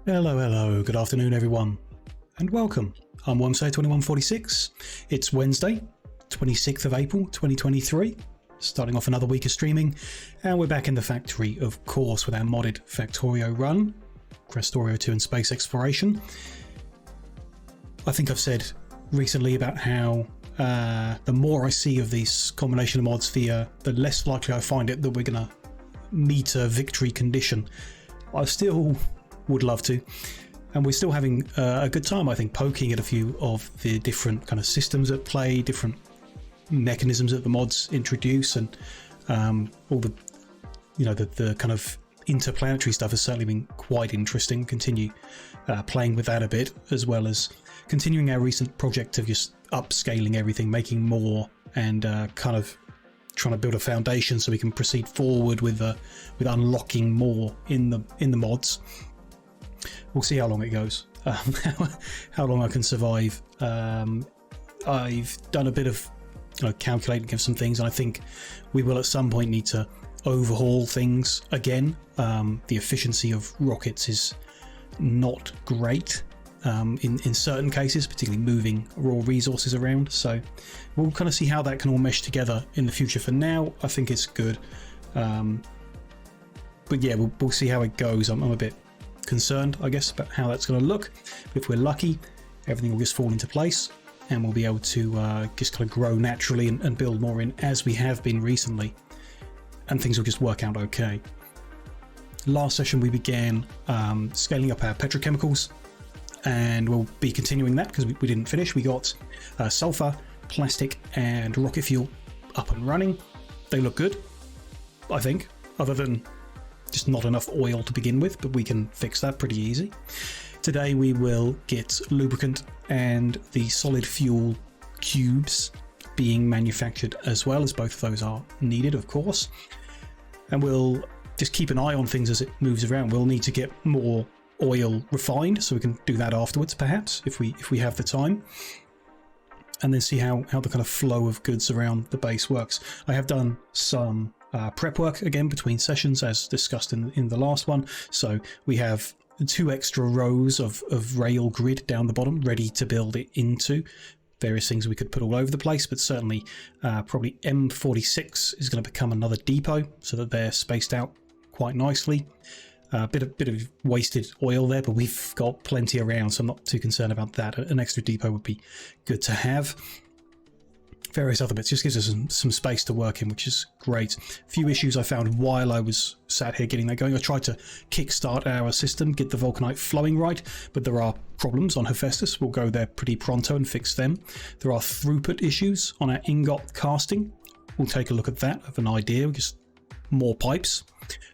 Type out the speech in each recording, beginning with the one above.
Hello, good afternoon everyone, and welcome. I'm Wormsay2146. It's Wednesday, 26th of April 2023, starting off another week of streaming, and we're back in the factory, of course, with our modded Factorio run, Krastorio 2 and space exploration. I think I've said recently about how the more I see of these combination of mods, the less likely I find it that we're going to meet a victory condition. I still would love to, and we're still having a good time, I think, poking at a few of the different kind of systems at play, different mechanisms that the mods introduce, and all the the kind of interplanetary stuff has certainly been quite interesting. Continue playing with that a bit, as well as continuing our recent project of just upscaling everything, making more, and kind of trying to build a foundation so we can proceed forward with unlocking more in the mods. We'll see how long it goes, how long I can survive. I've done a bit of calculating of some things, and I think we will at some point need to overhaul things again. The efficiency of rockets is not great in certain cases, particularly moving raw resources around. So we'll kind of see how that can all mesh together in the future. For now, I think it's good. But yeah, we'll see how it goes. I'm a bit concerned, I guess, about how that's going to look. If we're lucky, everything will just fall into place, and we'll be able to just kind of grow naturally and build more in, as we have been recently, and things will just work out okay. Last session we began scaling up our petrochemicals, and we'll be continuing that because we didn't finish. We got sulfur, plastic, and rocket fuel up and running. They look good, I think, other than just not enough oil to begin with, but we can fix that pretty easy. Today we will get lubricant and the solid fuel cubes being manufactured, as well, as both of those are needed, of course. And we'll just keep an eye on things as it moves around. We'll need to get more oil refined, so we can do that afterwards, perhaps, if we have the time, and then see how the kind of flow of goods around the base works. I have done some prep work again between sessions, as discussed in the last one. So we have 2 extra rows of rail grid down the bottom, ready to build it into various things we could put all over the place. But certainly probably M46 is going to become another depot, so that they're spaced out quite nicely. A bit of wasted oil there, but we've got plenty around, so I'm not too concerned about that. An extra depot would be good to have. Various other bits just gives us some space to work in, which is great. A few issues I found while I was sat here getting that going. I tried to kickstart our system, get the vulcanite flowing right, but there are problems on Hephaestus. We'll go there pretty pronto and fix them. There are throughput issues on our ingot casting. We'll take a look at that, have an idea, just more pipes.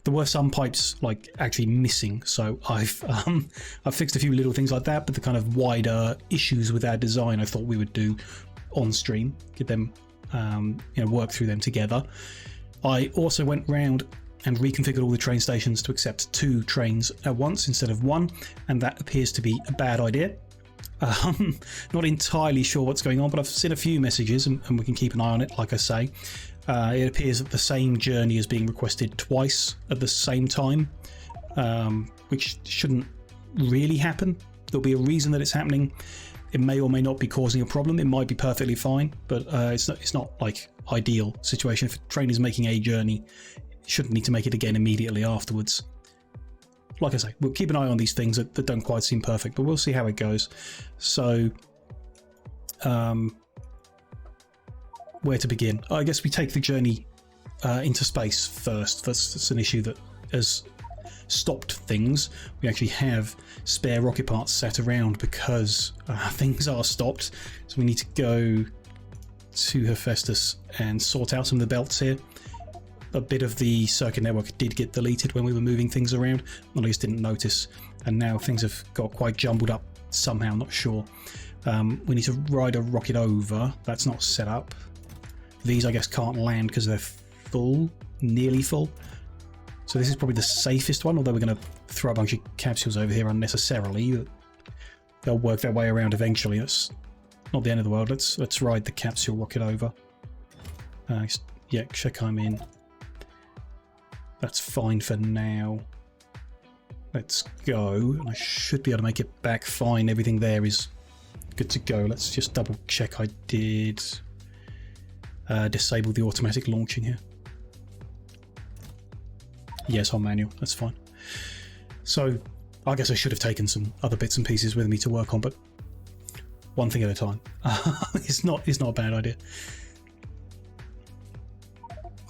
There were some pipes like actually missing, so I've fixed a few little things like that, but the kind of wider issues with our design I thought we would do on stream, get them work through them together. I also went round and reconfigured all the train stations to accept 2 trains at once instead of 1, and that appears to be a bad idea. Not entirely sure what's going on, but I've seen a few messages, and we can keep an eye on it. Like I say, it appears that the same journey is being requested twice at the same time, which shouldn't really happen. There'll be a reason that it's happening. It may or may not be causing a problem. It might be perfectly fine, but it's not like ideal situation. If a train is making a journey, it shouldn't need to make it again immediately afterwards. Like I say, we'll keep an eye on these things that don't quite seem perfect, but we'll see how it goes. So, where to begin? I guess we take the journey into space first. That's an issue that has stopped things. We actually have spare rocket parts sat around because things are stopped, so we need to go to Hephaestus and sort out some of the belts here. A bit of the circuit network did get deleted when we were moving things around. I just didn't notice, and now things have got quite jumbled up somehow, not sure. We need to ride a rocket over. That's not set up. These I guess can't land because they're full, nearly full. So this is probably the safest one, although we're going to throw a bunch of capsules over here unnecessarily. They'll work their way around eventually. That's not the end of the world. Let's ride the capsule rocket over. Yeah, check I'm in. That's fine for now. Let's go. And I should be able to make it back fine. Everything there is good to go. Let's just double check I did disable the automatic launching here. Yes, on manual. That's fine. So I guess I should have taken some other bits and pieces with me to work on, but one thing at a time. It's not a bad idea.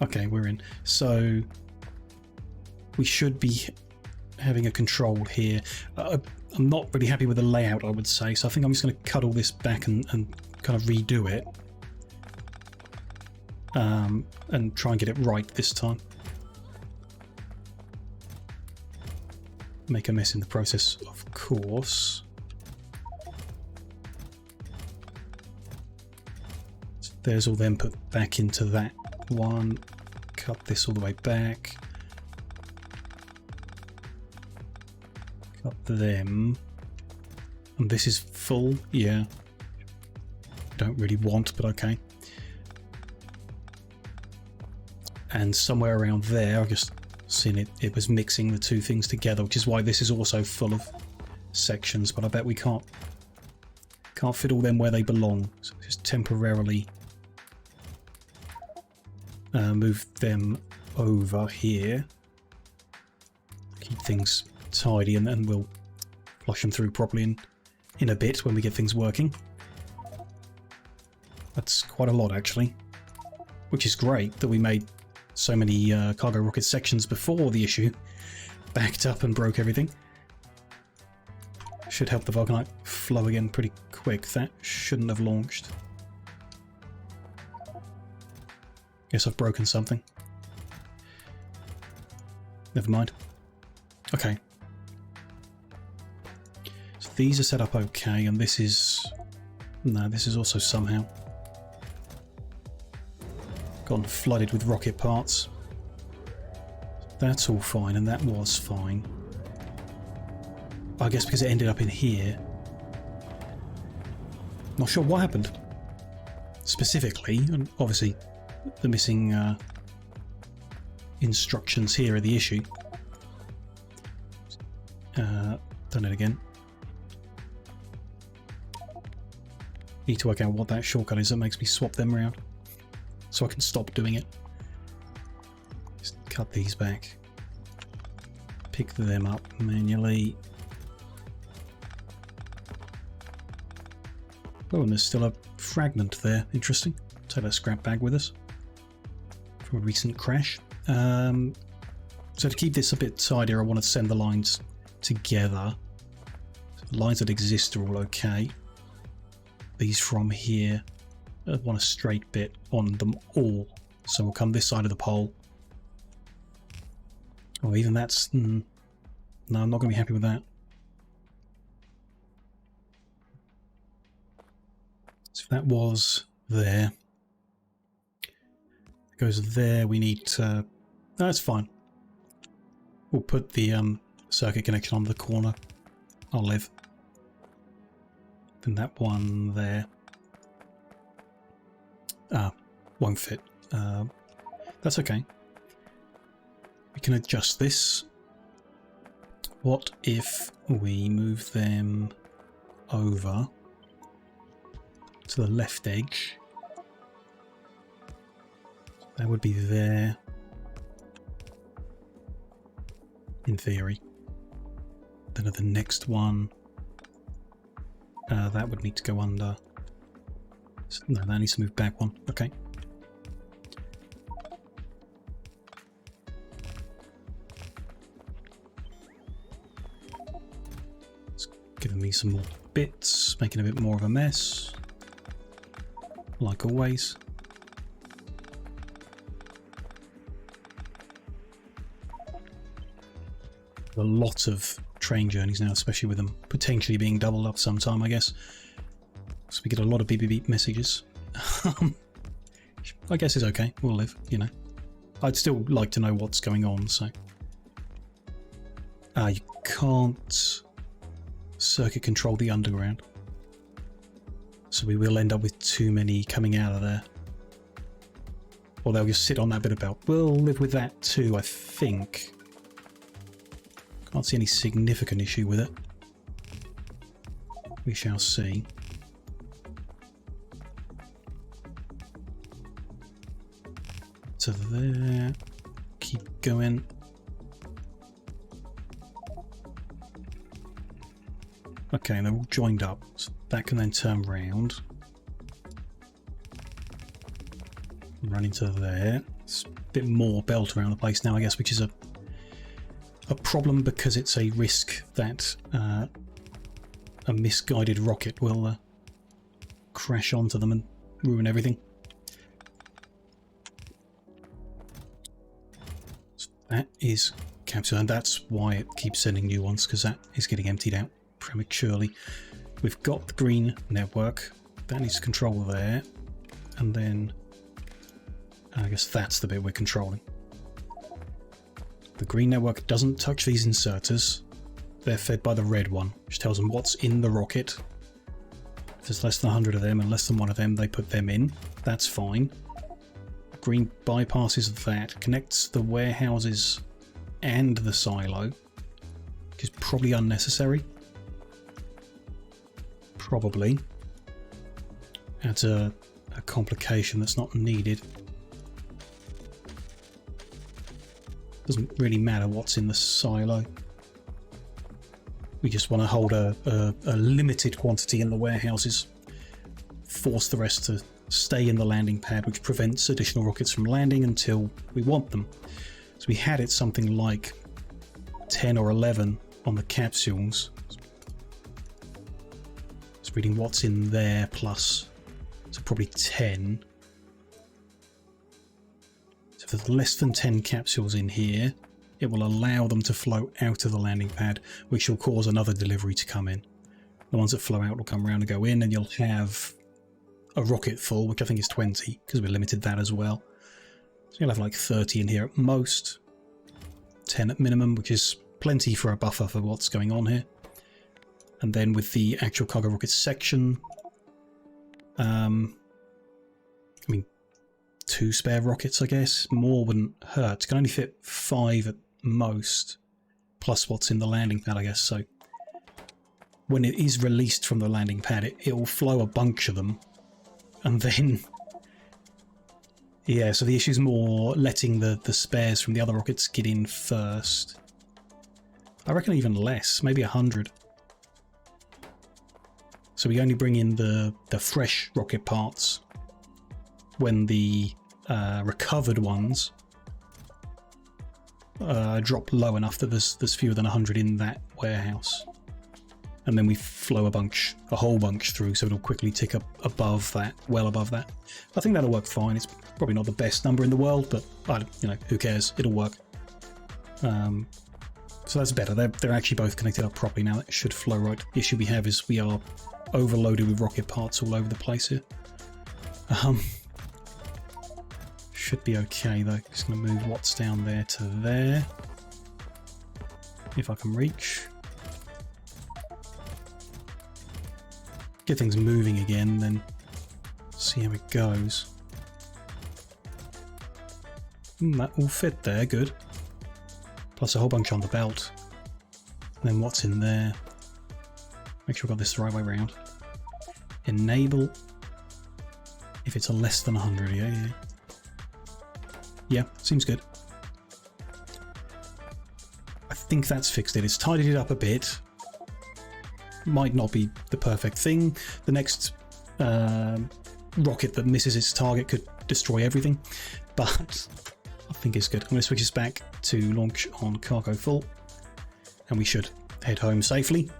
Okay, we're in. So we should be having a control here. I'm not really happy with the layout, I would say, so I think I'm just going to cut all this back and kind of redo it. And try and get it right this time. Make a mess in the process, of course. So there's all them put back into that one. Cut this all the way back. Cut them. And this is full, yeah. Don't really want, but okay. And somewhere around there, I've just seen it was mixing the two things together, which is why this is also full of sections, but I bet we can't fit all them where they belong. So just temporarily move them over here. Keep things tidy, and then we'll flush them through properly in a bit when we get things working. That's quite a lot, actually, which is great that we made so many cargo rocket sections before the issue backed up and broke everything. Should help the Vulcanite flow again pretty quick. That shouldn't have launched. Guess I've broken something. Never mind. Okay. So these are set up okay, and this is... No, this is also somehow gone flooded with rocket parts. That's all fine, and that was fine. I guess because it ended up in here. Not sure what happened specifically, and obviously the missing instructions here are the issue. Done it again. Need to work out what that shortcut is that makes me swap them around, so I can stop doing it. Just cut these back. Pick them up manually. Oh, and there's still a fragment there. Interesting. Take that scrap bag with us from a recent crash. So to keep this a bit tidier, I want to send the lines together. So the lines that exist are all okay. These from here, I want a straight bit on them all. So we'll come this side of the pole. Oh, even that's... no, I'm not going to be happy with that. So if that was there, it goes there, we need to... No, that's fine. We'll put the circuit connection on the corner. I'll live. Then that one there. Won't fit. That's okay. We can adjust this. What if we move them over to the left edge? That would be there. In theory. Then at the next one, that would need to go under. So, no, that needs to move back one. Okay. It's giving me some more bits, making a bit more of a mess. Like always. A lot of train journeys now, especially with them potentially being doubled up sometime, I guess. So we get a lot of beep beep beep messages. I guess it's okay. We'll live, you know. I'd still like to know what's going on, so... you can't circuit control the underground. So we will end up with too many coming out of there. Or they'll just sit on that bit of belt. We'll live with that too, I think. Can't see any significant issue with it. We shall see. To there. Keep going. Okay, they're all joined up. So that can then turn round. Run into there. It's a bit more belt around the place now, I guess, which is a problem because it's a risk that a misguided rocket will crash onto them and ruin everything. So that is captured, and that's why it keeps sending new ones, because that is getting emptied out prematurely. We've got the green network. That needs control there. And then I guess that's the bit we're controlling. The green network doesn't touch these inserters. They're fed by the red one, which tells them what's in the rocket. If there's less than 100 of them and less than one of them, they put them in. That's fine. Green bypasses that, connects the warehouses and the silo, which is probably unnecessary. Probably. Adds a complication that's not needed. Doesn't really matter what's in the silo. We just want to hold a limited quantity in the warehouses. Force the rest to stay in the landing pad, which prevents additional rockets from landing until we want them. So we had it something like 10 or 11 on the capsules. It's reading what's in there plus, so probably 10. So if there's less than 10 capsules in here, it will allow them to flow out of the landing pad, which will cause another delivery to come in. The ones that flow out will come around and go in, and you'll have a rocket full, which I think is 20, because we limited that as well. So you'll have like 30 in here at most, 10 at minimum, which is plenty for a buffer for what's going on here. And then with the actual cargo rocket section, I mean, 2 spare rockets, I guess. More wouldn't hurt. It can only fit 5 at most, plus what's in the landing pad, I guess. So when it is released from the landing pad, it will flow a bunch of them. And then, yeah, so the issue is more letting the spares from the other rockets get in first. I reckon even less, maybe 100. So we only bring in the fresh rocket parts when the recovered ones drop low enough that there's fewer than 100 in that warehouse. And then we flow a whole bunch through, so it'll quickly tick up above that, well above that. I think that'll work fine. It's probably not the best number in the world, but who cares? It'll work. So that's better. They're actually both connected up properly now. That should flow right. The issue we have is we are overloaded with rocket parts all over the place here. Should be okay though. Just going to move what's down there to there. If I can reach. Get things moving again, then see how it goes. That all fit there, good. Plus a whole bunch on the belt. And then what's in there? Make sure we got this the right way around. Enable. If it's a less than 100, yeah. Yeah, seems good. I think that's fixed it. It's tidied it up a bit. Might not be the perfect thing. The next rocket that misses its target could destroy everything, but I think it's good. I'm going to switch this back to launch on cargo full, and we should head home safely.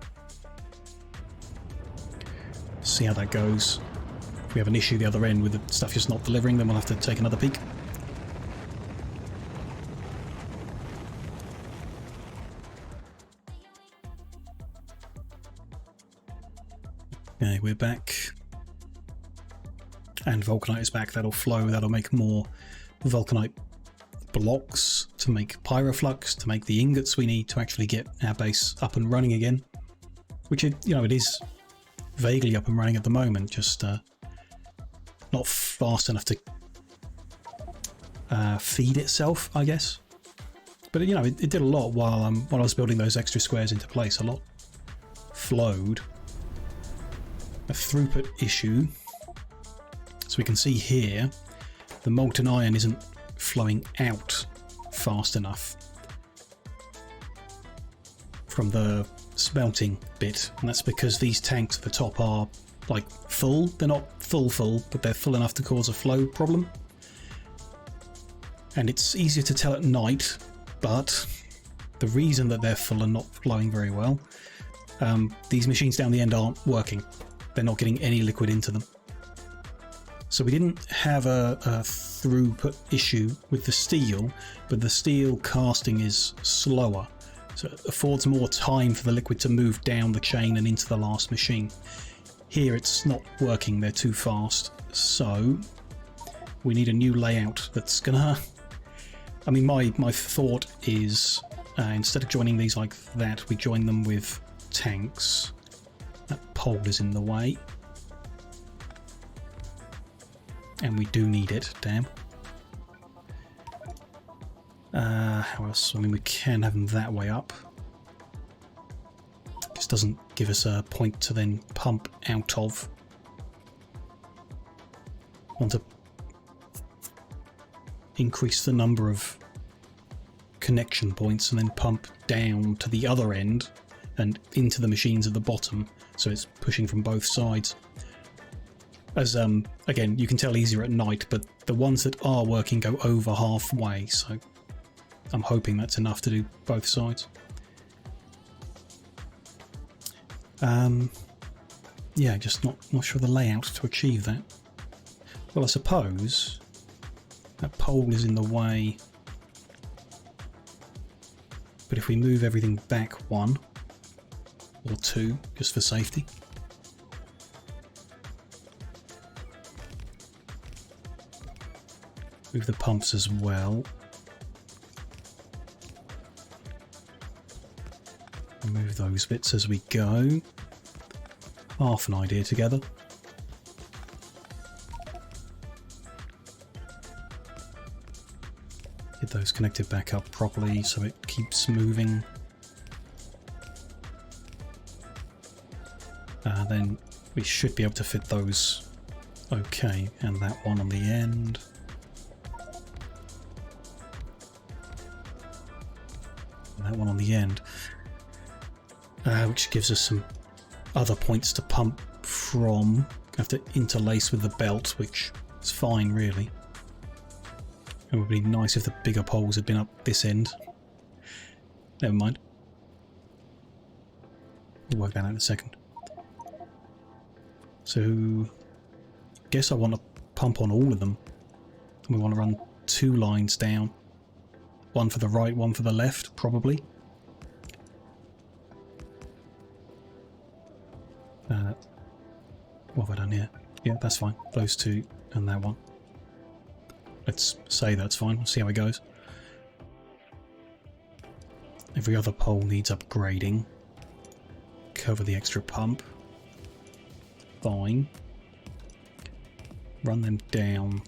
See how that goes. If we have an issue the other end with the stuff just not delivering, then we'll have to take another peek. Okay, we're back. And Vulcanite is back. That'll flow. That'll make more Vulcanite blocks to make pyroflux, to make the ingots we need to actually get our base up and running again. Which, it is vaguely up and running at the moment, just not fast enough to feed itself, I guess. But you know, it did a lot while I was building those extra squares into place. A lot flowed. A throughput issue. So we can see here, the molten iron isn't flowing out fast enough from the smelting bit, and that's because these tanks at the top are like full. They're not full, but they're full enough to cause a flow problem. And it's easier to tell at night, but the reason that they're full and not flowing very well, these machines down the end aren't working. They're not getting any liquid into them. So we didn't have a throughput issue with the steel, but the steel casting is slower. So it affords more time for the liquid to move down the chain and into the last machine. Here it's not working, they're too fast. So we need a new layout that's gonna... I mean, my thought is instead of joining these like that, we join them with tanks. That pole is in the way. And we do need it, damn. How else? I mean, we can have them that way up. Just doesn't give us a point to then pump out of. Want to increase the number of connection points and then pump down to the other end and into the machines at the bottom, so it's pushing from both sides. As again, you can tell easier at night, but the ones that are working go over halfway, so I'm hoping that's enough to do both sides. Yeah, just not sure the layout to achieve that. Well, I suppose that pole is in the way, but if we move everything back one or two, just for safety. Move the pumps as well. Move those bits as we go. Half an idea together. Get those connected back up properly so it keeps moving. Then we should be able to fit those okay, and that one on the end. And that one on the end. Which gives us some other points to pump from. Have to interlace with the belt, which is fine really. It would be nice if the bigger poles had been up this end. Never mind. We'll work that out in a second. So, I guess I want to pump on all of them. We want to run two lines down. One for the right, one for the left, probably. What have I done here? Yeah, that's fine. Those two and that one. Let's say that's fine. We'll see how it goes. Every other pole needs upgrading. Cover the extra pump. Fine. Run them down.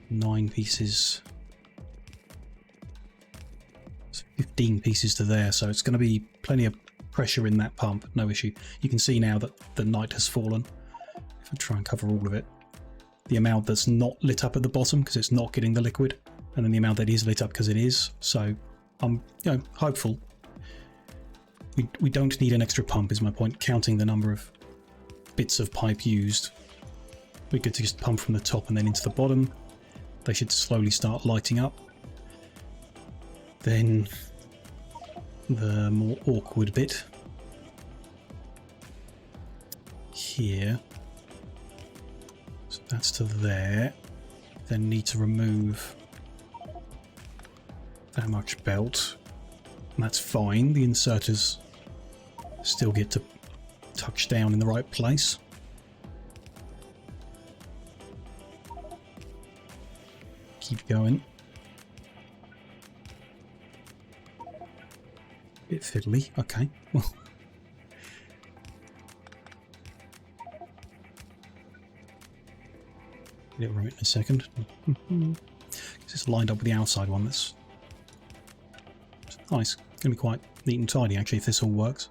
9 pieces. 15 pieces to there, so it's going to be plenty of pressure in that pump, no issue. You can see now that the night has fallen. If I try and cover all of it, the amount that's not lit up at the bottom because it's not getting the liquid, and then the amount that is lit up because it is. So I'm, hopeful. We don't need an extra pump is my point, counting the number of bits of pipe used. We're good to just pump from the top and then into the bottom. They should slowly start lighting up. Then the more awkward bit here. So that's to there. Then need to remove that much belt. And that's fine. The inserters still get to touch down in the right place. Keep going. Bit fiddly. Okay. Well. Get it right in a second. It's lined up with the outside one. That's nice. It's going to be quite neat and tidy, actually, if this all works.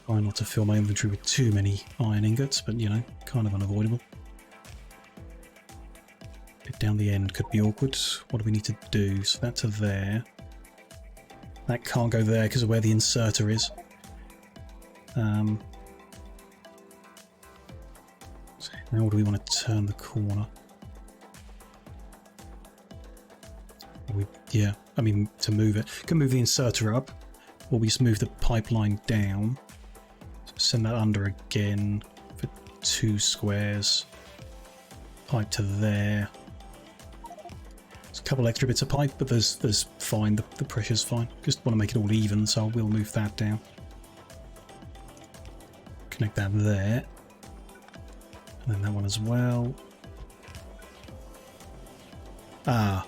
Try not to fill my inventory with too many iron ingots, but, you know, kind of unavoidable. Bit down the end could be awkward. What do we need to do? So that to there. That can't go there because of where the inserter is. So now do we want to turn the corner? Yeah, I mean, to move it. Can move the inserter up, or we just move the pipeline down. So send that under again for 2 squares. Pipe to there. There's a couple extra bits of pipe, but there's fine. The pressure's fine. Just want to make it all even, so we'll move that down. Connect that there. And then that one as well. Ah,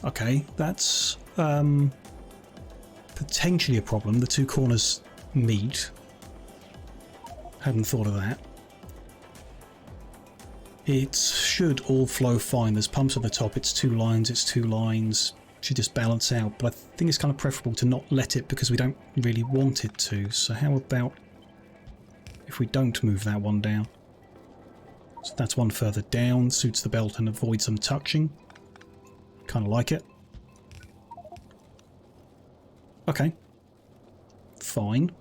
okay, that's potentially a problem. The 2 corners meet. Hadn't thought of that. It should all flow fine. There's pumps at the top. It's 2 lines. It's 2 lines. Should just balance out. But I think it's kind of preferable to not let it because we don't really want it to. So how about if we don't move that one down? So that's one further down. Suits the belt and avoids them touching. Kind of like it. Okay. Fine.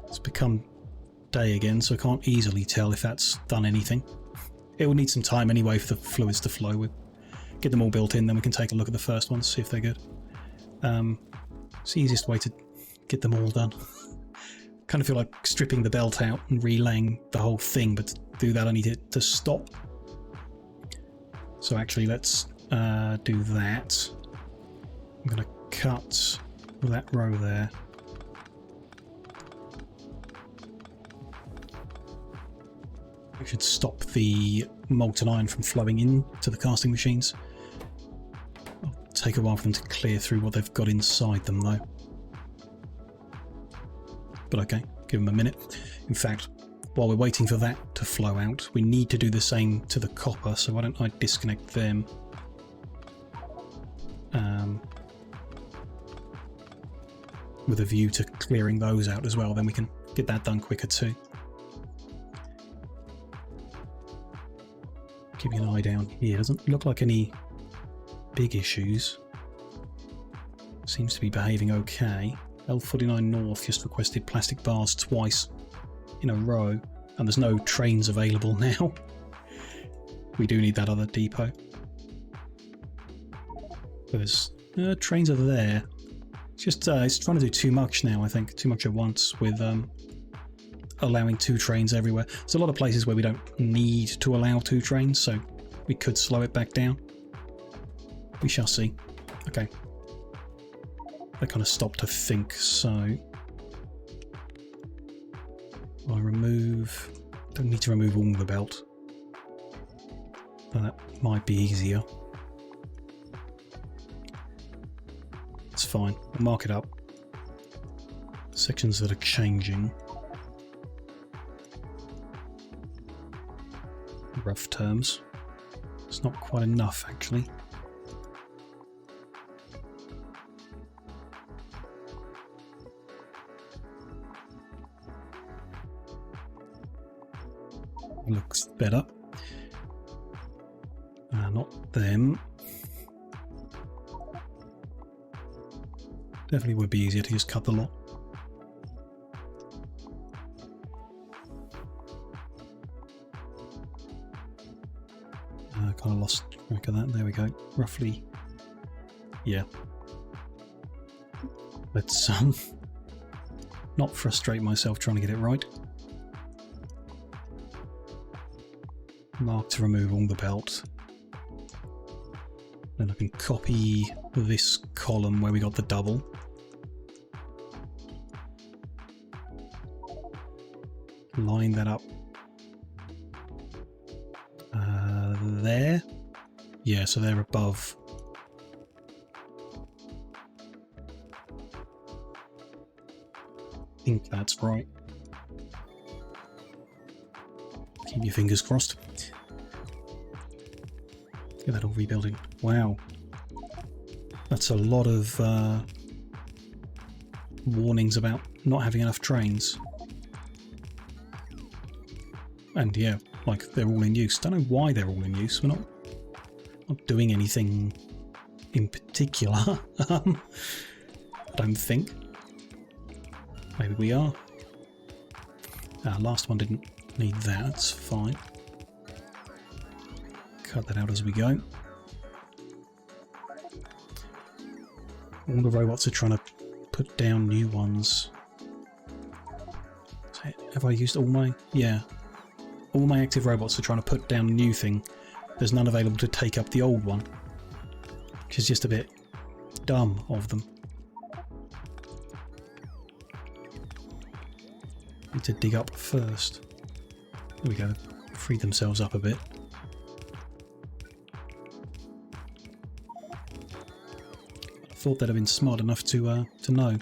It's become day again, so I can't easily tell if that's done anything. It will need some time anyway for the fluids to flow. With get them all built in, then we can take a look at the first ones, see if they're good. It's the easiest way to get them all done. Kind of feel like stripping the belt out and relaying the whole thing, but to do that I need it to stop. So actually let's do that. I'm going to cut that row there. We should stop the molten iron from flowing into the casting machines. It'll take a while for them to clear through what they've got inside them though. But okay, give them a minute. In fact, while we're waiting for that to flow out, we need to do the same to the copper, so why don't I disconnect them? With a view to clearing those out as well, then we can get that done quicker too. Keeping an eye down here, doesn't look like any big issues. Seems to be behaving okay. L49 North just requested plastic bars twice in a row, and there's no trains available now. We do need that other depot. There's trains are there. It's just it's trying to do too much now, I think. Too much at once with allowing 2 trains everywhere. There's a lot of places where we don't need to allow 2 trains, so we could slow it back down. We shall see. Okay. I kind of stopped to think, so I remove... Don't need to remove all the belt. But that might be easier. It's fine. We'll mark it up. Sections that are changing. Rough terms. It's not quite enough, actually. Looks better. Not them. Definitely would be easier to just cut the lot. Kind of lost track of that. There we go. Roughly. Yeah. Let's not frustrate myself trying to get it right. Mark to remove all the belt. Then I can copy this column where we got the double. Line that up. There? Yeah, so they're above. think that's right. Keep your fingers crossed. Get that all rebuilding. Wow. That's a lot of warnings about not having enough trains. And yeah, like they're all in use. Don't know why they're all in use. We're not doing anything in particular. I don't think. Maybe we are. Last one didn't need that. That's fine. Cut that out as we go. All the robots are trying to put down new ones. Have I used all my... Yeah. All my active robots are trying to put down a new thing. There's none available to take up the old one. Which is just a bit dumb of them. Need to dig up first. There we go. Free themselves up a bit. I thought they'd have been smart enough to know.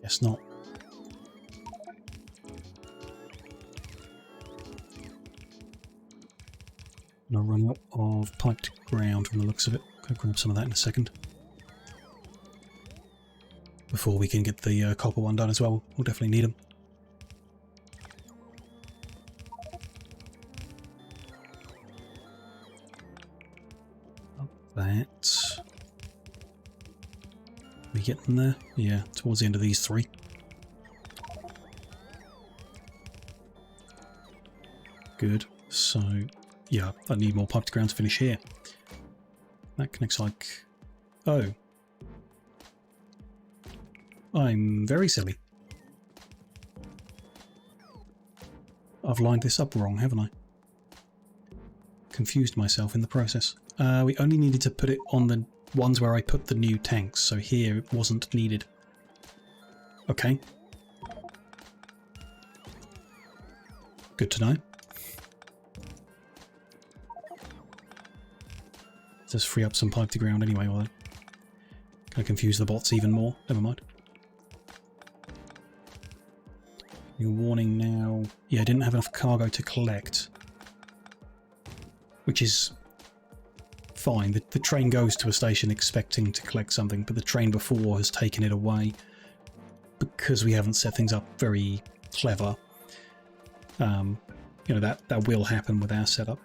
Guess not. And I'll run out of piped ground from the looks of it. Go grab some of that in a second. Before we can get the copper one done as well, we'll definitely need them. That. We getting there? Yeah, towards the end of these three. Good. So, yeah, I need more piped ground to finish here. That connects like... Oh. I'm very silly. I've lined this up wrong, haven't I? Confused myself in the process. We only needed to put it on the ones where I put the new tanks, so here it wasn't needed. Okay. Good to know. Just free up some pipe to ground anyway, or gonna confuse the bots even more. Never mind. New warning now. Yeah, I didn't have enough cargo to collect. Which is fine. The train goes to a station expecting to collect something, but the train before has taken it away because we haven't set things up very clever. You know, that will happen with our setup.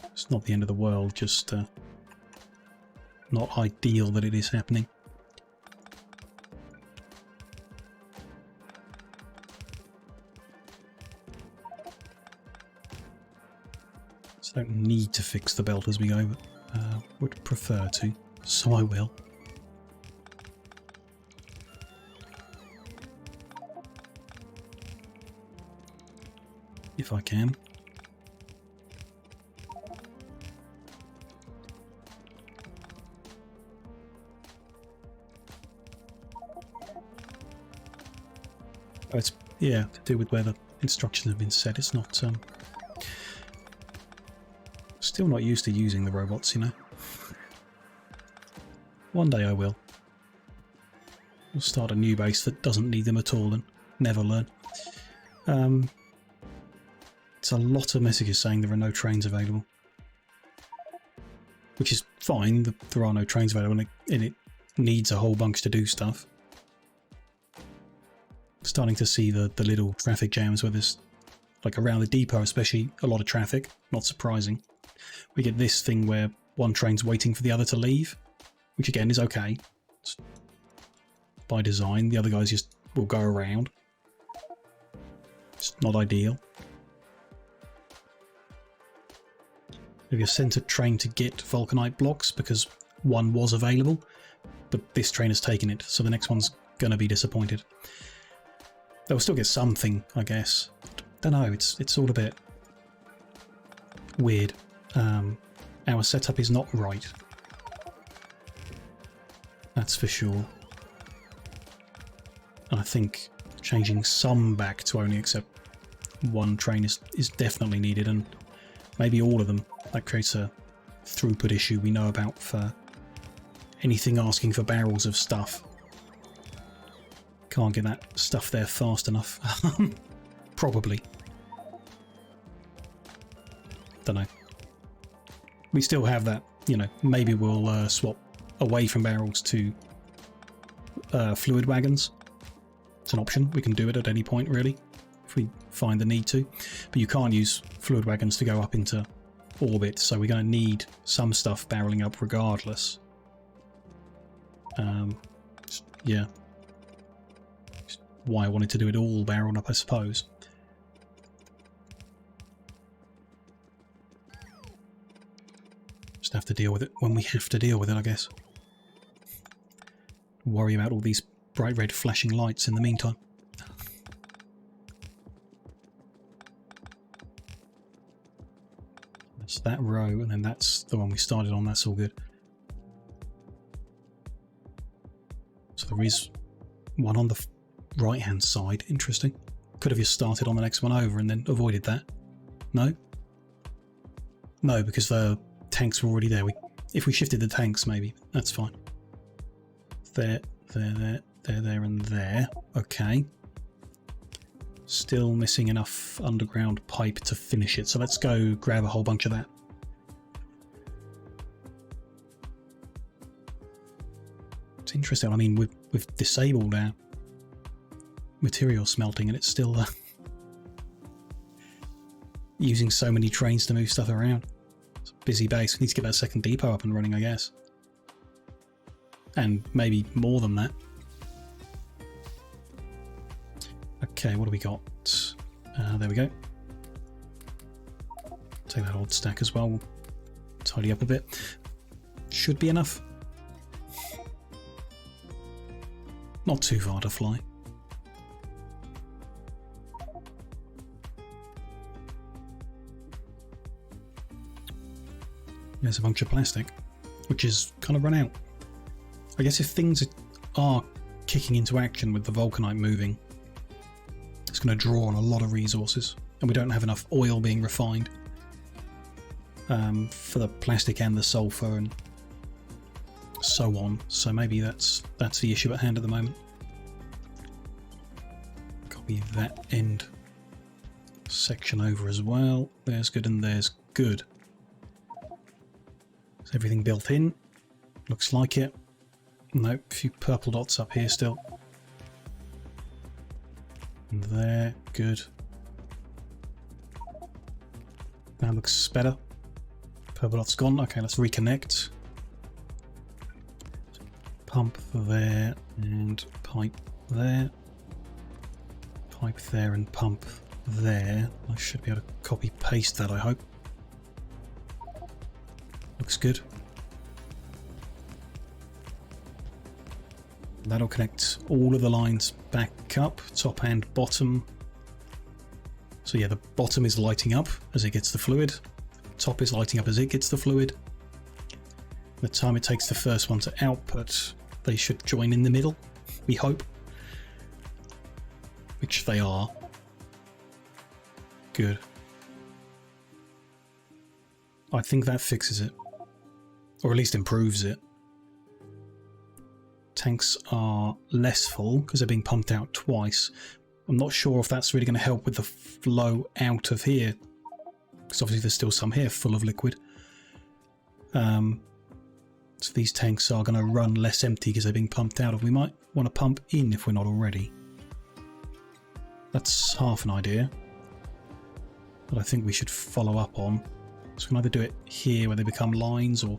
It's not the end of the world, just not ideal that it is happening. So I don't need to fix the belt as we go, but would prefer to, so I will. If I can. Oh, it's, yeah, to do with where the instructions have been set. It's not... Still not used to using the robots, you know. One day I will. We'll start a new base that doesn't need them at all and never learn. It's a lot of messages saying there are no trains available. Which is fine, there are no trains available and it needs a whole bunch to do stuff. Starting to see the little traffic jams where there's, like around the depot especially, a lot of traffic. Not surprising. We get this thing where one train's waiting for the other to leave, which again is okay. It's by design, the other guys just will go around. It's not ideal. Maybe a centred train to get vulcanite blocks because one was available, but this train has taken it, so the next one's going to be disappointed. They'll still get something, I guess. Don't know, it's all a bit weird. Our setup is not right. That's for sure. And I think changing some back to only accept one train is definitely needed, and maybe all of them. That creates a throughput issue we know about for anything asking for barrels of stuff. Can't get that stuff there fast enough. Probably. Don't know. We still have that, you know, maybe we'll swap away from barrels to fluid wagons. It's an option. We can do it at any point, really, if we find the need to. But you can't use fluid wagons to go up into orbit, so we're going to need some stuff barreling up regardless. Yeah. Just why I wanted to do it all barreled up, I suppose. Just have to deal with it when we have to deal with it, I guess. Worry about all these bright red flashing lights in the meantime. That's that row, and then that's the one we started on. That's all good. So there is one on the right hand side. Interesting. Could have just started on the next one over and then avoided that. No? No, because the tanks were already there. If we shifted the tanks, maybe. That's fine. There, and there. Okay. Still missing enough underground pipe to finish it, so let's go grab a whole bunch of that. It's interesting. I mean, we've disabled our material smelting, and it's still using so many trains to move stuff around. It's a busy base. We need to get that second depot up and running, I guess. And maybe more than that. Okay, what do we got? There we go. Take that old stack as well. We'll tidy up a bit. Should be enough. Not too far to fly. There's a bunch of plastic, which is kind of run out. I guess if things are kicking into action with the vulcanite moving, it's going to draw on a lot of resources, and we don't have enough oil being refined for the plastic and the sulfur and so on. So maybe that's the issue at hand at the moment. Copy that end section over as well. There's good and there's good. Is everything built in? Looks like it. Nope, a few purple dots up here still. And there, good. That looks better. Purple dot's gone. Okay, let's reconnect. Pump there and pipe there. Pipe there and pump there. I should be able to copy paste that, I hope. Looks good. That'll connect all of the lines back up, top and bottom. So yeah, the bottom is lighting up as it gets the fluid. Top is lighting up as it gets the fluid. The time it takes the first one to output, they should join in the middle, we hope. Which they are. Good. I think that fixes it. Or at least improves it. Tanks are less full because they're being pumped out twice. I'm not sure if that's really going to help with the flow out of here, because obviously there's still some here full of liquid. So these tanks are going to run less empty because they're being pumped out, and we might want to pump in if we're not already. That's half an idea that I think we should follow up on. So we can either do it here where they become lines, or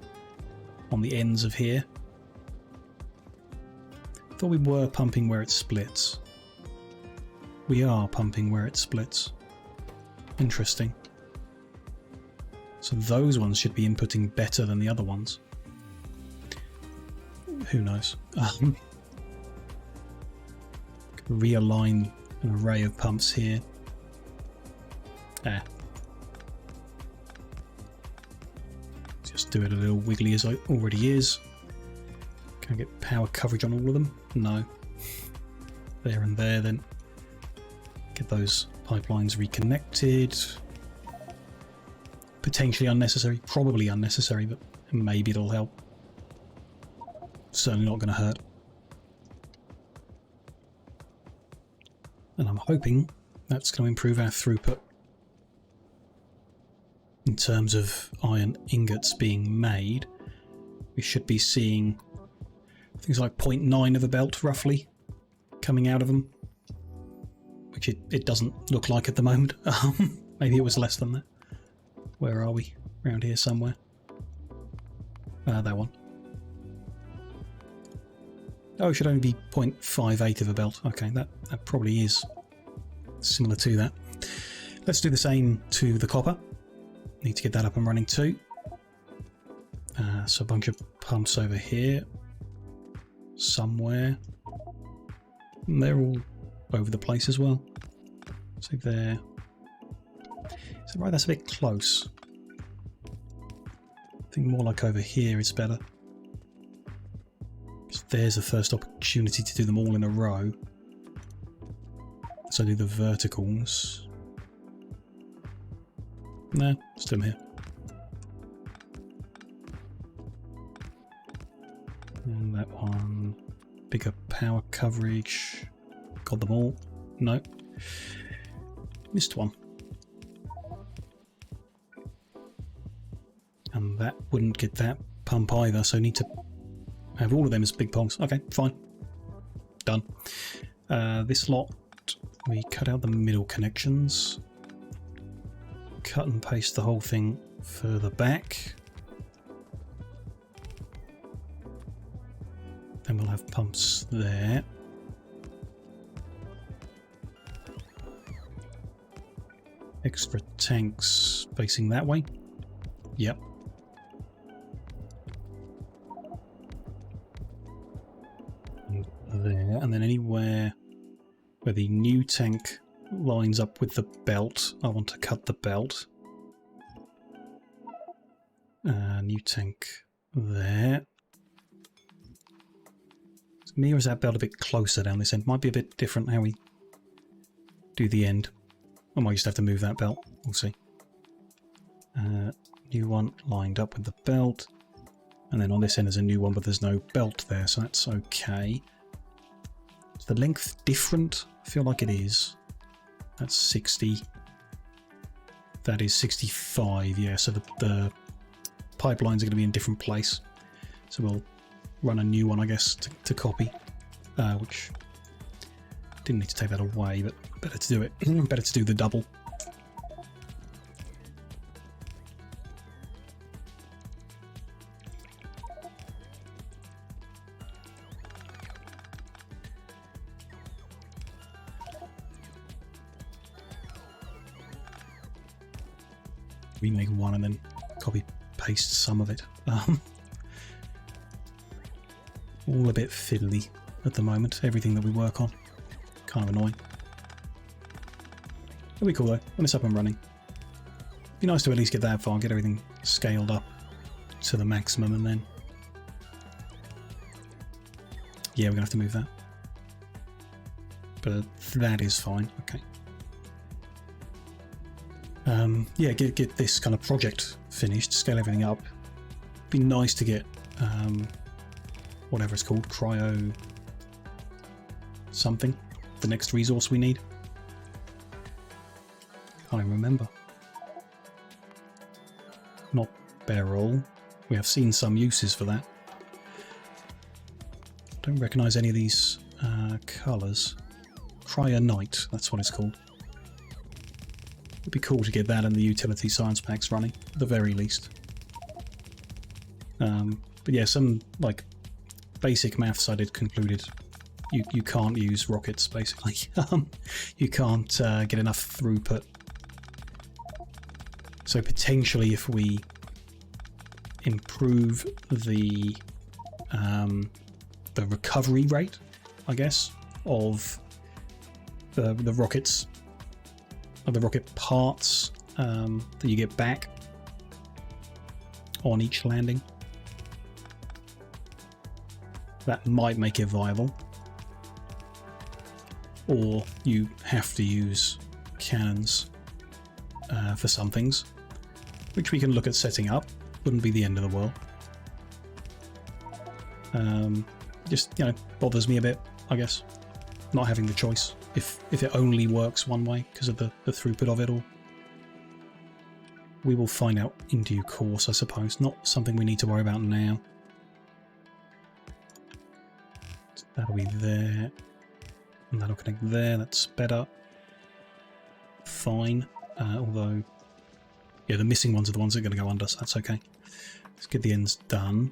on the ends of here. I thought we were pumping where it splits. We are pumping where it splits. Interesting. So those ones should be inputting better than the other ones. Who knows? Realign an array of pumps here. Just do it a little wiggly as it already is. Can I get power coverage on all of them? No. There and there then. Get those pipelines reconnected. Potentially unnecessary, probably unnecessary, but maybe it'll help. certainly not going to hurt. And I'm hoping that's going to improve our throughput in terms of iron ingots being made. We should be seeing things like 0.9 of a belt roughly coming out of them, which it doesn't look like at the moment. Maybe it was less than that. Where are we? Around here somewhere. That one. Oh, it should only be 0.58 of a belt. Okay, that probably is similar to that. Let's do the same to the copper. Need to get that up and running too. So a bunch of pumps over here. Somewhere. And they're all over the place as well. So there. Is that right? That's a bit close. I think more like over here is better. So there's the first opportunity to do them all in a row. So do the verticals. No, let's do them here. And that one. Bigger power coverage. Got them all. No. Missed one. And that wouldn't get that pump either, so I need to have all of them as big pongs. Okay, fine. Done. This lot, we cut out the middle connections. Cut and paste the whole thing further back. Then we'll have pumps there. Extra tanks facing that way. Yep. And there, and then anywhere where the new tank lines up with the belt, I want to cut the belt. New tank there. Mirrors that belt a bit closer down this end. Might be a bit different how we do the end. I might just have to move that belt. We'll see. New one lined up with the belt. And then on this end there's a new one, but there's no belt there, so that's okay. Is the length different? I feel like it is. That's 60. That is 65, yeah, so the pipelines are going to be in a different place. So we'll run a new one, I guess, to copy, which didn't need to take that away, but better to do it. Better to do the double. Remake one and then copy paste some of it. All a bit fiddly at the moment, everything that we work on. Kind of annoying. It'll be cool though, when it's up and running. Be nice to at least get that far, get everything scaled up to the maximum, and then... yeah, we're going to have to move that. But that is fine, okay. Yeah, get this kind of project finished, scale everything up. Be nice to get whatever it's called, cryo something, the next resource we need. Can't even remember. Not barrel. We have seen some uses for that. Don't recognise any of these colours. Cryonite, that's what it's called. It'd be cool to get that in the utility science packs running, at the very least. But yeah, some like basic maths I did concluded you can't use rockets basically. You can't get enough throughput. So potentially if we improve the recovery rate, I guess, of the rockets, of the rocket parts that you get back on each landing, that might make it viable. Or you have to use cannons for some things, which we can look at setting up. Wouldn't be the end of the world. Just, you know, bothers me a bit, I guess, not having the choice if it only works one way because of the throughput of it all. We will find out in due course, I suppose. Not something we need to worry about now. That'll be there. And that'll connect there. That's better. Fine. Although, yeah, the missing ones are the ones that are going to go under, so that's okay. Let's get the ends done.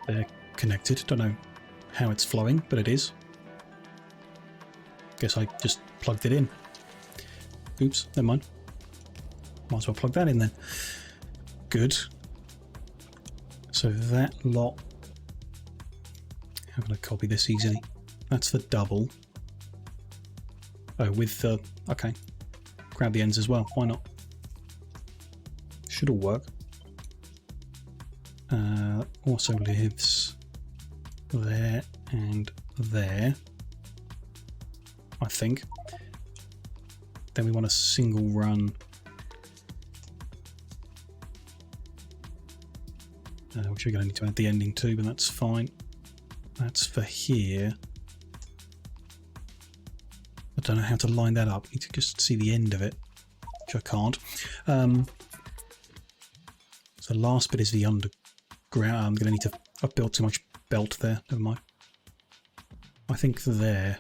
They're connected. Don't know how it's flowing, but it is. Guess I just plugged it in. Oops, never mind. Might as well plug that in then. Good. So that lot... How can I copy this easily? That's the double. Oh, with the... Okay. Grab the ends as well. Why not? Should all work. Also lives there and there, I think. Then we want a single run. Which we're going to need to add the ending to, but that's fine. That's for here. I don't know how to line that up. I need to just see the end of it, which I can't. So the last bit is the underground. I'm going to need to... I've built too much belt there. Never mind. I think there.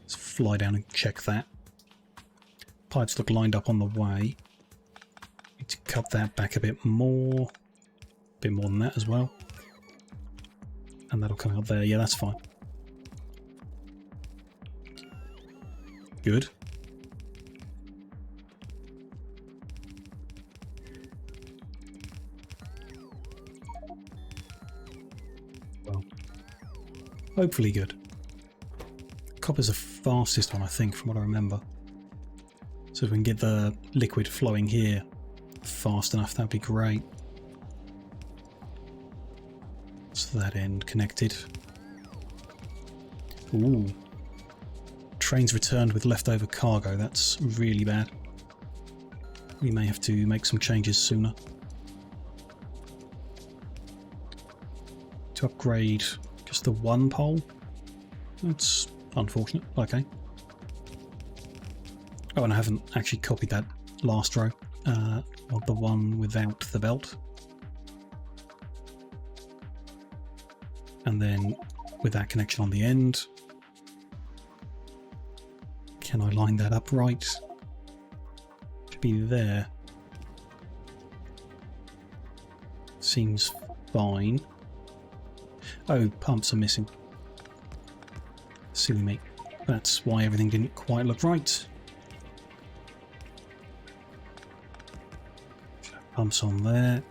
Let's fly down and check that. Pipes look lined up on the way. Need to cut that back a bit more. A bit more than that as well. And that'll come out there. Yeah, that's fine. Good. Well, hopefully good. Copper's the fastest one, I think, from what I remember. So if we can get the liquid flowing here fast enough, that'd be great. So that end connected. Ooh. Trains returned with leftover cargo. That's really bad. We may have to make some changes sooner. To upgrade just the one pole? That's unfortunate. Okay. Oh, and I haven't actually copied that last row. Of the one without the belt. And then with that connection on the end, can I line that up right? Should be there. Seems fine. Oh, pumps are missing. Silly me. That's why everything didn't quite look right. Pumps on there.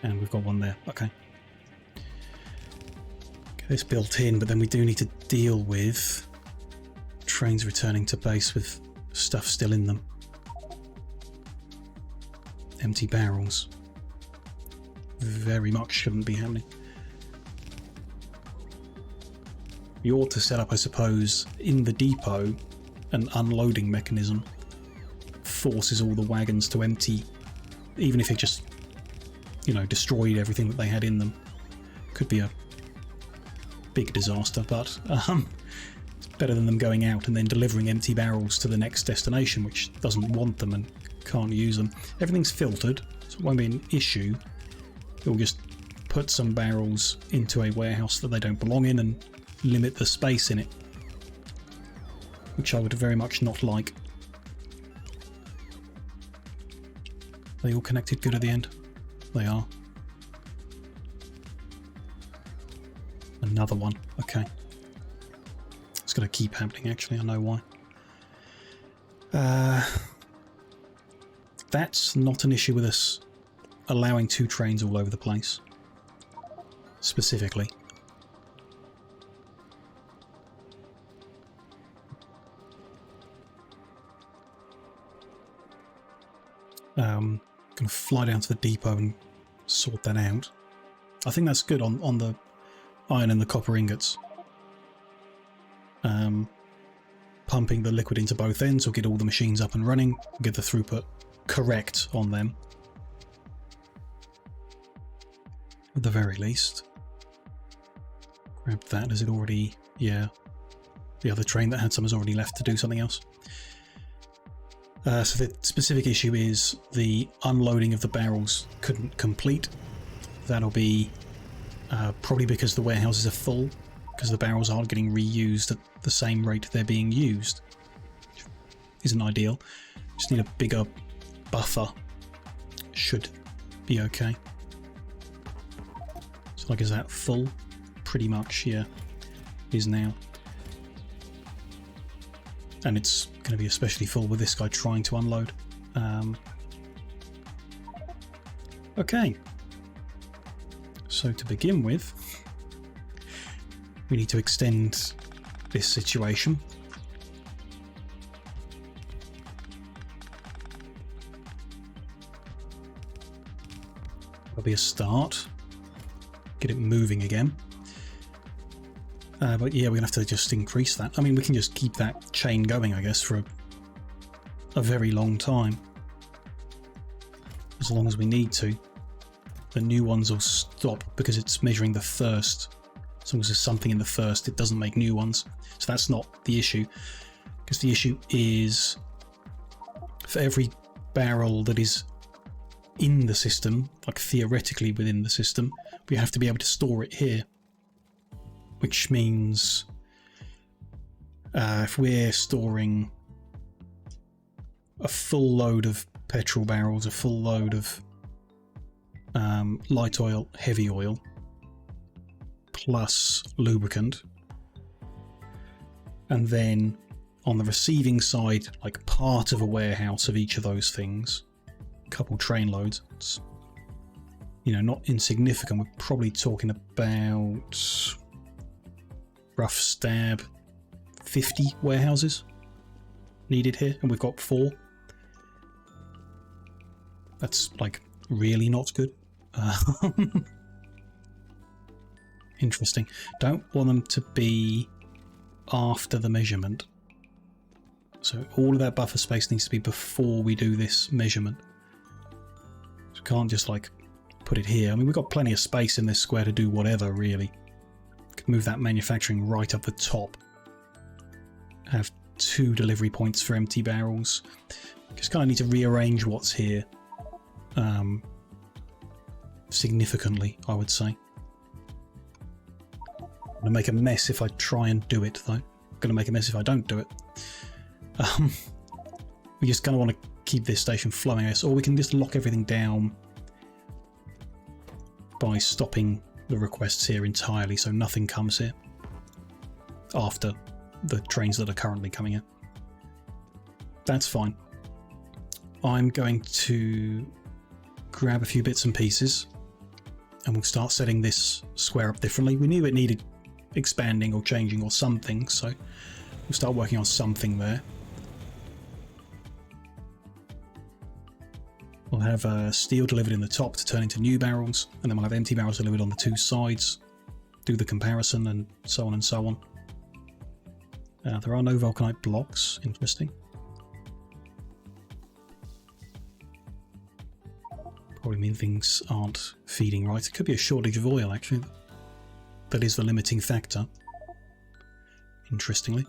And we've got one there. Okay. Get this built in, but then we do need to deal with trains returning to base with stuff still in them. Empty barrels. Very much shouldn't be happening. You ought to set up, I suppose, in the depot, an unloading mechanism. Forces all the wagons to empty, even if it just, you know, destroyed everything that they had in them. Could be a big disaster, but it's better than them going out and then delivering empty barrels to the next destination, which doesn't want them and can't use them. Everything's filtered, so it won't be an issue. You'll just put some barrels into a warehouse that they don't belong in and limit the space in it, which I would very much not like. They all connected good at the end? They are. Another one. Okay. It's going to keep happening, actually. I know why. That's not an issue with us allowing two trains all over the place. Specifically. Going to fly down to the depot and sort that out. I think that's good on the iron and the copper ingots. pumping the liquid into both ends will get all the machines up and running, get the throughput correct on them. At the very least. Grab that. Is it already... yeah. The other train that had some has already left to do something else. So the specific issue is the unloading of the barrels couldn't complete. That'll be probably because the warehouses are full, because the barrels aren't getting reused at the same rate they're being used. Isn't ideal. Just need a bigger buffer. Should be okay. So like, is that full? Pretty much, yeah. It is now. And it's going to be especially full with this guy trying to unload. Okay. So to begin with, we need to extend this situation. That'll be a start. Get it moving again. But yeah, we're going to have to just increase that. I mean, we can just keep that chain going, I guess, for a very long time. As long as we need to. The new ones will stop because it's measuring the thirst. As long as there's something in the thirst, it doesn't make new ones. So that's not the issue. Because the issue is, for every barrel that is in the system, like theoretically within the system, we have to be able to store it here. Which means if we're storing a full load of petrol barrels, a full load of light oil, heavy oil, plus lubricant, and then on the receiving side, like part of a warehouse of each of those things, a couple train loads, it's, you know, not insignificant. We're probably talking about rough stab 50 warehouses needed here, and we've got 4. That's like really not good. Interesting. Don't want them to be after the measurement. So all of that buffer space needs to be before we do this measurement. So we can't just like put it here. I mean, we've got plenty of space in this square to do whatever, really. Could move that manufacturing right up the top. Have 2 delivery points for empty barrels. Just kind of need to rearrange what's here significantly, I would say. I'm going to make a mess if I try and do it, though. I'm going to make a mess if I don't do it. We just kind of want to keep this station flowing, I guess, or we can just lock everything down by stopping the requests here entirely, so nothing comes here after the trains that are currently coming in. That's fine. I'm going to grab a few bits and pieces and we'll start setting this square up differently. We knew it needed expanding or changing or something, so we'll start working on something there. We'll have steel delivered in the top to turn into new barrels, and then we'll have empty barrels delivered on the 2 sides, do the comparison, and so on and so on. There are no vulcanite blocks. Interesting. Probably mean things aren't feeding right. It could be a shortage of oil, actually. That is the limiting factor. Interestingly.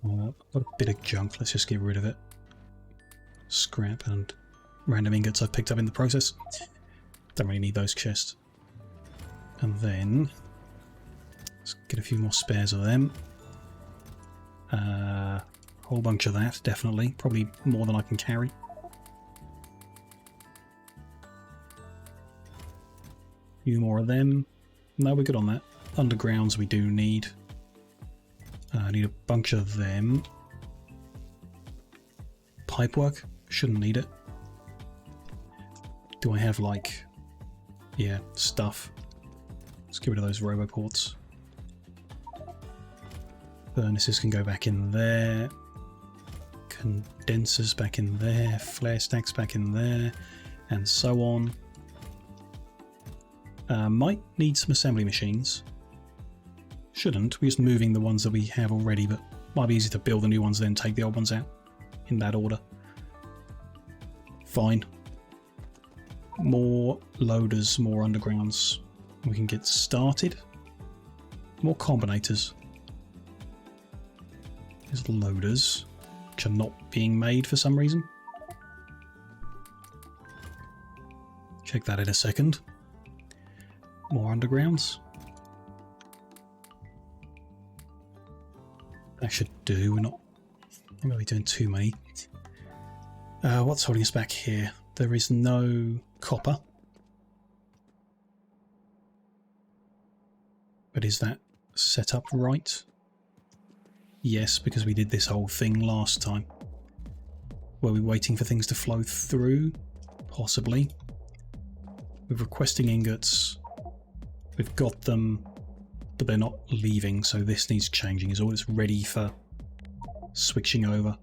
Got a bit of junk. Let's just get rid of it. Scrap and random ingots I've picked up in the process. Don't really need those chests. And then let's get a few more spares of them. Whole bunch of that, definitely. Probably more than I can carry. A few more of them. No, we're good on that. Undergrounds we do need. I need a bunch of them. Pipework? Shouldn't need it. Do I have, like... yeah, stuff. Let's get rid of those roboports. Furnaces can go back in there. Condensers back in there. Flare stacks back in there. And so on. Might need some assembly machines. shouldn't. We're just moving the ones that we have already, but might be easy to build the new ones, then take the old ones out in that order. Fine. More loaders, more undergrounds. We can get started. More combinators. There's loaders, which are not being made for some reason. Check that in a second. More undergrounds. That should do. We're not really doing too many. What's holding us back here? There is no copper. But is that set up right? Yes, because we did this whole thing last time. Were we waiting for things to flow through? Possibly. We're requesting ingots. We've got them, but they're not leaving, so this needs changing. Is all it's ready for switching over.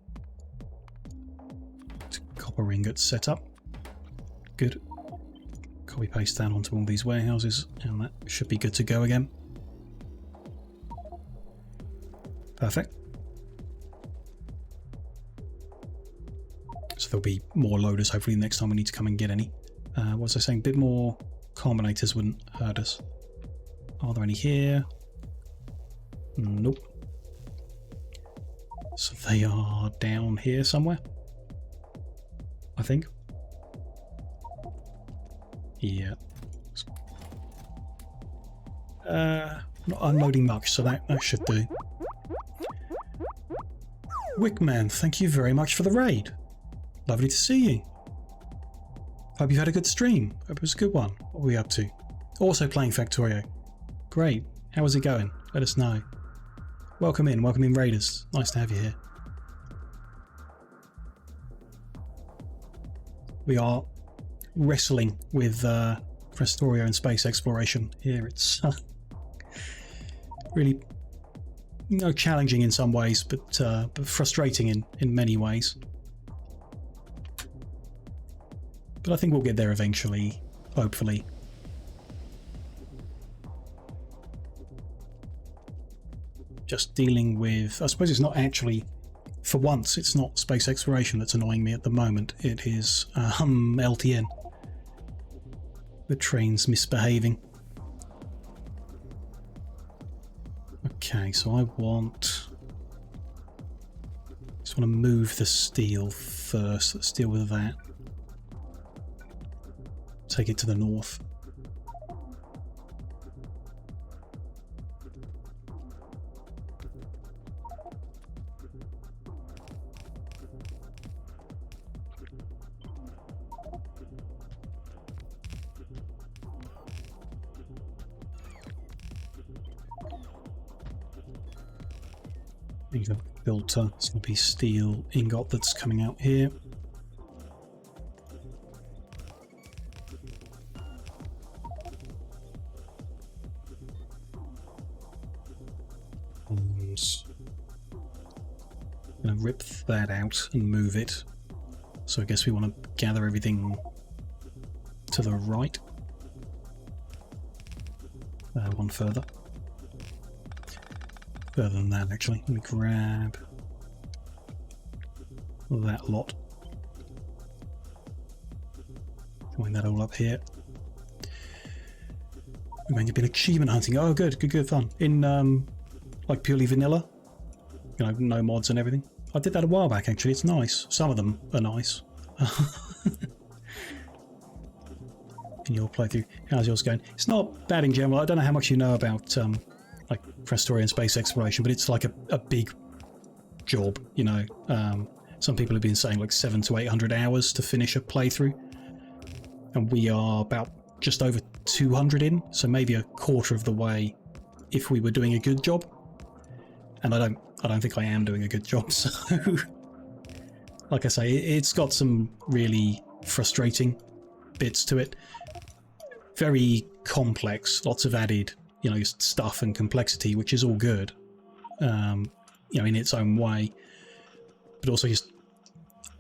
Copper ingots set up. Good. Copy paste that onto all these warehouses, and that should be good to go again. Perfect. So there'll be more loaders hopefully next time we need to come and get any. What was I saying? A bit more combinators wouldn't hurt us. Are there any here? Nope. So they are down here somewhere, I think. Yeah. Not unloading much, so that should do. Wickman, thank you very much for the raid. Lovely to see you. Hope you've had a good stream. Hope it was a good one. What were we up to? Also playing Factorio. Great. How was it going? Let us know. Welcome in raiders. Nice to have you here. We are wrestling with Krastorio and space exploration here. It's really challenging in some ways, but frustrating in many ways. But I think we'll get there eventually, hopefully. Just dealing with, I suppose it's not actually, for once, it's not space exploration that's annoying me at the moment. It is LTN. The train's misbehaving. Okay, so I just want to move the steel first. Let's deal with that. Take it to the north. These are filter. It's going to be steel ingot that's coming out here. I'm going to rip that out and move it. So I guess we want to gather everything to the right. One further. Further than that, actually. Let me grab that lot. Join that all up here. Man, you've been achievement hunting. Oh, good, fun. In like purely vanilla, no mods and everything. I did that a while back, actually. It's nice. Some of them are nice. In your playthrough, how's yours going? It's not bad in general. I don't know how much you know about like Krastorio and space exploration, but it's like a big job. Some people have been saying like 700 to 800 hours to finish a playthrough, and we are about just over 200 in, so maybe a quarter of the way if we were doing a good job. And I don't think I am doing a good job, so like I say, it's got some really frustrating bits to it. Very complex, lots of added, stuff and complexity, which is all good, in its own way. But also just,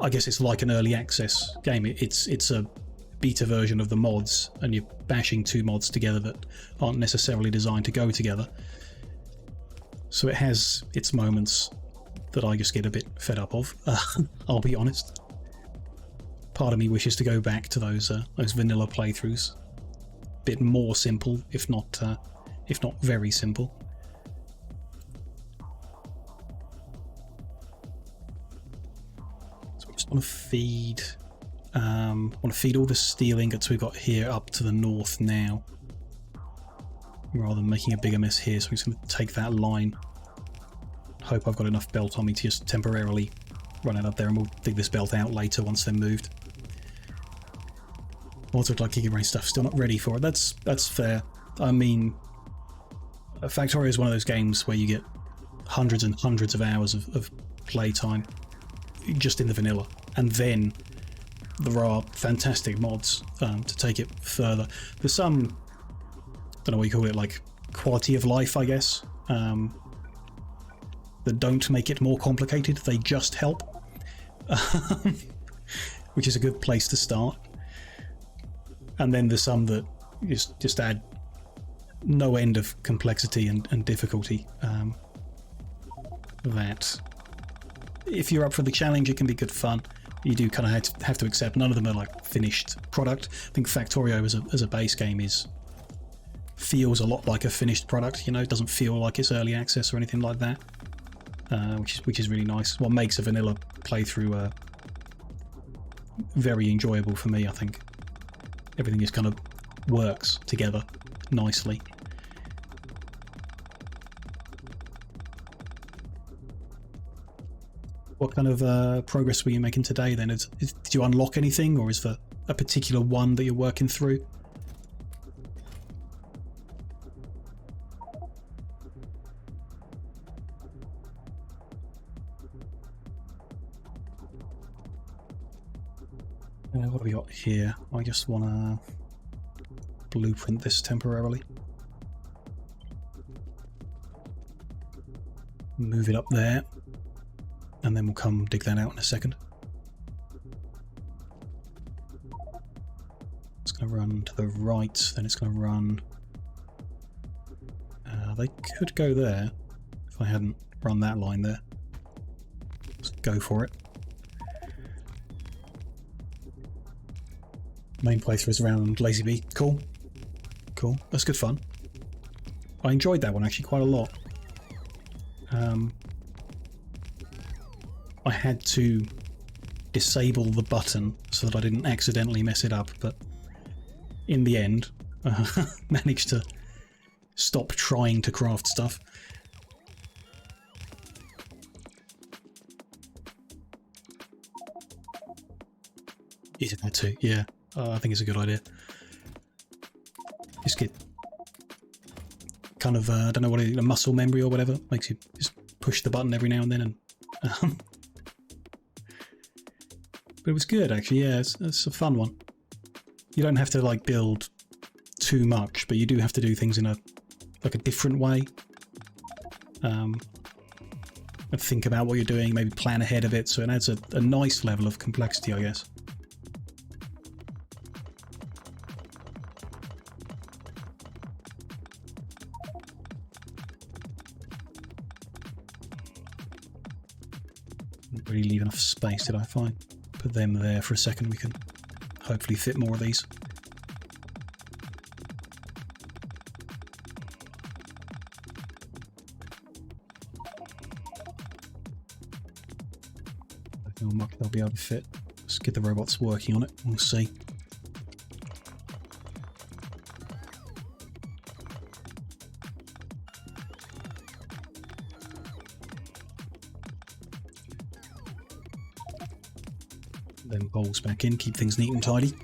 I guess it's like an early access game. It's a beta version of the mods, and you're bashing two mods together that aren't necessarily designed to go together. So it has its moments that I just get a bit fed up of, I'll be honest. Part of me wishes to go back to those vanilla playthroughs. Bit more simple, if not very simple. So I just want to feed all the steel ingots we've got here up to the north now, rather than making a bigger mess here. So I'm just going to take that line. Hope I've got enough belt on me to just temporarily run it up there, and we'll dig this belt out later once they're moved. Also, like Giga Brain stuff, still not ready for it. That's fair. I mean, Factorio is one of those games where you get hundreds and hundreds of hours of playtime just in the vanilla, and then there are fantastic mods to take it further. There's some, I don't know what you call it, like quality of life, I guess, that don't make it more complicated. They just help, which is a good place to start. And then there's some that just add no end of complexity and difficulty. That, if you're up for the challenge, it can be good fun. You do kind of have to accept none of them are like finished product. I think Factorio as a base game feels a lot like a finished product. You know, it doesn't feel like it's early access or anything like that, which is really nice. What makes a vanilla playthrough very enjoyable for me, I think. Everything just kind of works together nicely. What kind of progress were you making today then? Did you unlock anything, or is there a particular one that you're working through? What have we got here? I just want to blueprint this temporarily. Move it up there, and then we'll come dig that out in a second. It's going to run to the right, then it's going to run... they could go there if I hadn't run that line there. Let's go for it. Main playthrough is around Lazy Bee. Cool. Cool. That's good fun. I enjoyed that one actually quite a lot. I had to disable the button so that I didn't accidentally mess it up, but in the end, managed to stop trying to craft stuff. Is it that too? Yeah. I think it's a good idea. Just get kind of, I don't know what it is, a muscle memory or whatever. Makes you just push the button every now and then. And but it was good actually, yeah, it's a fun one. You don't have to like build too much, but you do have to do things in a different way. And think about what you're doing, maybe plan ahead of it, so it adds a nice level of complexity, I guess. Didn't really leave enough space, did I? Fine. Put them there for a second, we can hopefully fit more of these. I think how much they'll be able to fit. Let's get the robots working on it, we'll see. Then bowls back in, keep things neat and tidy.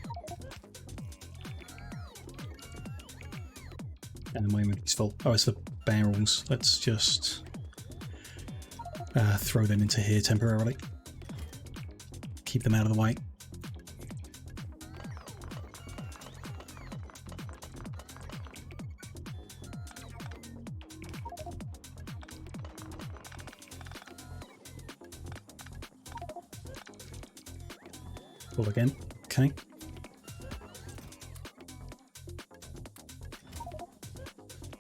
And my inventory's full. Oh, it's the barrels. Let's just throw them into here temporarily. Keep them out of the way. Full again. Okay.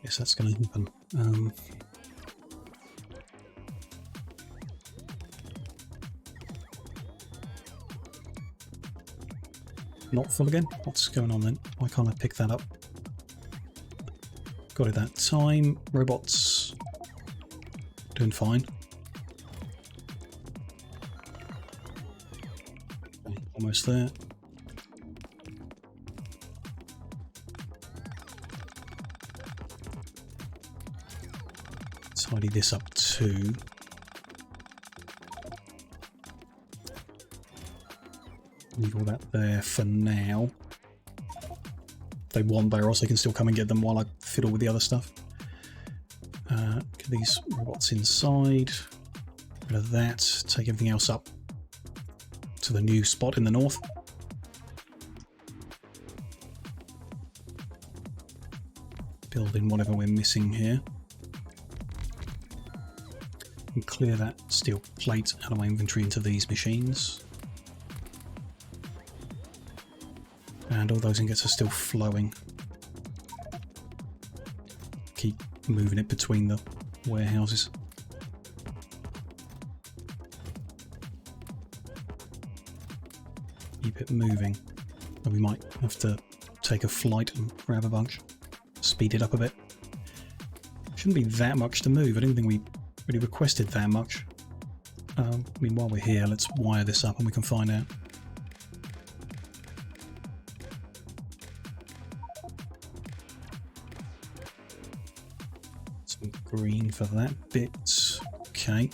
Yes, that's going to happen. not full again? What's going on then? Why can't I pick that up? Got it that time. Robots doing fine. Almost there. Tidy this up too. Leave all that there for now. If they want barrels, they can still come and get them while I fiddle with the other stuff. Get these robots inside. Rid of that. Take everything else up to the new spot in the north. Build in whatever we're missing here. And clear that steel plate out of my inventory into these machines. And all those ingots are still flowing. Keep moving it between the warehouses. Keep it moving. And we might have to take a flight and grab a bunch. Speed it up a bit. Shouldn't be that much to move. I didn't think we really requested that much. I mean, while we're here, let's wire this up and we can find out. Some green for that bit. Okay.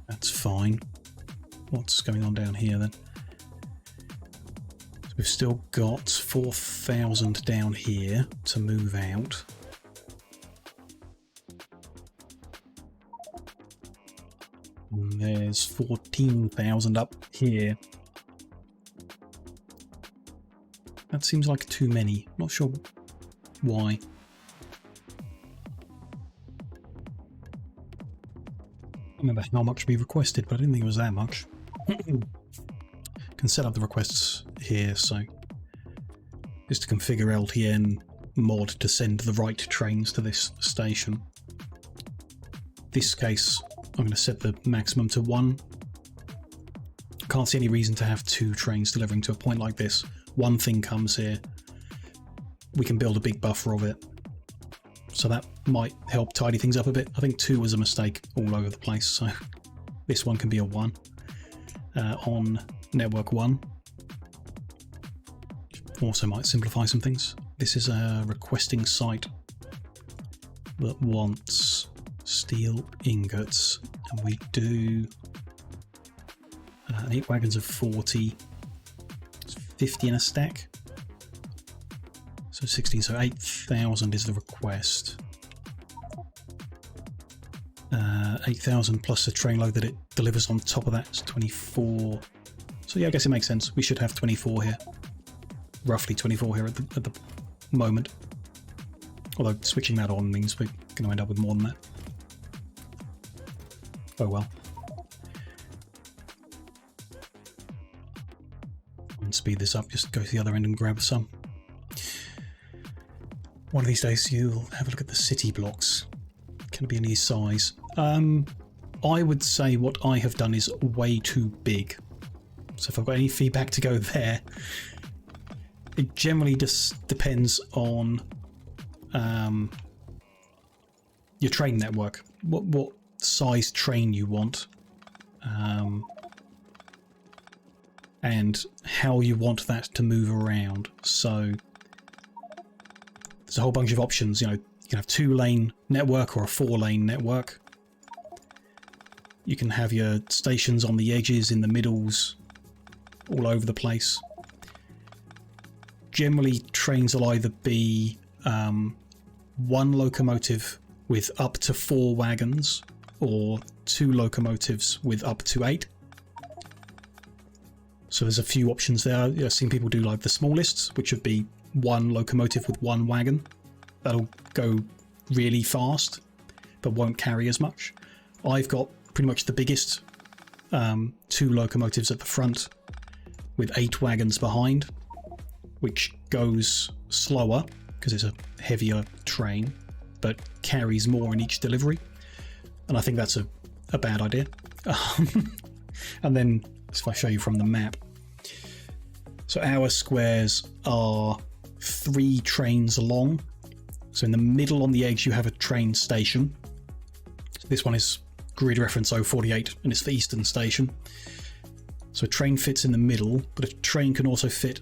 That's fine. What's going on down here then? So we've still got 4,000 down here to move out. And there's 14,000 up here. That seems like too many. Not sure why. I remember how much we requested, but I didn't think it was that much. Can set up the requests here, so just to configure LTN mod to send the right trains to this station. This case, I'm going to set the maximum to 1. Can't see any reason to have 2 trains delivering to a point like this. One thing comes here, we can build a big buffer of it. So that might help tidy things up a bit. I think 2 was a mistake all over the place, so this one can be a 1. On network 1. Also might simplify some things. This is a requesting site that wants steel ingots, and we do 8 wagons of 40. It's 50 in a stack. So 16, so 8,000 is the request. 8,000 plus a train load that it delivers on top of that is 24. So yeah, I guess it makes sense. We should have 24 here. Roughly 24 here at the moment. Although switching that on means we're going to end up with more than that. Oh well. And speed this up, just go to the other end and grab some. One of these days you'll have a look at the city blocks. Can it be any size? I would say what I have done is way too big. So if I've got any feedback to go there, it generally just depends on your train network. What size train you want. And how you want that to move around. So there's a whole bunch of options. You know, you can have 2-lane network or a 4-lane network. You can have your stations on the edges, in the middles, all over the place. Generally, trains will either be 1 locomotive with up to 4 wagons, or 2 locomotives with up to 8. So there's a few options there. I've seen people do like the smallest, which would be 1 locomotive with 1 wagon. That'll go really fast, but won't carry as much. I've got pretty much the biggest 2 locomotives at the front with 8 wagons behind, which goes slower because it's a heavier train, but carries more in each delivery. And I think that's a bad idea. And then if I show you from the map, so our squares are 3 trains long. So in the middle on the edge you have a train station. So this one is grid reference 048 and it's the eastern station. So a train fits in the middle, but a train can also fit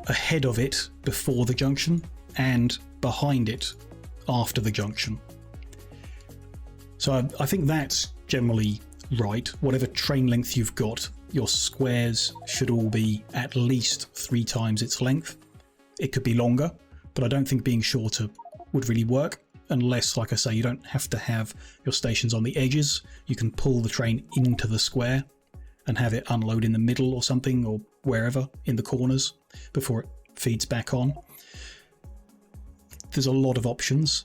ahead of it before the junction and behind it after the junction. So I think that's generally right. Whatever train length you've got, your squares should all be at least 3 times its length. It could be longer, but I don't think being shorter would really work unless, like I say, you don't have to have your stations on the edges. You can pull the train into the square and have it unload in the middle or something, or wherever in the corners before it feeds back on. There's a lot of options.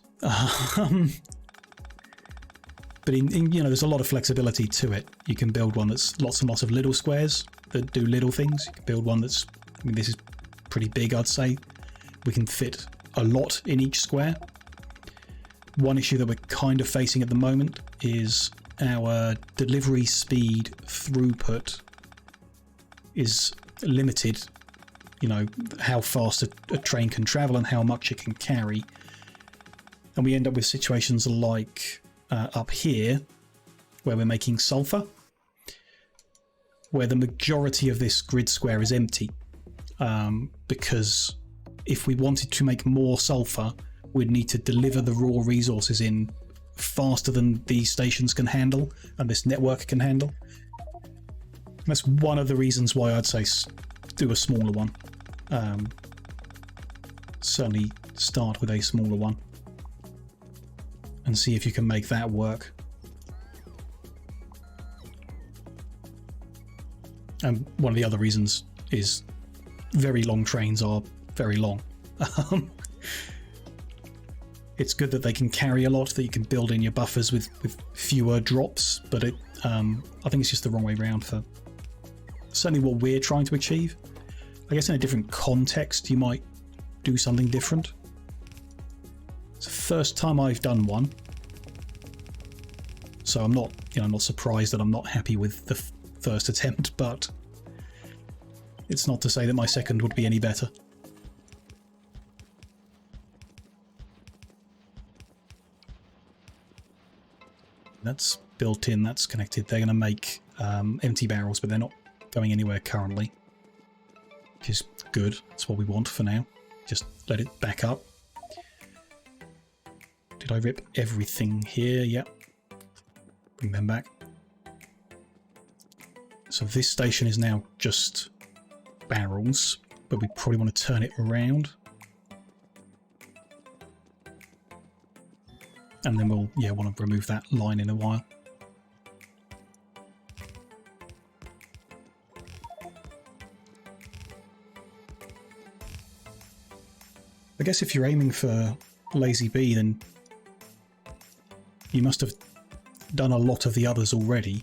But there's a lot of flexibility to it. You can build one that's lots and lots of little squares that do little things. You can build one that's, this is pretty big, I'd say. We can fit a lot in each square. One issue that we're kind of facing at the moment is our delivery speed throughput is limited. How fast a train can travel and how much it can carry. And we end up with situations like up here, where we're making sulfur, where the majority of this grid square is empty, because if we wanted to make more sulfur, we'd need to deliver the raw resources in faster than these stations can handle and this network can handle. And that's one of the reasons why I'd say do a smaller one. Certainly start with a smaller one and see if you can make that work. And one of the other reasons is very long trains are very long. It's good that they can carry a lot, that you can build in your buffers with fewer drops, but I think it's just the wrong way around for certainly what we're trying to achieve. I guess in a different context you might do something different. It's the first time I've done one, so I'm not surprised that I'm not happy with the first attempt, but it's not to say that my second would be any better. That's built in, that's connected. They're going to make empty barrels, but they're not going anywhere currently, which is good. That's what we want for now. Just let it back up. Did I rip everything here? Yep. Bring them back. So this station is now just barrels, but we probably want to turn it around. And then we'll, want to remove that line in a while. I guess if you're aiming for Lazy Bee, then you must have done a lot of the others already.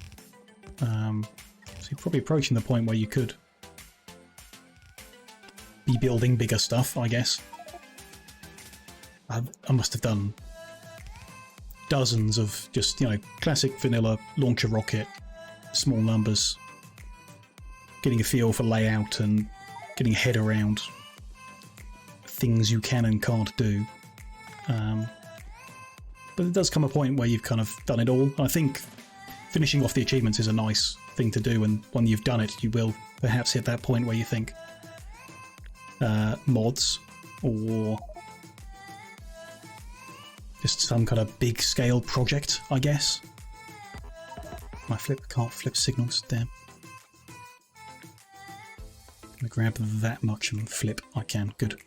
So you're probably approaching the point where you could be building bigger stuff, I guess. I must have done dozens of just, classic vanilla launcher rocket, small numbers, getting a feel for layout and getting a head around things you can and can't do. But it does come a point where you've kind of done it all. I think finishing off the achievements is a nice thing to do, and when you've done it, you will perhaps hit that point where you think mods or just some kind of big scale project, I guess. My can't flip signals, damn. I'm gonna grab that much and flip. I can, good.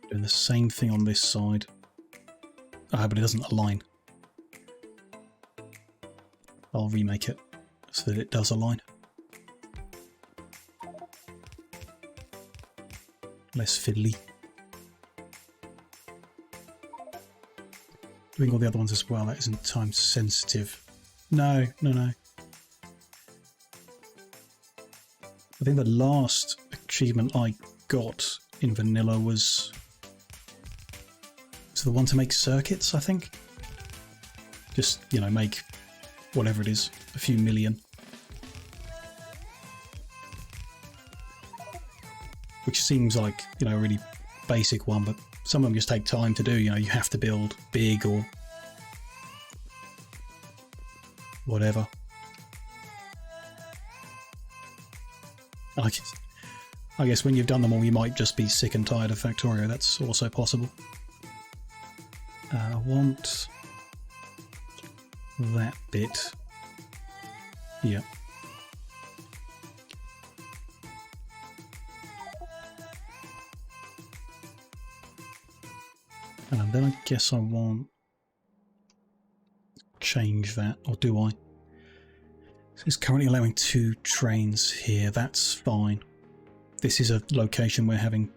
Doing the same thing on this side. But it doesn't align. I'll remake it so that it does align. Less fiddly. Doing all the other ones as well, that isn't time sensitive. No. I think the last achievement I got in vanilla was the one to make circuits, I think. Just, you know, make whatever it is, a few million. Which seems like, you know, a really basic one, but some of them just take time to do. You know, you have to build big or whatever. I guess when you've done them all, you might just be sick and tired of Factorio. That's also possible. I want that bit. Yeah. And then I guess I want change that, or do I? So it's currently allowing 2 trains here. That's fine. This is a location where having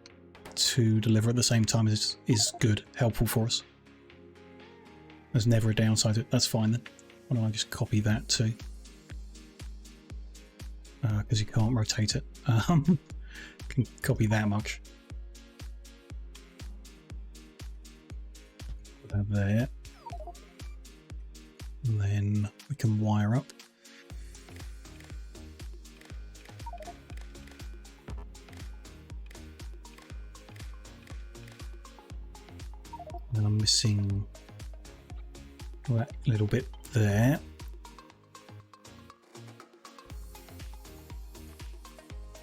2 deliver at the same time is good, helpful for us. There's never a downside to it. That's fine then. Why don't I just copy that too? Because you can't rotate it. Can copy that much. Put that there. And then we can wire up. And I'm missing that little bit there.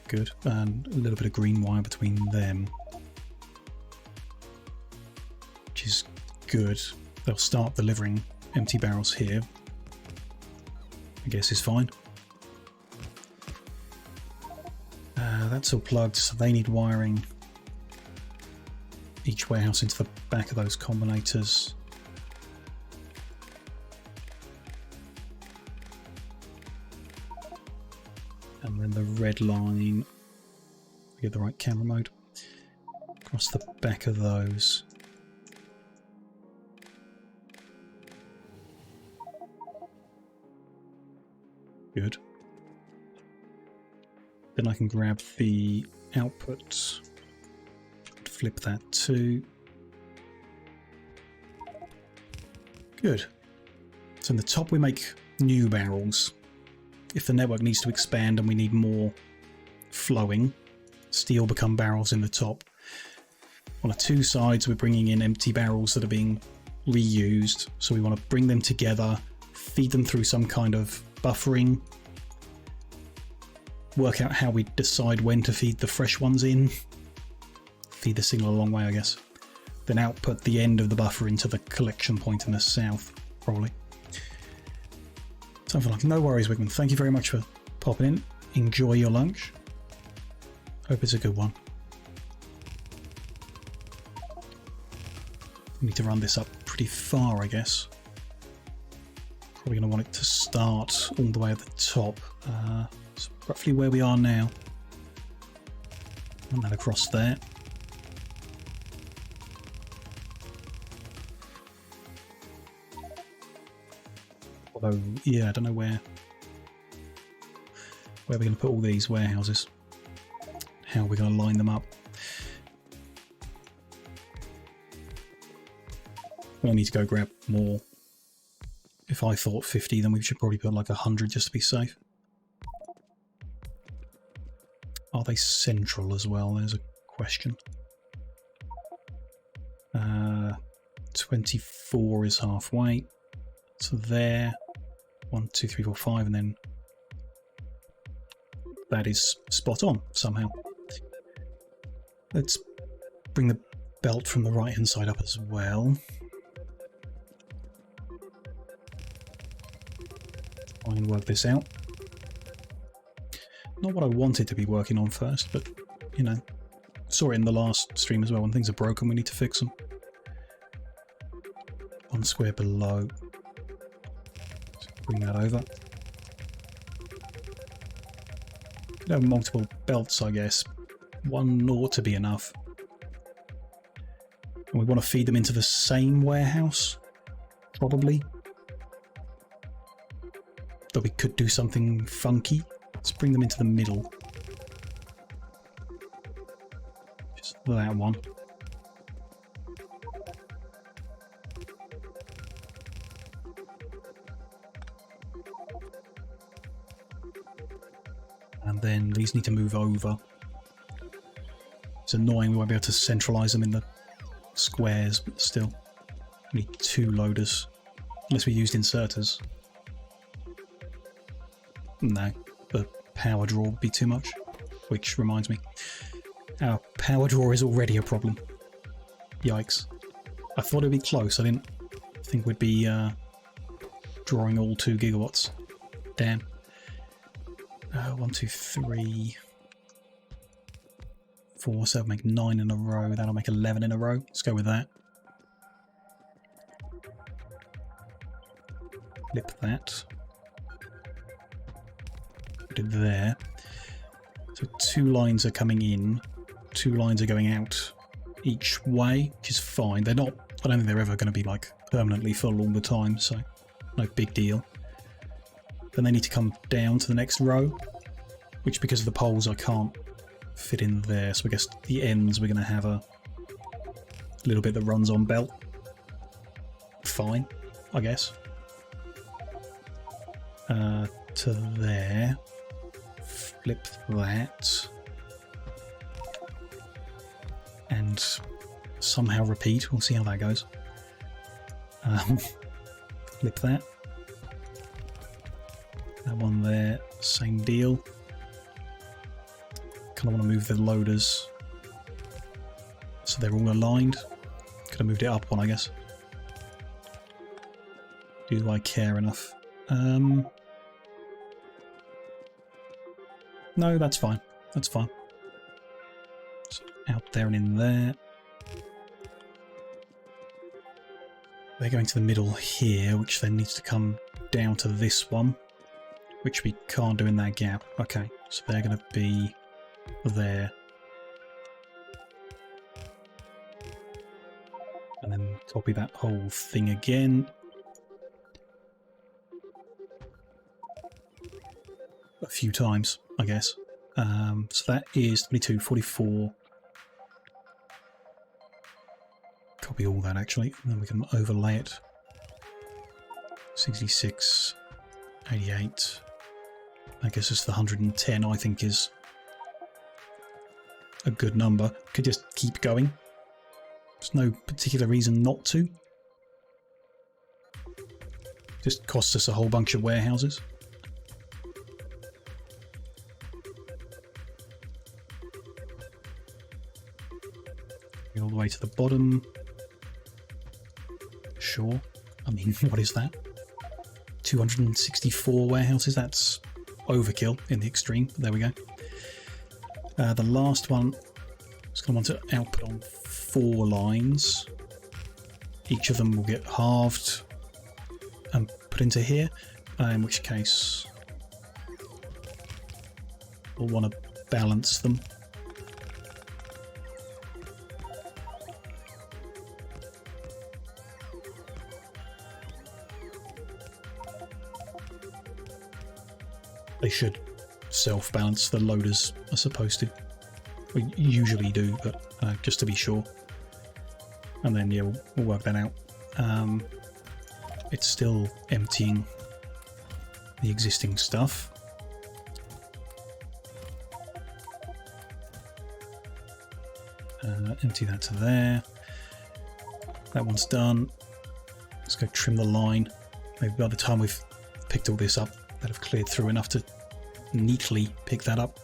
Good. And a little bit of green wire between them, which is good. They'll start delivering empty barrels here. I guess is fine. That's all plugged, so they need wiring each warehouse into the back of those combinators. And then the red line, get the right camera mode, across the back of those. Good. Then I can grab the output, flip that too. Good. So in the top we make new barrels. If the network needs to expand and we need more flowing, steel become barrels in the top. On the 2 sides we're bringing in empty barrels that are being reused. So we want to bring them together, feed them through some kind of buffering, work out how we decide when to feed the fresh ones in, feed the signal a long way I guess, then output the end of the buffer into the collection point in the south, probably. Something like, no worries Wigman, thank you very much for popping in, enjoy your lunch, hope it's a good one. We need to run this up pretty far I guess. Probably going to want it to start all the way at the top. So roughly where we are now. Run that across there. Although, yeah, I don't know where we're going to put all these warehouses. How we're going to line them up. We'll need to go grab more. If I thought 50, then we should probably put like 100 just to be safe. Are they central as well? There's a question. 24 is halfway. So there. 1, 2, 3, 4, 5, and then that is spot on somehow. Let's bring the belt from the right hand side up as well. Try and work this out. Not what I wanted to be working on first, but you know, saw it in the last stream as well. When things are broken, we need to fix them. 1 square below. So bring that over. Could have multiple belts, I guess. 1 ought to be enough. And we want to feed them into the same warehouse, probably. Though we could do something funky. Let's bring them into the middle. Just that one. And then these need to move over. It's annoying we won't be able to centralise them in the squares, but still. We need 2 loaders. Unless we used inserters. No, the power draw would be too much. Which reminds me, our power draw is already a problem. Yikes. I thought it'd be close. I didn't think we'd be drawing all 2 gigawatts. Damn. 1, 2, 3, 4, so that'll make 9 in a row. That'll make 11 in a row. Let's go with that. Flip that. Put it there. So 2 lines are coming in, 2 lines are going out each way, which is fine. They're not, I don't think they're ever going to be like permanently full all the time, so no big deal. Then they need to come down to the next row, which because of the poles I can't fit in there. So I guess the ends we're going to have a little bit that runs on belt. Fine, I guess. To there. Flip that. And somehow repeat. We'll see how that goes. Flip that. That one there, same deal. Kind of want to move the loaders so they're all aligned. Could have moved it up one, I guess. Do I care enough? No, that's fine. That's fine. So out there and in there. They're going to the middle here, which then needs to come down to this one, which we can't do in that gap. Okay, so they're going to be there. And then copy that whole thing again. A few times, I guess. So that is 22, 44. Copy all that actually, and then we can overlay it. 66, 88. I guess it's the 110 I think is a good number. Could just keep going. There's no particular reason not to. Just costs us a whole bunch of warehouses. All the way to the bottom. Sure. I mean, what is that? 264 warehouses? That's overkill in the extreme. But there we go. The last one is going to want to output on 4 lines. Each of them will get halved and put into here. In which case, we'll want to balance them. They should self-balance, the loaders are supposed to. We usually do, but just to be sure. And then, yeah, we'll work that out. It's still emptying the existing stuff. Empty that to there. That one's done. Let's go trim the line. Maybe by the time we've picked all this up, that'll have cleared through enough to neatly pick that up.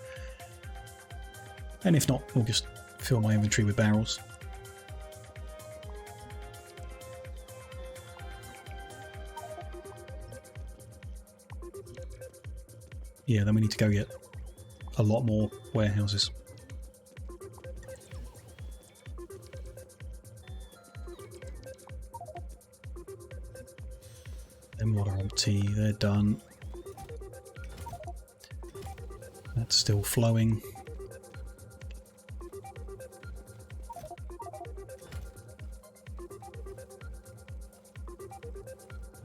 And if not, we'll just fill my inventory with barrels. Yeah, then we need to go get a lot more warehouses. Them water empty, they're done. That's still flowing.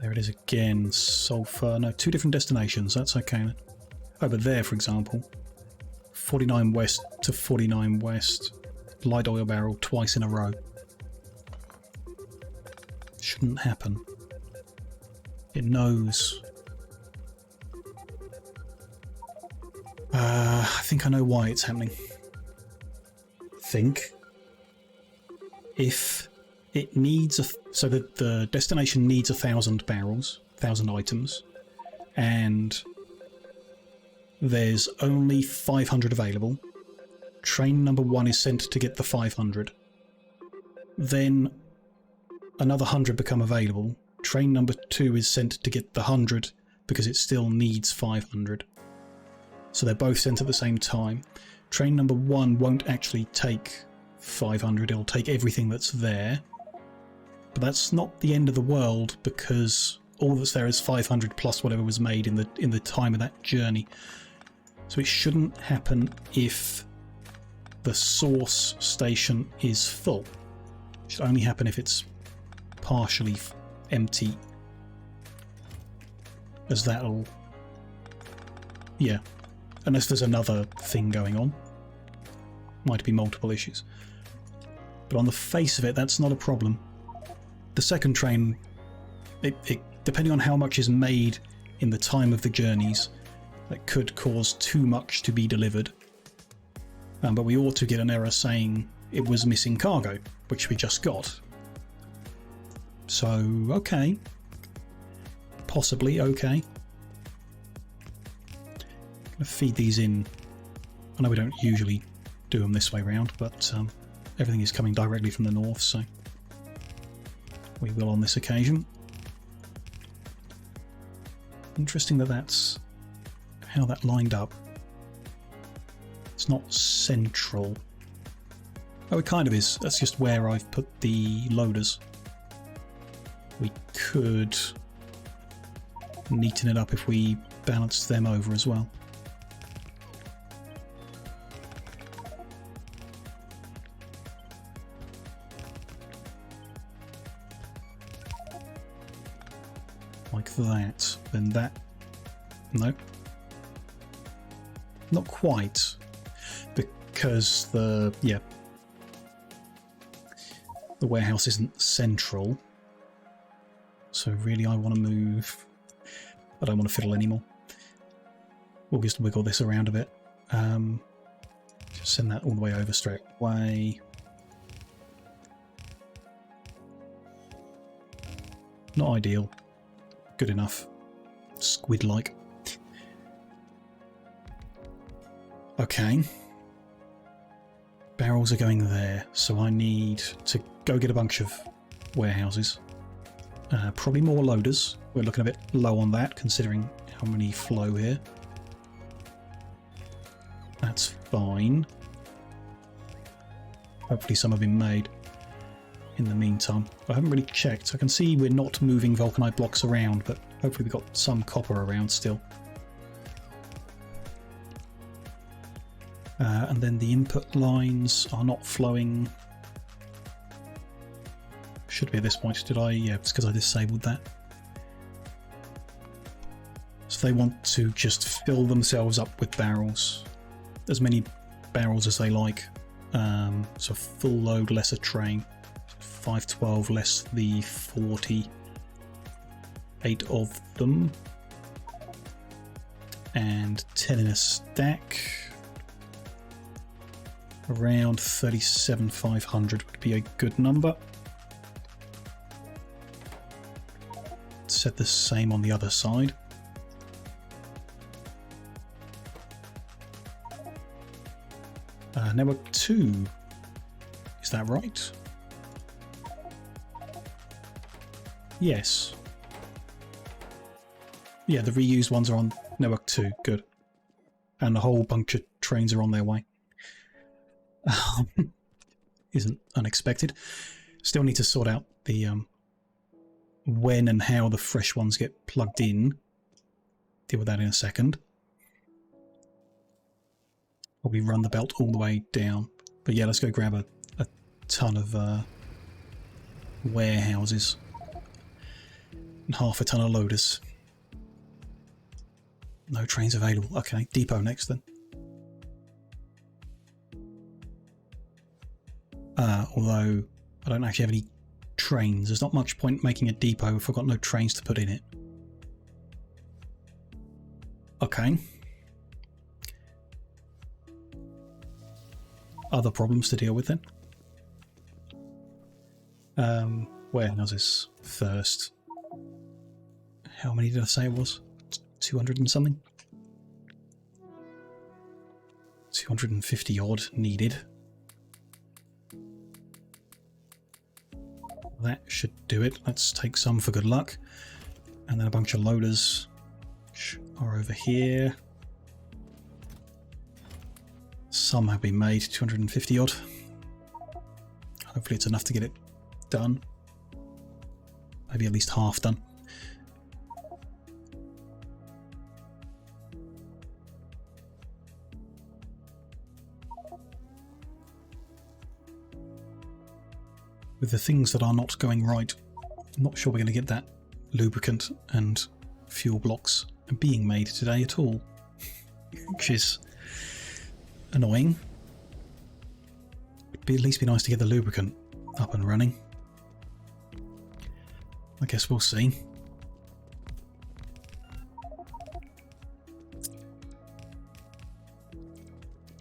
There it is again, sulfur. No, 2 different destinations, that's okay. Over there, for example, 49 west to 49 west, light oil barrel twice in a row. Shouldn't happen. It knows I think I know why it's happening. If it needs so that the destination needs 1,000 barrels, 1,000 items, and there's only 500 available. Train number 1 is sent to get the 500. Then another 100 become available. Train number 2 is sent to get the 100 because it still needs 500. So they're both sent at the same time. Train number 1 won't actually take 500, it'll take everything that's there. But that's not the end of the world, because all that's there is 500 plus whatever was made in the time of that journey. So it shouldn't happen if the source station is full. It should only happen if it's partially empty, as that'll, yeah, unless there's another thing going on. Might be multiple issues, but on the face of it, that's not a problem. The second train, it depending on how much is made in the time of the journeys, that could cause too much to be delivered. But we ought to get an error saying it was missing cargo, which we just got. So, okay. Possibly okay. Gonna feed these in. I know we don't usually do them this way round, but everything is coming directly from the north, so we will on this occasion. Interesting that that's how that lined up. It's not central. Oh, it kind of is. That's just where I've put the loaders. We could neaten it up if we balance them over as well. Like that. Then that. No. Not quite. Because the warehouse isn't central. So really I want to move. I don't want to fiddle anymore. We'll just wiggle this around a bit. Just send that all the way over straight away. Not ideal. Good enough. Squid-like. Okay. Barrels are going there, so I need to go get a bunch of warehouses. Probably more loaders. We're looking a bit low on that, considering how many flow here. That's fine. Hopefully some have been made in the meantime. I haven't really checked. I can see we're not moving vulcanite blocks around, but hopefully we've got some copper around still. And then the input lines are not flowing. Should be at this point. Did I? Yeah, it's because I disabled that. So they want to just fill themselves up with barrels. As many barrels as they like. So full load less a train. 512 less the 48 of them. And 10 in a stack. Around 37,500 would be a good number. Set the same on the other side. Network 2. Is that right? Yes. Yeah, the reused ones are on network 2. Good. And a whole bunch of trains are on their way. Isn't unexpected. Still need to sort out the when and how the fresh ones get plugged in. Deal with that in a second. Probably run the belt all the way down. But yeah, let's go grab a ton of warehouses and half a ton of loaders. No trains available. Okay, depot next then. Although I don't actually have any trains. There's not much point making a depot if I've got no trains to put in it. Okay. other problems to deal with then. Warehouses first. How many did I say it was? 200 and something? 250 odd needed. That should do it. Let's take some for good luck. And then a bunch of loaders are over here. Some have been made, 250 odd. Hopefully it's enough to get it done. Maybe at least half done. With the things that are not going right, I'm not sure we're going to get that lubricant and fuel blocks being made today at all, which is annoying. It'd at least be nice to get the lubricant up and running. I guess we'll see.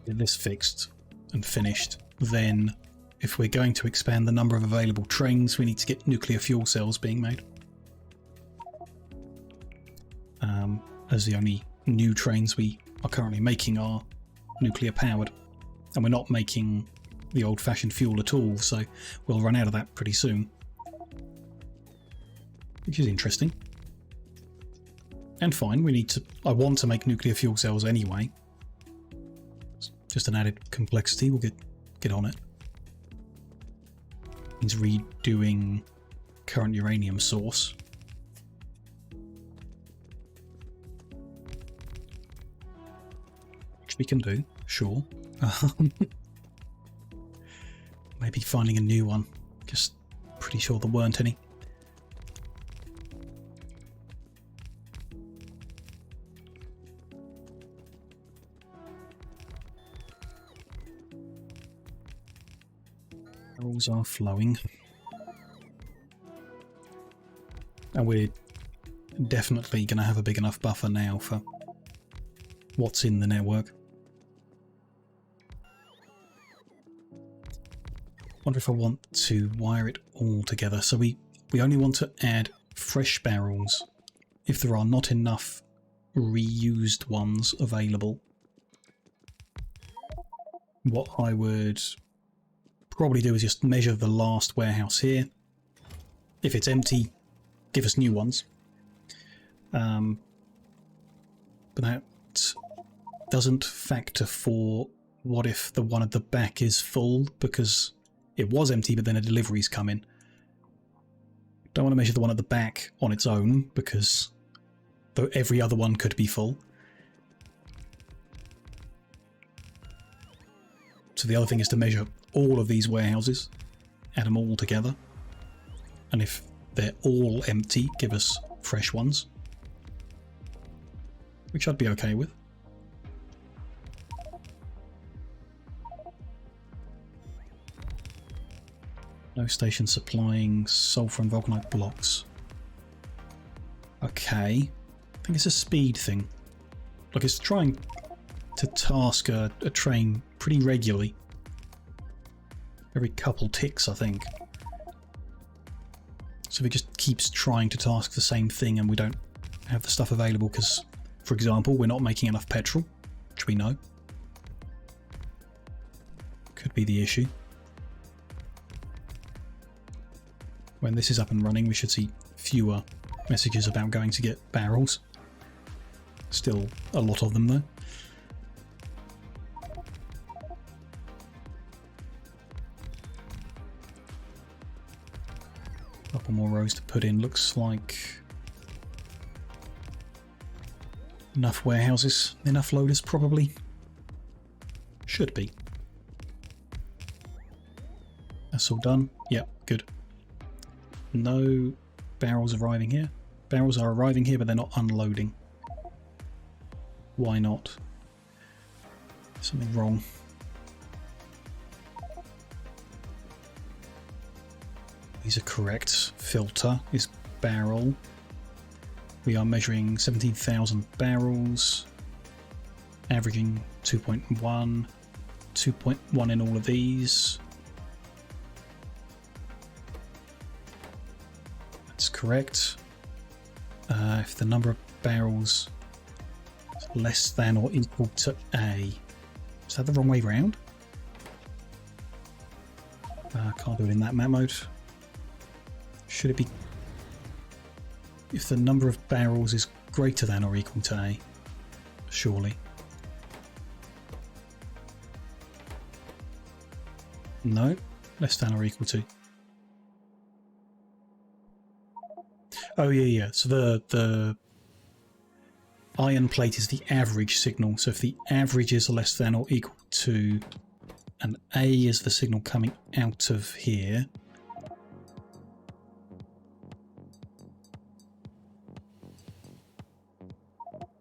Get this fixed and finished, then if we're going to expand the number of available trains, we need to get nuclear fuel cells being made. As the only new trains we are currently making are nuclear powered, and we're not making the old-fashioned fuel at all, so we'll run out of that pretty soon. Which is interesting. And fine, I want to make nuclear fuel cells anyway. It's just an added complexity, we'll get on it. Means redoing current uranium source. Which we can do, sure. Maybe finding a new one. Just pretty sure there weren't any. Barrels are flowing. And we're definitely going to have a big enough buffer now for what's in the network. Wonder if I want to wire it all together. So we only want to add fresh barrels if there are not enough reused ones available. What I would probably do is just measure the last warehouse here. If it's empty, give us new ones. But that doesn't factor for what if the one at the back is full because it was empty but then a delivery's come in. Don't want to measure the one at the back on its own because every other one could be full. So the other thing is to measure all of these warehouses, add them all together, and if they're all empty, give us fresh ones, which I'd be okay with. No station supplying sulfur and vulcanite blocks. Okay, I think it's a speed thing. Like it's trying to task a train pretty regularly. Every couple ticks, I think. So if it just keeps trying to task the same thing and we don't have the stuff available because, for example, we're not making enough petrol, which we know. Could be the issue. When this is up and running, we should see fewer messages about going to get barrels. Still a lot of them though. Couple more rows to put in. Looks like enough warehouses, enough loaders probably. Should be. That's all done. Yep, good. No barrels arriving here. Barrels are arriving here, but they're not unloading. Why not? Something wrong. These are correct. Filter is barrel. We are measuring 17,000 barrels, averaging 2.1. 2.1 in all of these. That's correct. If the number of barrels is less than or equal to A. Is that the wrong way round? Can't do it in that map mode. Should it be if the number of barrels is greater than or equal to A? Surely. No, less than or equal to. Oh yeah. So the iron plate is the average signal. So if the average is less than or equal to, and A is the signal coming out of here.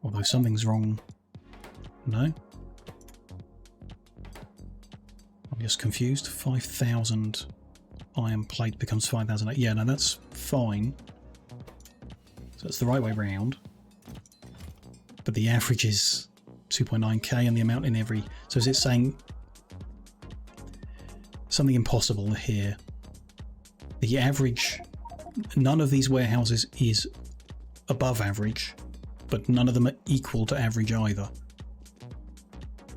Although something's wrong. No? I'm just confused. 5,000 iron plate becomes 5,000. Yeah, no, that's fine. So it's the right way round. But the average is 2.9k and the amount in every... So is it saying something impossible here? The average... None of these warehouses is above average, but none of them are equal to average either.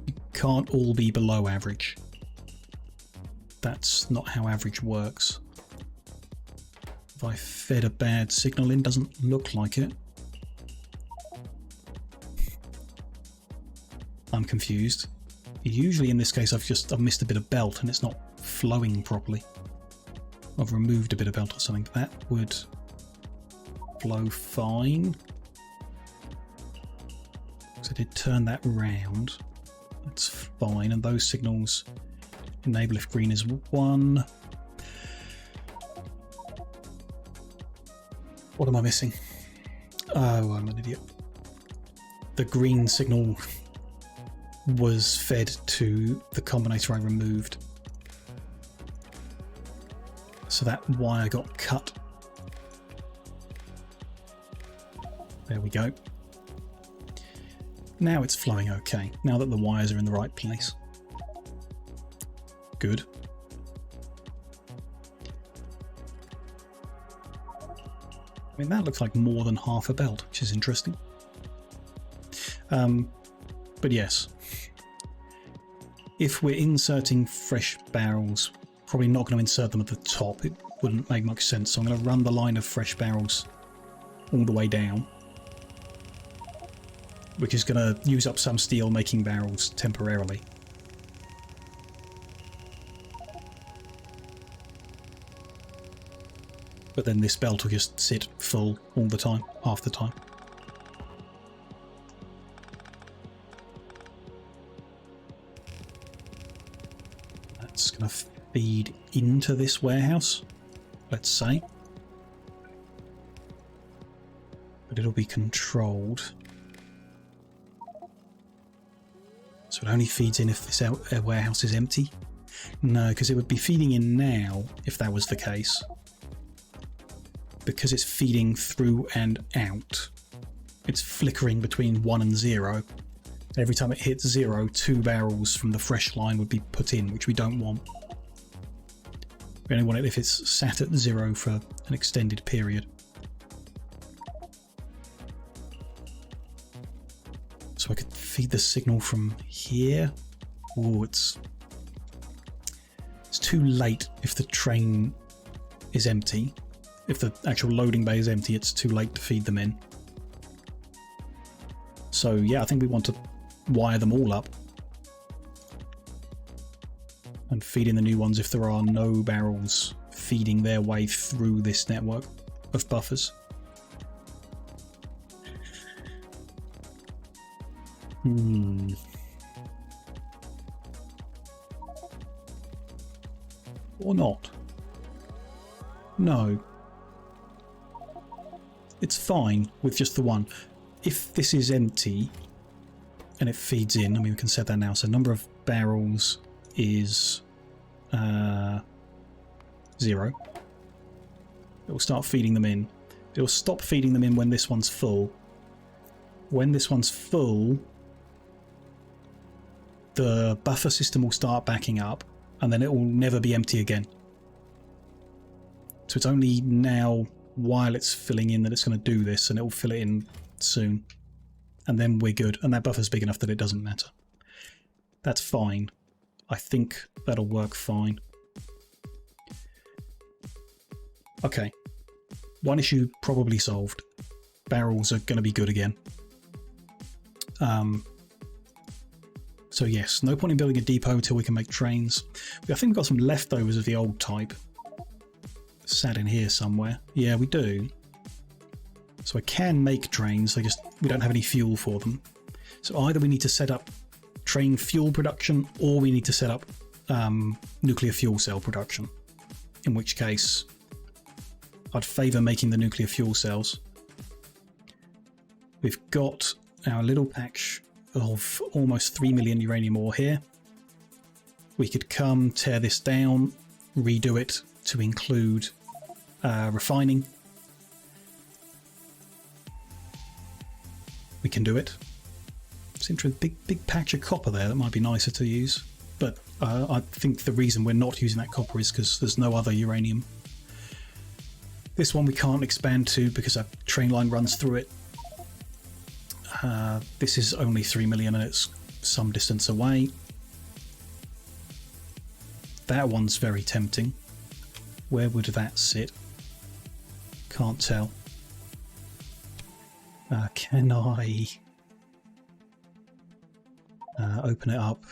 You can't all be below average. That's not how average works. Have I fed a bad signal in? Doesn't look like it. I'm confused. Usually in this case I've missed a bit of belt and it's not flowing properly. I've removed a bit of belt or something. That would flow fine. So I did turn that round. That's fine. And those signals enable if green is 1. What am I missing? Oh, I'm an idiot. The green signal was fed to the combinator I removed. So that wire got cut. There we go. Now it's flowing okay, now that the wires are in the right place. Good. I mean, that looks like more than half a belt, which is interesting. But yes, if we're inserting fresh barrels, probably not going to insert them at the top. It wouldn't make much sense. So I'm going to run the line of fresh barrels all the way down, which is going to use up some steel making barrels temporarily. But then this belt will just sit full all the time, half the time. That's going to feed into this warehouse, let's say. But it'll be controlled. So it only feeds in if this warehouse is empty? No, because it would be feeding in now if that was the case. Because it's feeding through and out, it's flickering between 1 and 0. Every time it hits 0, 2 barrels from the fresh line would be put in, which we don't want. We only want it if it's sat at 0 for an extended period. So I could feed the signal from here. Oh, it's too late if the train is empty. If the actual loading bay is empty, it's too late to feed them in. So yeah, I think we want to wire them all up and feed in the new ones if there are no barrels feeding their way through this network of buffers. Or not? No. It's fine with just the one. If this is empty and it feeds in, I mean, we can set that now. So number of barrels is 0. It will start feeding them in. It will stop feeding them in when this one's full. When this one's full, the buffer system will start backing up, and then it will never be empty again. So it's only now, while it's filling in, that it's going to do this, and it will fill it in soon. And then we're good. And that buffer's big enough that it doesn't matter. That's fine. I think that'll work fine. Okay. One issue probably solved. Barrels are going to be good again. So yes, no point in building a depot until we can make trains. I think we've got some leftovers of the old type. Sat in here somewhere. Yeah, we do. So I can make trains, we don't have any fuel for them. So either we need to set up train fuel production, or we need to set up nuclear fuel cell production. In which case, I'd favour making the nuclear fuel cells. We've got our little patch of almost 3 million uranium ore here. We could come, tear this down, redo it to include refining. We can do it. It's interesting, big patch of copper there that might be nicer to use. But I think the reason we're not using that copper is because there's no other uranium. This one we can't expand to because a train line runs through it. This is only 3 million and it's some distance away. That one's very tempting. Where would that sit? Can't tell. Can I open it up,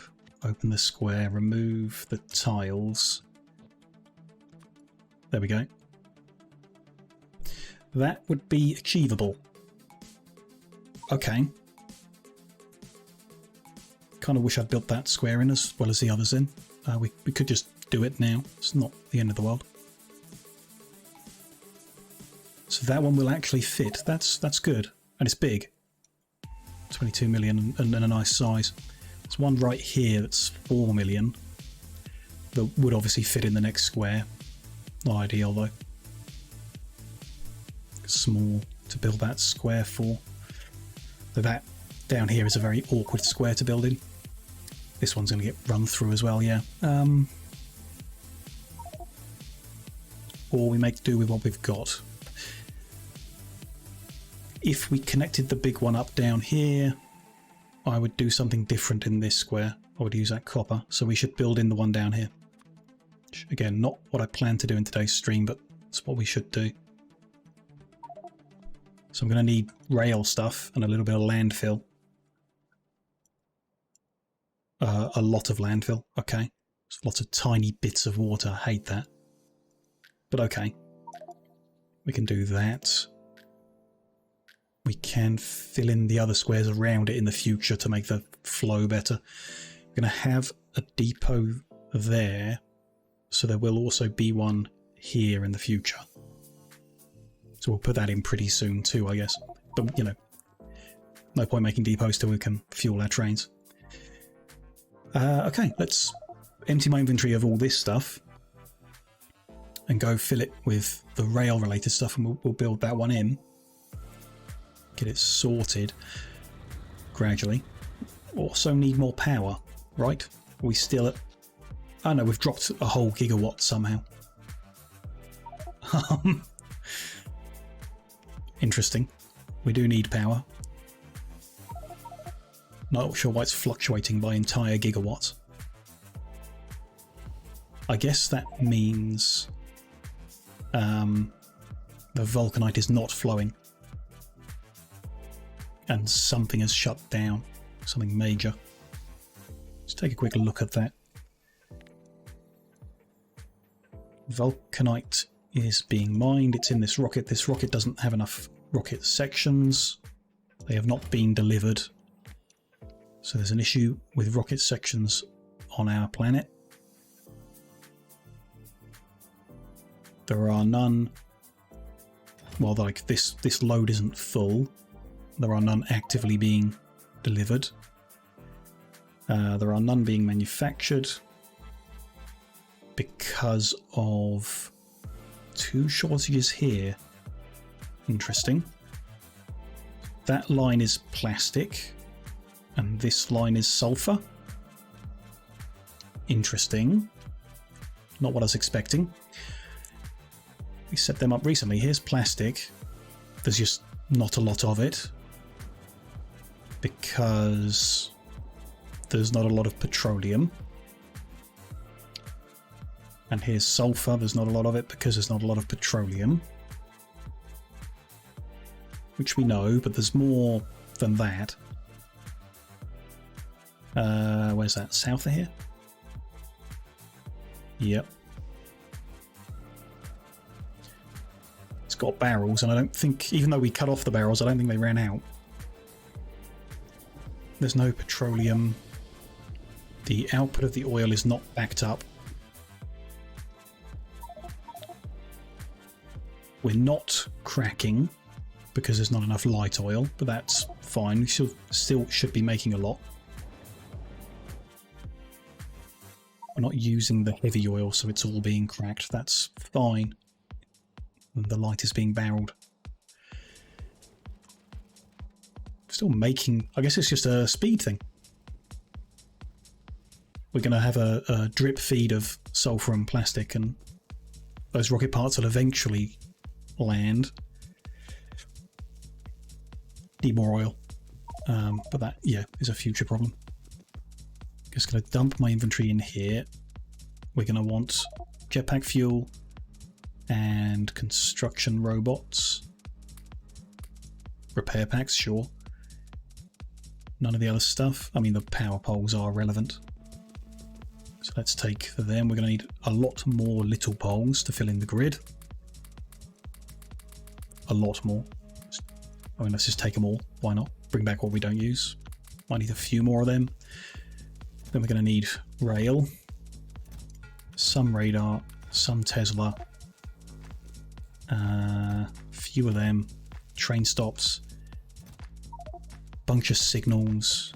open the square, remove the tiles? There we go. That would be achievable. Okay. Kind of wish I'd built that square in as well as the others in. We could just do it now. It's not the end of the world. So that one will actually fit. That's good. And it's big. 22 million and a nice size. There's one right here that's 4 million. That would obviously fit in the next square. Not ideal though. Small to build that square for. So that down here is a very awkward square to build in. This one's going to get run through as well, yeah. Or we make do with what we've got. If we connected the big one up down here, I would do something different in this square. I would use that copper, so we should build in the one down here. Again, not what I plan to do in today's stream, but it's what we should do. So I'm going to need rail stuff and a little bit of landfill. A lot of landfill, okay. There's lots of tiny bits of water, I hate that. But okay. We can do that. We can fill in the other squares around it in the future to make the flow better. We're going to have a depot there, so there will also be one here in the future. So we'll put that in pretty soon too, I guess. But, you know, no point making depots till we can fuel our trains. Okay, let's empty my inventory of all this stuff and go fill it with the rail-related stuff, and we'll build that one in. Get it sorted gradually. Also need more power, right? Are we still at... Oh no, we've dropped a whole gigawatt somehow. Interesting. We do need power. Not sure why it's fluctuating by entire gigawatts. I guess that means the vulcanite is not flowing. And something has shut down. Something major. Let's take a quick look at that. Vulcanite is being mined. It's in this rocket. This rocket doesn't have enough rocket sections. They have not been delivered. So there's an issue with rocket sections on our planet. There are none. Well, like this load isn't full. There are none actively being delivered. There are none being manufactured because of 2 shortages here. Interesting. That line is plastic and this line is sulfur. interesting. Not what I was expecting. We set them up recently. Here's plastic. There's just not a lot of it because there's not a lot of petroleum. And here's sulfur. There's not a lot of it because there's not a lot of petroleum. Which we know, but there's more than that. Where's that? South of here? Yep. It's got barrels, and I don't think, even though we cut off the barrels, I don't think they ran out. There's no petroleum. The output of the oil is not backed up. We're not cracking because there's not enough light oil, but that's fine. We still should be making a lot. We're not using the heavy oil, so it's all being cracked. That's fine. And the light is being barreled. Still making... I guess it's just a speed thing. We're going to have a drip feed of sulfur and plastic, and those rocket parts will eventually land. Need more oil. But that, yeah, is a future problem. Just going to dump my inventory in here. We're going to want jetpack fuel and construction robots. Repair packs, sure. None of the other stuff. I mean, the power poles are relevant. So let's take them. We're going to need a lot more little poles to fill in the grid. A lot more. I mean, let's just take them all. Why not? Bring back what we don't use. Might need a few more of them. Then we're going to need rail, some radar, some Tesla, few of them, train stops, bunch of signals,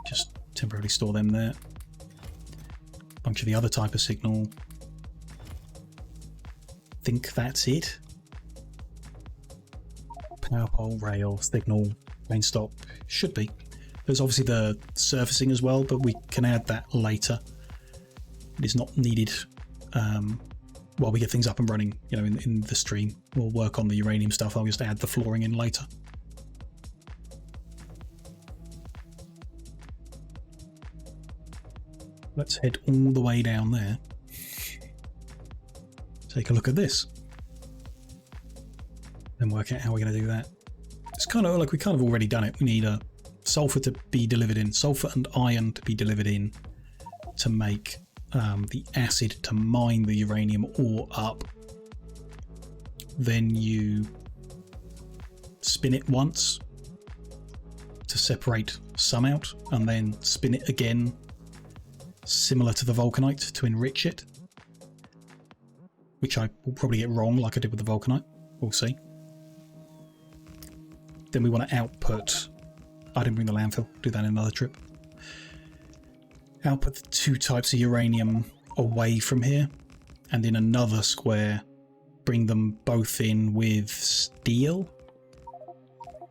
just temporarily store them there, bunch of the other type of signal. Think that's it. Power pole, rail, signal, train stop, should be. There's obviously the surfacing as well, but we can add that later. It is not needed while we get things up and running, you know, in the stream. We'll work on the uranium stuff. I'll just add the flooring in later. Let's head all the way down there. Take a look at this. And work out how we're going to do that. It's kind of like we kind of already done it. We need a sulfur to be delivered in, sulfur and iron to be delivered in to make the acid to mine the uranium ore up. Then you spin it once to separate some out, and then spin it again, similar to the vulcanite, to enrich it, which I will probably get wrong like I did with the vulcanite. We'll see. Then we want to output... I didn't bring the landfill, do that in another trip. Output the two types of uranium away from here, and in another square bring them both in with steel.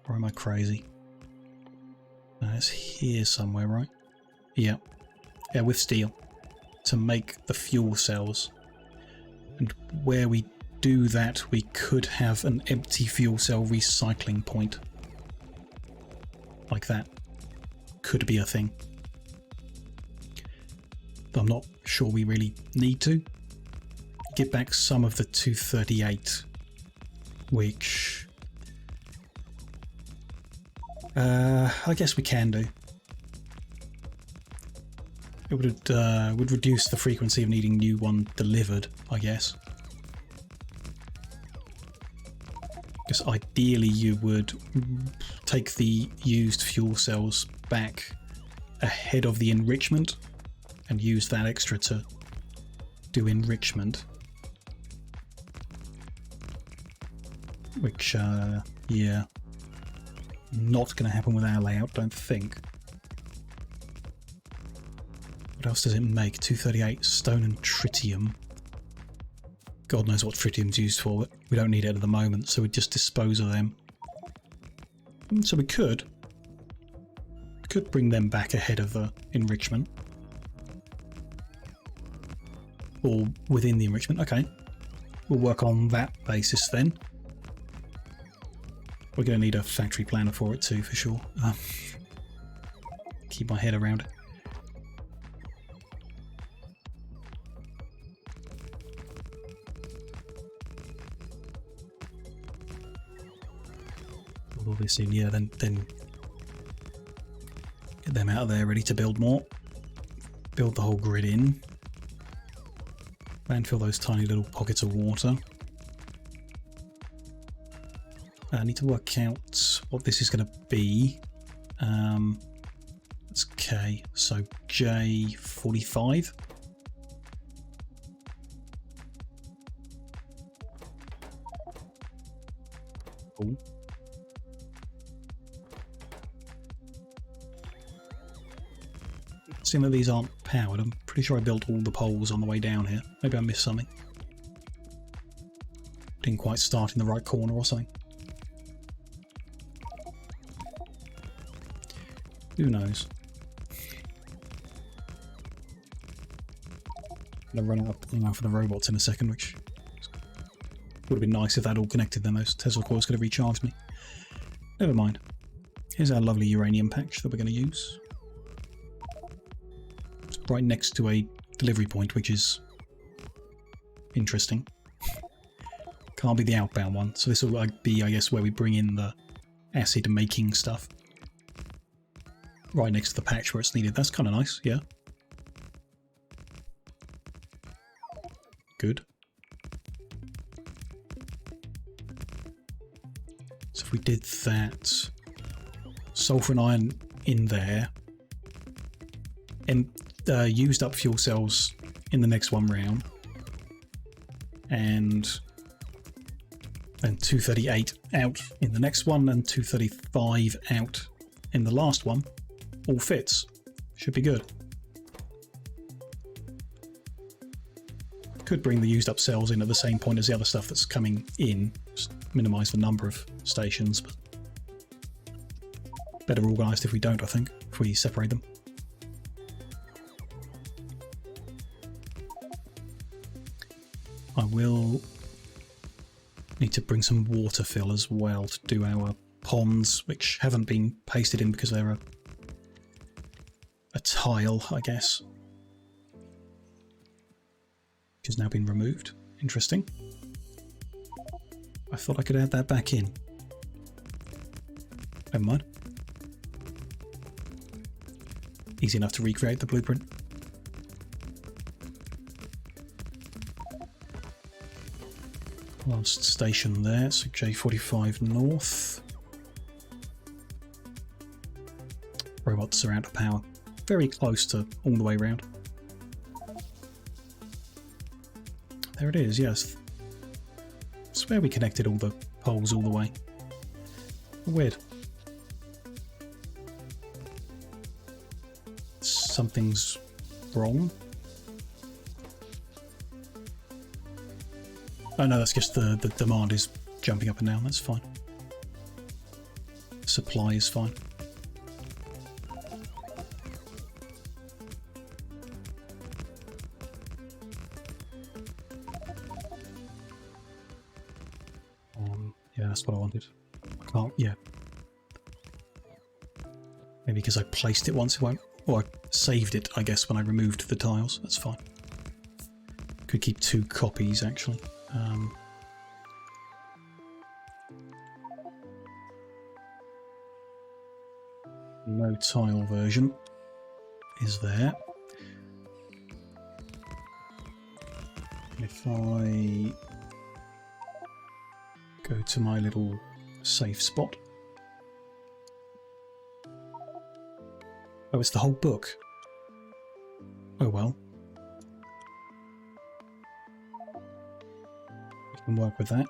Or am I crazy? No, it's here somewhere, right? Yeah. Yeah, with steel to make the fuel cells. And where we do that, we could have an empty fuel cell recycling point. Like that. Could be a thing. But I'm not sure we really need to. Get back some of the 238, which I guess we can do. It would reduce the frequency of needing new one delivered, I guess. Because ideally you would take the used fuel cells back ahead of the enrichment and use that extra to do enrichment. Which, yeah, not going to happen with our layout, don't think. What else does it make? 238 stone and tritium. God knows what tritium's used for, but we don't need it at the moment, so we just dispose of them. So we could bring them back ahead of the enrichment. or within the enrichment. Okay, we'll work on that basis then. We're going to need a factory planner for it too, for sure. Keep my head around it. All this in, yeah, then get them out of there ready to build more. Build the whole grid in. And fill those tiny little pockets of water. I need to work out what this is going to be. That's K, so J45. Cool. Seeing that these aren't powered, I'm pretty sure I built all the poles on the way down here. Maybe I missed something. Didn't quite start in the right corner or something. Who knows? I'm going to run out of ammo for the robots in a second, which would have been nice if that all connected, then those Tesla coils could have recharged me. Never mind. Here's our lovely uranium patch that we're going to use. It's right next to a delivery point, which is interesting. Can't be the outbound one, so this will be, I guess, where we bring in the acid making stuff. Right next to the patch where it's needed. That's kind of nice, yeah. Good. So if we did that, sulfur and iron in there, and used up fuel cells in the next one round, and 238 out in the next one, and 235 out in the last one. All fits. Should be good. Could bring the used up cells in at the same point as the other stuff that's coming in. Just minimise the number of stations, but better organised if we don't, I think, if we separate them. I will need to bring some water fill as well to do our ponds, which haven't been pasted in because they're a tile, I guess, which has now been removed. Interesting. I thought I could add that back in. Never mind. Easy enough to recreate the blueprint. Last station there, so J45 north. Robots are out of power. Very close to all the way around. There it is, yes. I swear we connected all the poles all the way. Weird. Something's wrong. Oh no, that's just the demand is jumping up and down, that's fine. Supply is fine. Yeah, that's what I wanted. I can't, yeah. Maybe because I placed it once it won't, or I saved it, I guess, when I removed the tiles. That's fine. Could keep 2 copies, actually. No tile version is there. If I go to my little safe spot. Oh, it's the whole book. Oh well. We can work with that.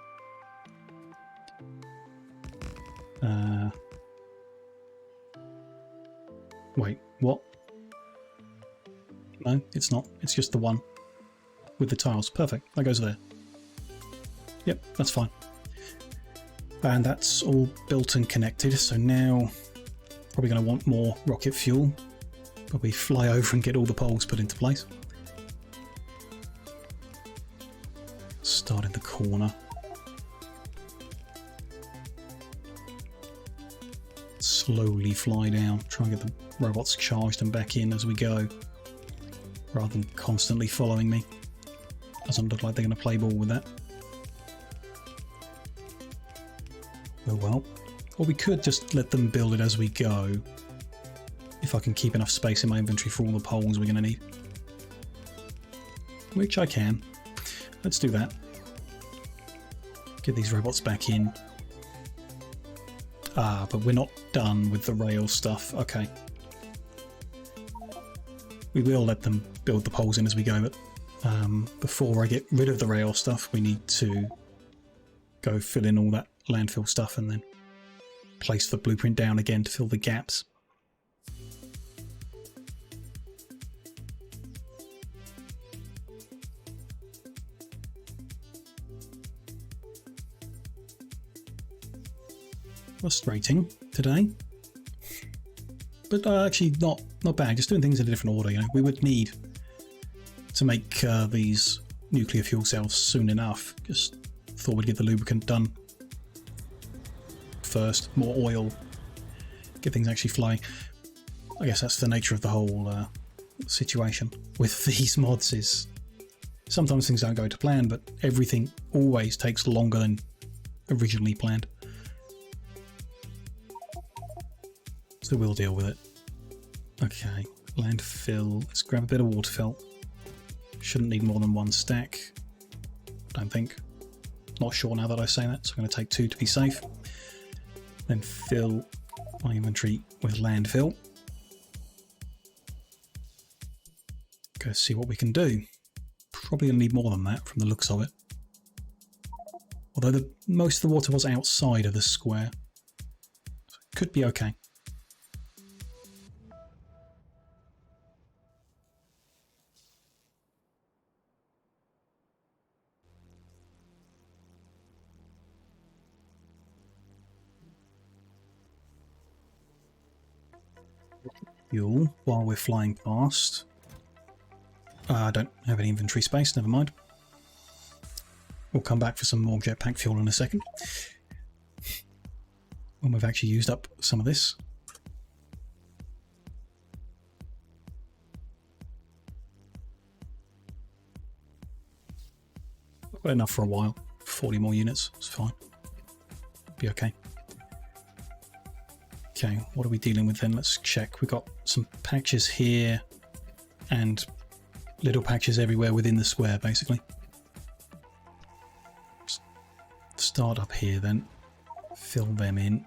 Wait, what? No, it's not. It's just the one with the tiles. Perfect. That goes there. Yep, that's fine. And that's all built and connected. So now probably going to want more rocket fuel. Probably fly over and get all the poles put into place. corner. Slowly fly down, try and get the robots charged and back in as we go, rather than constantly following me. Doesn't look like they're going to play ball with that. Oh well. Or we could just let them build it as we go, if I can keep enough space in my inventory for all the poles we're going to need. Which I can. Let's do that. Get these robots back in. Ah, but we're not done with the rail stuff. Okay. We will let them build the poles in as we go, but before I get rid of the rail stuff, we need to go fill in all that landfill stuff and then place the blueprint down again to fill the gaps. Frustrating today, but actually not bad. Just doing things in a different order. You know, we would need to make these nuclear fuel cells soon enough. Just thought we'd get the lubricant done first. More oil, get things actually flying. I guess that's the nature of the whole situation with these mods. Is sometimes things don't go to plan, but everything always takes longer than originally planned. So we'll deal with it. Okay, landfill. Let's grab a bit of water fill. Shouldn't need more than one stack. Don't think. Not sure now that I say that, so I'm going to take 2 to be safe. Then fill my inventory with landfill. Go see what we can do. Probably going to need more than that from the looks of it. Although most of the water was outside of the square. So it could be okay. Fuel while we're flying past. I don't have any inventory space, never mind. We'll come back for some more jetpack fuel in a second, when we've actually used up some of this. I've got enough for a while. 40 more units, it's fine. Be okay. Okay, what are we dealing with then? Let's check. We've got some patches here and little patches everywhere within the square, basically. Start up here then. Fill them in.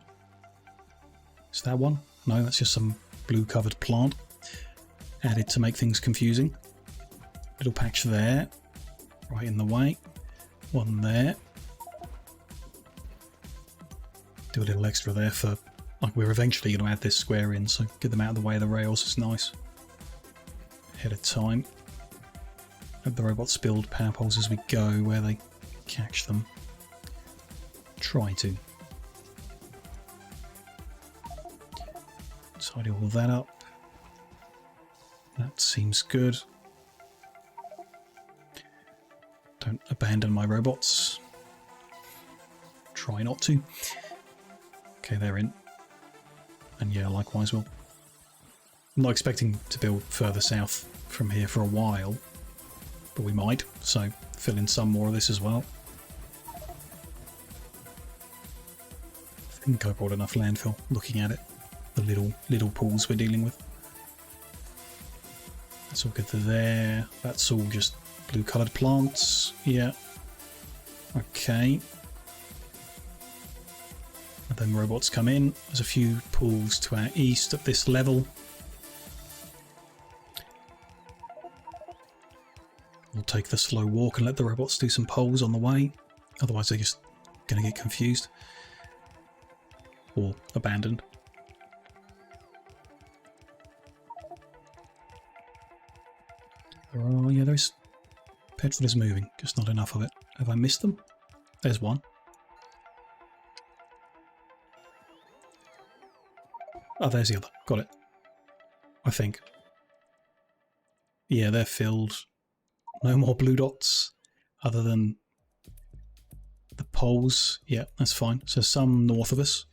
Is that one? No, that's just some blue covered plant added to make things confusing. Little patch there, right in the way. One there. Do a little extra there for, like, we're eventually going to add this square in, so get them out of the way of the rails is nice. Ahead of time. Have the robots build power poles as we go, where they catch them. Try to. Tidy all that up. That seems good. Don't abandon my robots. Try not to. Okay, they're in. And yeah, likewise we'll... I'm not expecting to build further south from here for a while, but we might, so fill in some more of this as well. I think I brought enough landfill, looking at it. The little pools we're dealing with. That's all good to there. That's all just blue coloured plants. Yeah. Okay. And then robots come in. There's a few pools to our east at this level. We'll take the slow walk and let the robots do some poles on the way. Otherwise they're just going to get confused. Or abandoned. Oh yeah, there's... petrol is moving, just not enough of it. Have I missed them? There's one. Oh, there's the other. Got it. I think. Yeah, they're filled. No more blue dots, other than the poles, yeah, that's fine. So some north of us.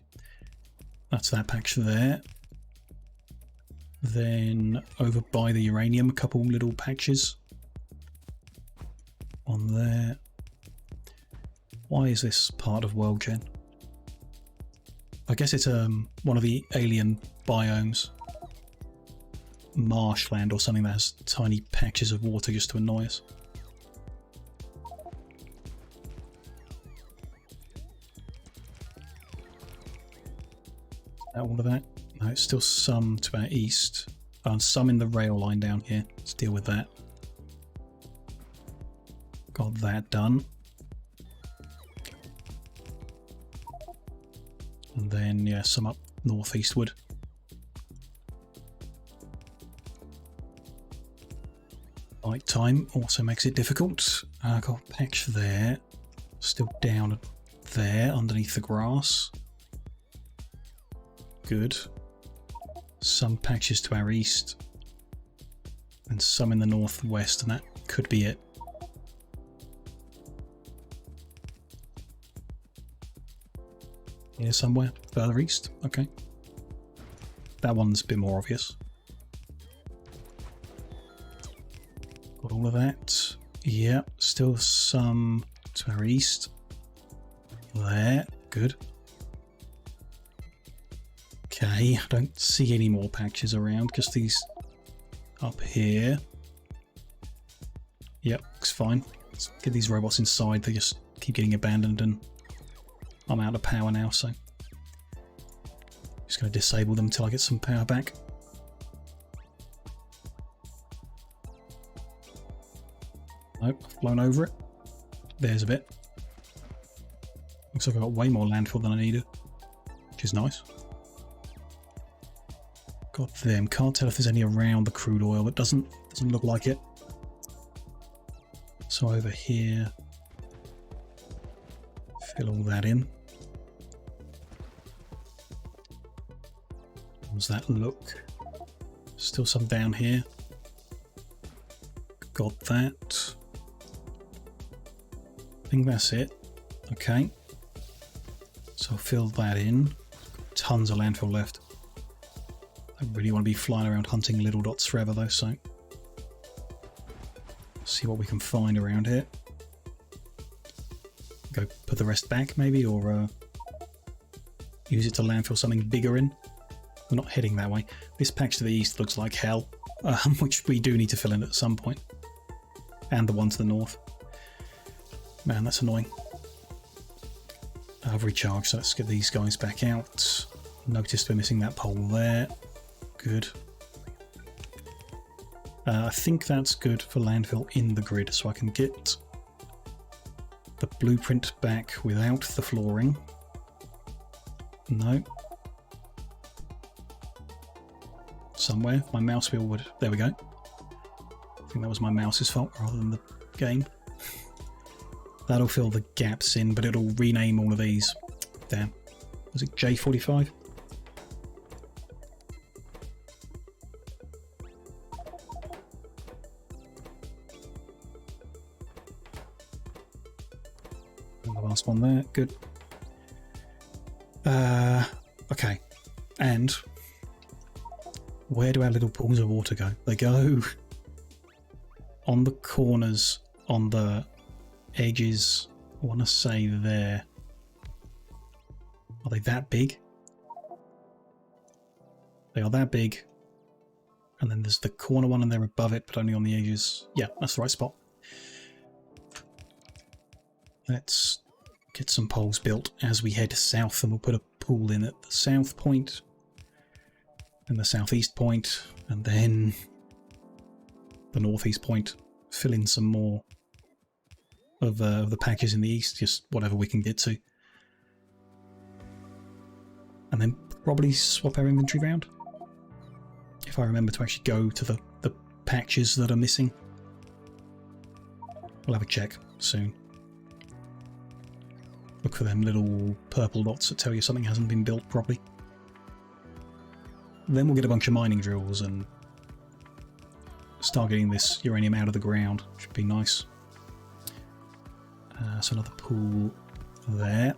That's that patch there. Then over by the uranium, a couple little patches. On there. Why is this part of World Gen? I guess it's one of the alien biomes. Marshland or something that has tiny patches of water just to annoy us. All of that? No, it's still some to our east. And some in the rail line down here. Let's deal with that. Got that done. And then, yeah, some up northeastward. Night time also makes it difficult. Got a patch there. Still down there underneath the grass. Good. Some patches to our east. And some in the northwest, and that could be it. Here somewhere, further east. Okay. That one's a bit more obvious. Got all of that. Yeah, still some to our east. There, good. Okay, I don't see any more patches around, just these up here. Yep, looks fine. Let's get these robots inside, they just keep getting abandoned and I'm out of power now, so just going to disable them until I get some power back. Nope, I've blown over it. There's a bit. Looks like I've got way more landfill than I needed, which is nice. Got them. Can't tell if there's any around the crude oil, but doesn't look like it. So over here, fill all that in. How does that look? Still some down here. Got that. I think that's it. Okay. So I'll fill that in. Got tons of landfill left. I don't really want to be flying around hunting little dots forever though, so see what we can find around here. Go put the rest back maybe, or use it to landfill something bigger in. We're not heading that way. This patch to the east looks like hell, which we do need to fill in at some point. And the one to the north. Man, that's annoying. I've recharged, so let's get these guys back out. Noticed we're missing that pole there. Good. I think that's good for landfill in the grid, so I can get the blueprint back without the flooring. No. Somewhere. My mouse wheel would... There we go. I think that was my mouse's fault rather than the game. That'll fill the gaps in, but it'll rename all of these. Damn. Was it J45? The last one there. Good. Okay. And where do our little pools of water go? They go on the corners, on the edges. I want to say there. Are they that big? They are that big. And then there's the corner one and they're above it, but only on the edges. Yeah, that's the right spot. Let's get some poles built as we head south, and we'll put a pool in at the south point and the southeast point, and then the northeast point. Fill in some more of the patches in the east, just whatever we can get to. And then probably swap our inventory round. If I remember to actually go to the patches that are missing. We'll have a check soon. Look for them little purple dots that tell you something hasn't been built properly. Then we'll get a bunch of mining drills and start getting this uranium out of the ground. Should be nice. So another pool there.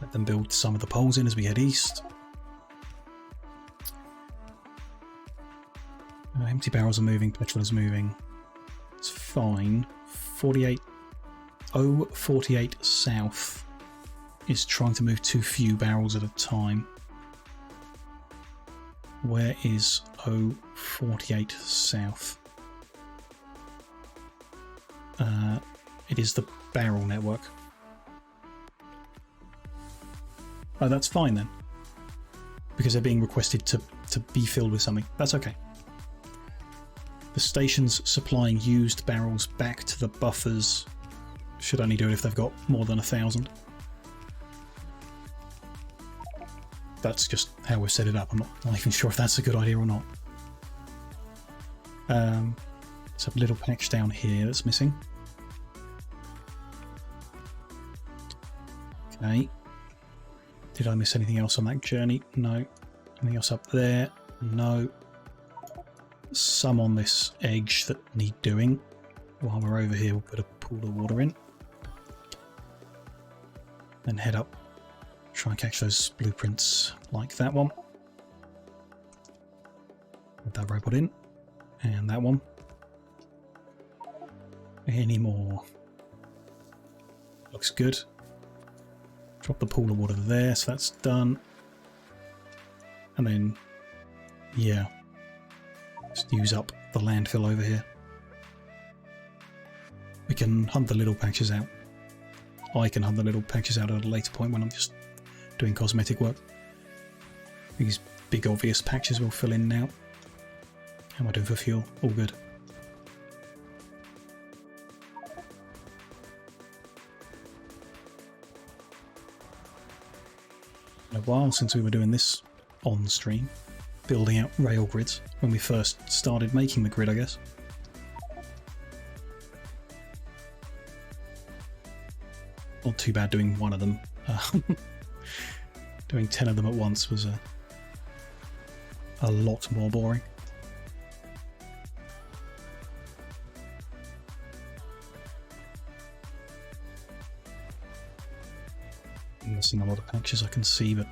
Let them build some of the poles in as we head east. Empty barrels are moving, petrol is moving. It's fine. 048 south is trying to move too few barrels at a time. Where is 048 south? It is the barrel network. Oh, that's fine then. Because they're being requested to be filled with something. That's okay. The stations supplying used barrels back to the buffers should only do it if they've got more than 1,000. That's just how we've set it up. I'm not even sure if that's a good idea or not. There's a little patch down here that's missing. Okay. Did I miss anything else on that journey? No. Anything else up there? No. Some on this edge that need doing. While we're over here, we'll put a pool of water in. Then head up. Try and catch those blueprints like that one. Put that robot in. And that one. Any more? Looks good. Drop the pool of water there, so that's done. And then, yeah, just use up the landfill over here. We can hunt the little patches out. I can hunt the little patches out at a later point when I'm just doing cosmetic work. These big obvious patches will fill in now. How am I doing for fuel? All good. A while since we were doing this on stream, building out rail grids when we first started making the grid, I guess. Not too bad doing one of them. Doing 10 of them at once was a lot more boring. Missing a lot of patches I can see, but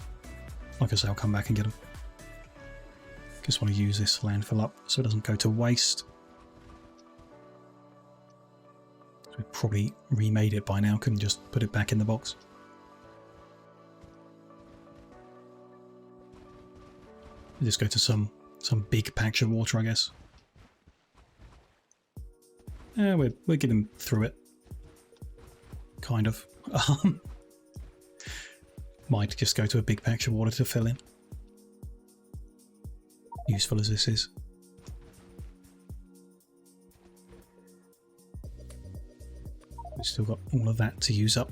like I say, I'll come back and get them. Just want to use this landfill up so it doesn't go to waste. We've probably remade it by now, couldn't just put it back in the box. We'll just go to some big patch of water, I guess. Yeah, we're getting through it. Kind of. Might just go to a big patch of water to fill in. Useful as this is. We've still got all of that to use up.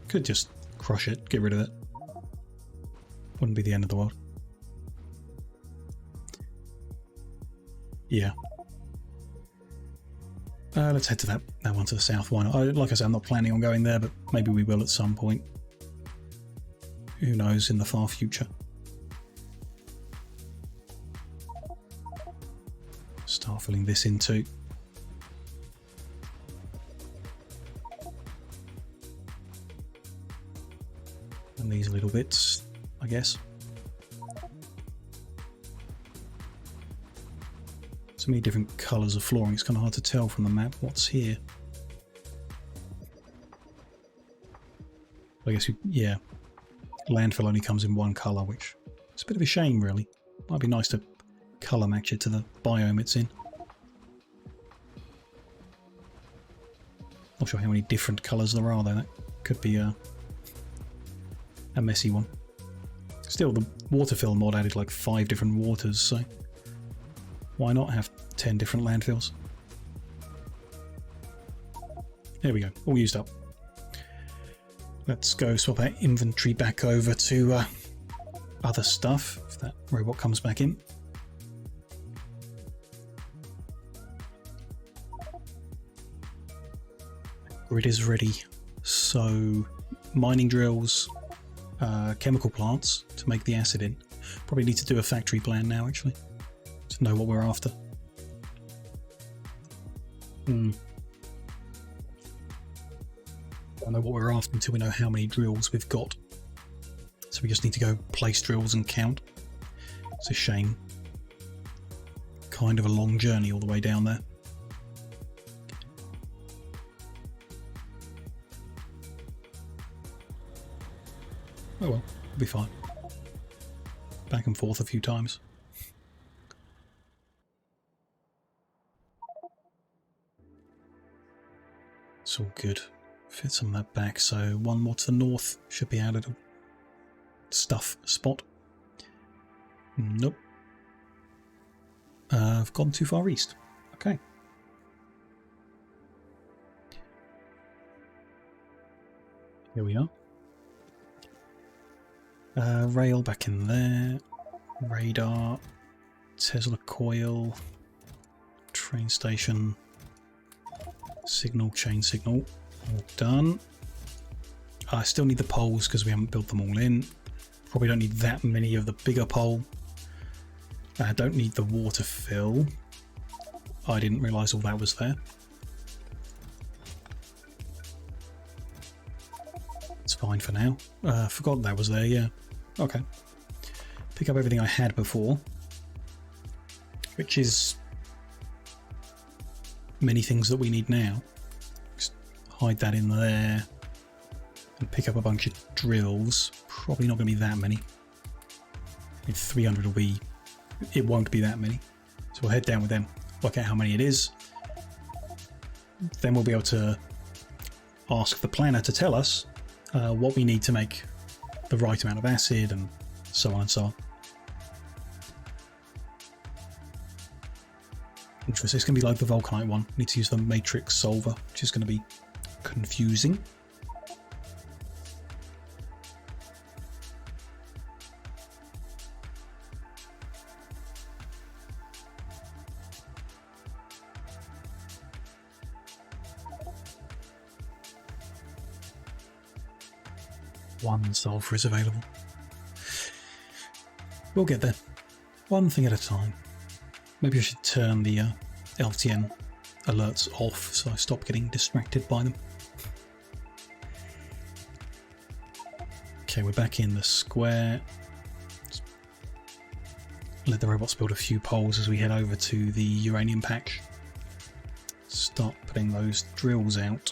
Could just crush it, get rid of it. Wouldn't be the end of the world. Yeah. Let's head to that one to the south. Why not? Like I said, I'm not planning on going there, but maybe we will at some point. Who knows in the far future. Start filling this in too. And these little bits, I guess. So many different colours of flooring, it's kind of hard to tell from the map what's here. I guess, yeah, landfill only comes in one colour, which is a bit of a shame really. Might be nice to colour match it to the biome it's in. Not sure how many different colours there are though, that could be a messy one. Still, the waterfill mod added like 5 different waters, so why not have 10 different landfills? There we go, all used up. Let's go swap our inventory back over to other stuff, if that robot comes back in. Grid is ready, so mining drills, chemical plants to make the acid in. Probably need to do a factory plan now actually, to know what we're after. Don't know what we're after until we know how many drills we've got. So we just need to go place drills and count. It's a shame. Kind of a long journey all the way down there. Oh well, we'll be fine. Back and forth a few times. It's all good. Fit some of that back, so one more to the north should be out of the stuff spot. Nope. I've gone too far east. Okay. Here we are. Rail back in there. Radar. Tesla coil. Train station. Signal, chain signal. All done. I still need the poles because we haven't built them all in. Probably don't need that many of the bigger pole. I don't need the water fill. I didn't realise all that was there. It's fine for now. Forgot that was there, yeah. Okay. Pick up everything I had before. Which is many things that we need now. Just hide that in there. And pick up a bunch of drills. Probably not going to be that many. If 300 will be... It won't be that many. So we'll head down with them. Work out how many it is. Then we'll be able to ask the planner to tell us what we need to make the right amount of acid and so on and so on. Interesting. It's going to be like the vulcanite one. Need to use the matrix solver, which is going to be confusing. One sulfur is available. We'll get there. One thing at a time. Maybe I should turn the LTN alerts off so I stop getting distracted by them. Okay, we're back in the square. Let the robots build a few poles as we head over to the uranium patch. Start putting those drills out.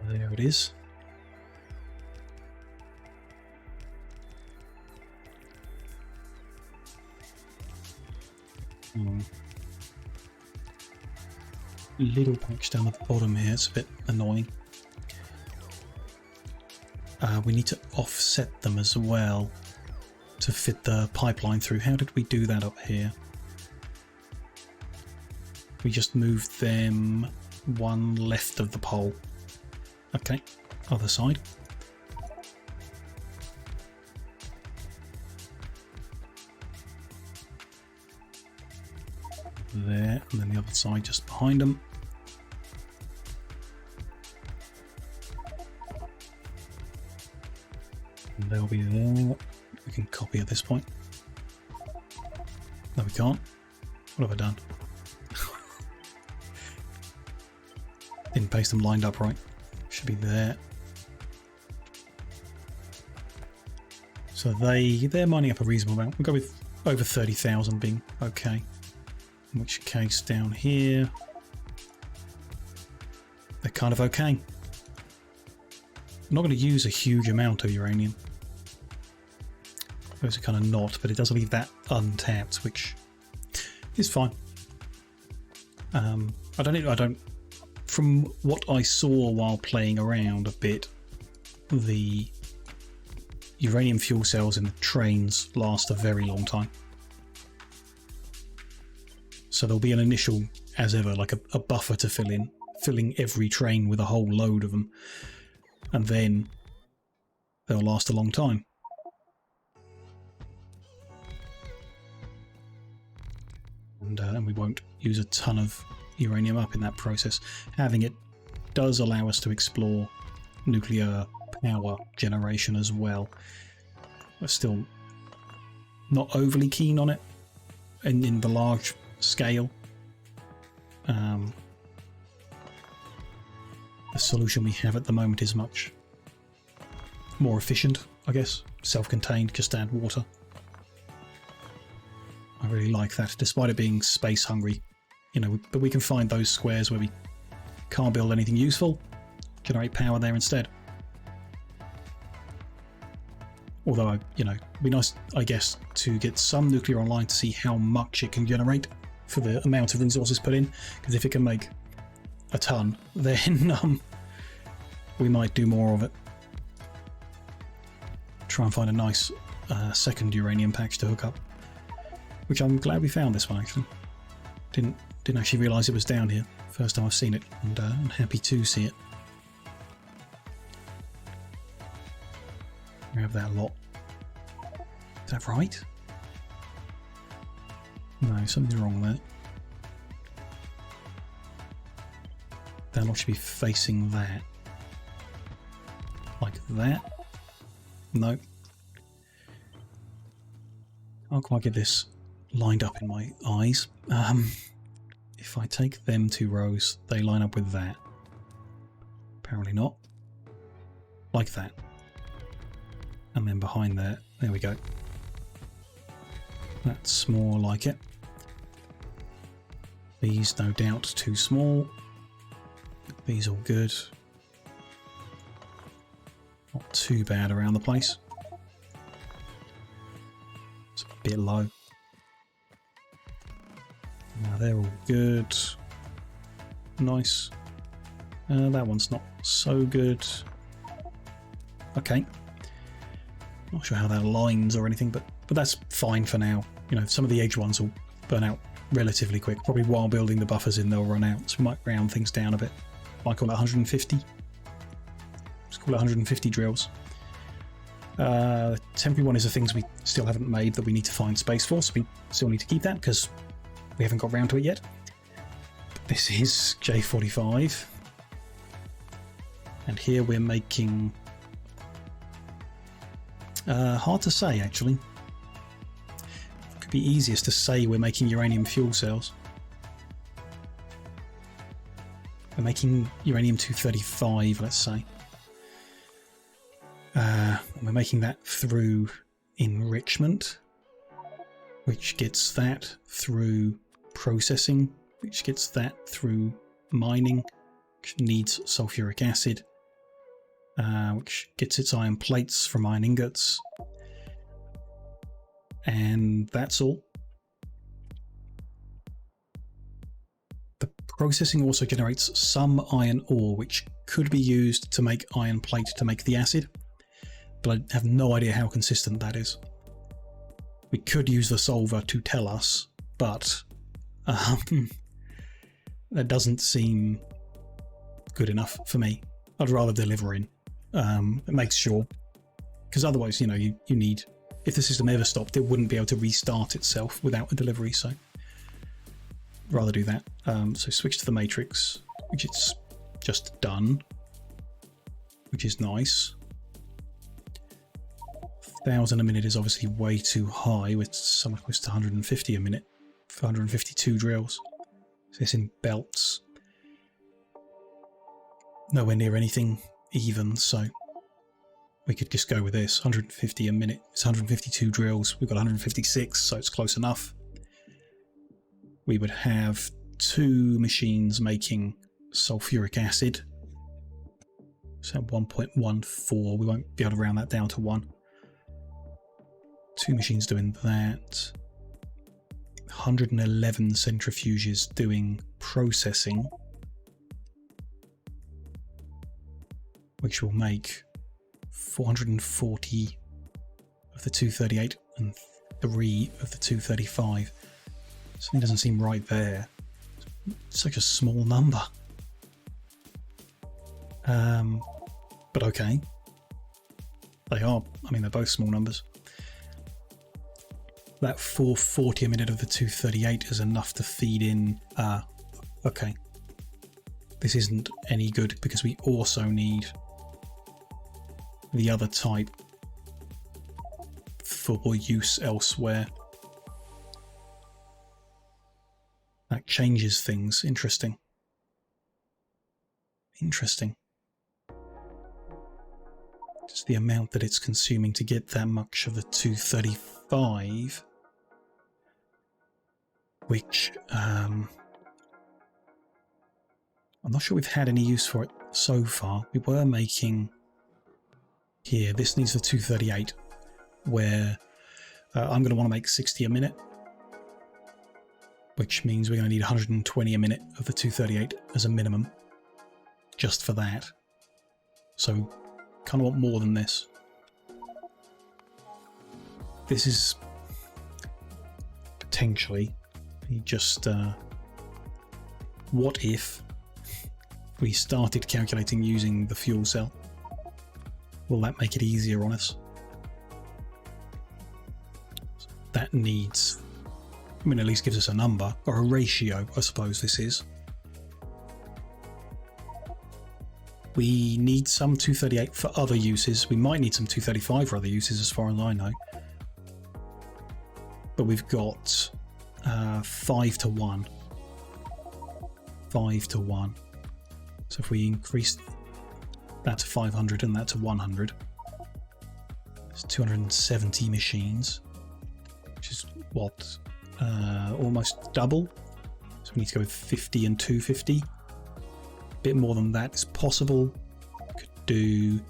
There it is. Little patch down at the bottom here, it's a bit annoying. We need to offset them as well to fit the pipeline through. How did we do that up here? We just moved them one left of the pole. Okay, other side. There, and then the other side just behind them. And they'll be there. We can copy at this point. No, we can't. What have I done? Didn't paste them lined up right. Should be there. So they're mining up a reasonable amount. We'll go with over 30,000 being okay. In which case down here they're kind of okay. I'm not going to use a huge amount of uranium. Those are kind of not, but it does leave that untapped, which is fine. I don't. From what I saw while playing around a bit, the uranium fuel cells in the trains last a very long time. So there'll be an initial, as ever, like a buffer to fill in, filling every train with a whole load of them, and then they'll last a long time. And we won't use a ton of uranium up in that process. Having it does allow us to explore nuclear power generation as well. We're still not overly keen on it in the large scale. The solution we have at the moment is much more efficient, I guess. Self-contained, just add water. I really like that, despite it being space hungry. You know, but we can find those squares where we can't build anything useful, generate power there instead. Although, you know, it'd be nice, I guess, to get some nuclear online to see how much it can generate for the amount of resources put in. Because if it can make a ton, then we might do more of it. Try and find a nice second uranium patch to hook up, which I'm glad we found this one actually. Didn't actually realise it was down here. First time I've seen it, and I'm happy to see it. We have that lot. Is that right? No, something's wrong there. That lot should be facing that. Like that. No. Can't quite get this lined up in my eyes. If I take them two rows, they line up with that. Apparently not. Like that. And then behind there we go. That's more like it. These, no doubt, too small. These all good. Not too bad around the place. It's a bit low. Now they're all good. Nice. That one's not so good. Okay. Not sure how that aligns or anything, but that's fine for now. You know, some of the edge ones will burn out relatively quick. Probably while building the buffers in, they'll run out. So we might round things down a bit. Might call it 150. Let's call it 150 drills. The temporary one is the things we still haven't made that we need to find space for, so we still need to keep that because we haven't got round to it yet. But this is J45. And here we're making... hard to say, actually. It could be easiest to say we're making uranium fuel cells. We're making uranium-235, let's say. We're making that through enrichment, which gets that through processing, which gets that through mining, which needs sulfuric acid, which gets its iron plates from iron ingots. And that's all. The processing also generates some iron ore, which could be used to make iron plate to make the acid, but I have no idea how consistent that is. We could use the solver to tell us, but that doesn't seem good enough for me. I'd rather deliver in. It makes sure, because otherwise, you know, you need, if the system ever stopped, it wouldn't be able to restart itself without a delivery, so rather do that. So switch to the matrix, which it's just done, which is nice. 1,000 a minute is obviously way too high, with somewhere close to 150 a minute for 152 drills. So it's in belts. Nowhere near anything even, so we could just go with this. 150 a minute. It's 152 drills. We've got 156, so it's close enough. We would have 2 machines making sulfuric acid. So 1.14. We won't be able to round that down to 1. 2 machines doing that. 111 centrifuges doing processing, which will make 440 of the 238 and 3 of the 235. Something doesn't seem right there. It's such a small number. But okay. They are, I mean, they're both small numbers. That 440 a minute of the 238 is enough to feed in. Okay. This isn't any good because we also need the other type for use elsewhere. That changes things. Interesting. Interesting. Just the amount that it's consuming to get that much of the 235, which I'm not sure we've had any use for it so far. We were making here, this needs the 238, where I'm going to want to make 60 a minute, which means we're going to need 120 a minute of the 238 as a minimum, just for that. So kind of want more than this. This is potentially just what if we started calculating using the fuel cell? Will that make it easier on us? That needs, I mean, at least gives us a number, or a ratio, I suppose this is. We need some 238 for other uses. We might need some 235 for other uses, as far as I know. But we've got 5 to 1. 5 to 1. So if we increase that to 500 and that to 100, it's 270 machines, which is what, almost double. So we need to go with 50 and 250. A bit more than that is possible. Could do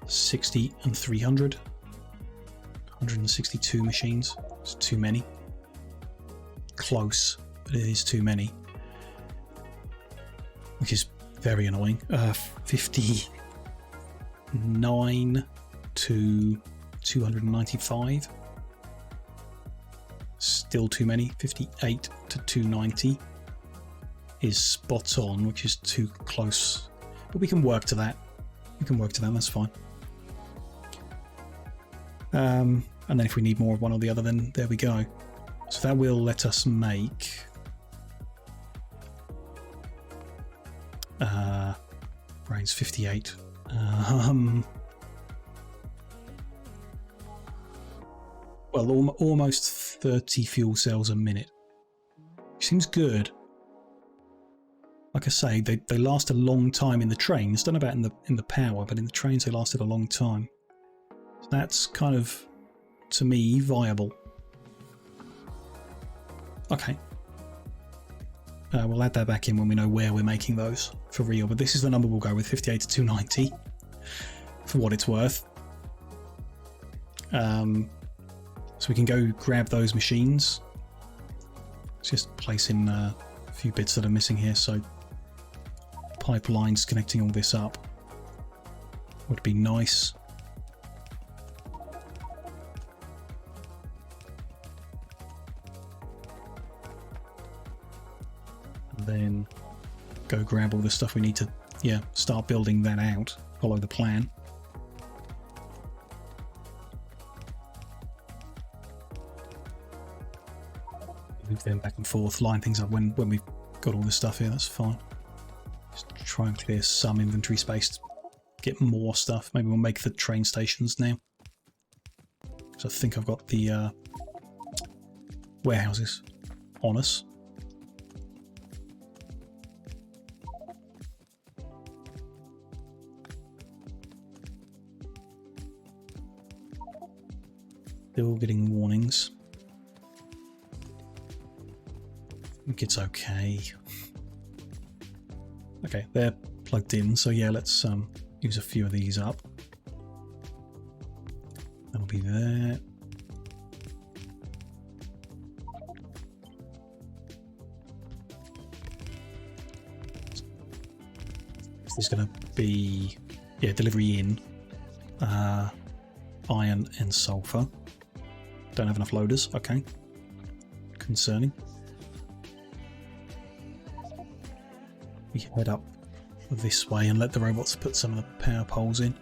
60 and 300. 162 machines. It's too many. Close, but it is too many. Which is very annoying. 59 to 295. Still too many. 58 to 290 is spot on, which is too close. But we can work to that. We can work to that, that's fine. And then if we need more of one or the other, then there we go. So that will let us make brains 58. Well, almost 30 fuel cells a minute. Seems good. Like I say, they last a long time in the trains. Don't know about in the power, but in the trains they lasted a long time. So that's kind of, to me, viable. Okay. We'll add that back in when we know where we're making those for real. But this is the number we'll go with, 58 to 290, for what it's worth. So we can go grab those machines. Let's just place in a few bits that are missing here. So pipelines connecting all this up would be nice. And then go grab all the stuff we need to, yeah, start building that out. Follow the plan. Move them back and forth, line things up when we've got all this stuff here, that's fine. Just try and clear some inventory space, get more stuff. Maybe we'll make the train stations now. Because I think I've got the warehouses on us. They're all getting warnings. I think it's okay. Okay, they're plugged in, so yeah, let's use a few of these up. That'll be there. There's going to be, yeah, delivery in iron and sulfur. Don't have enough loaders. Okay, concerning. We head up this way and let the robots put some of the power poles in.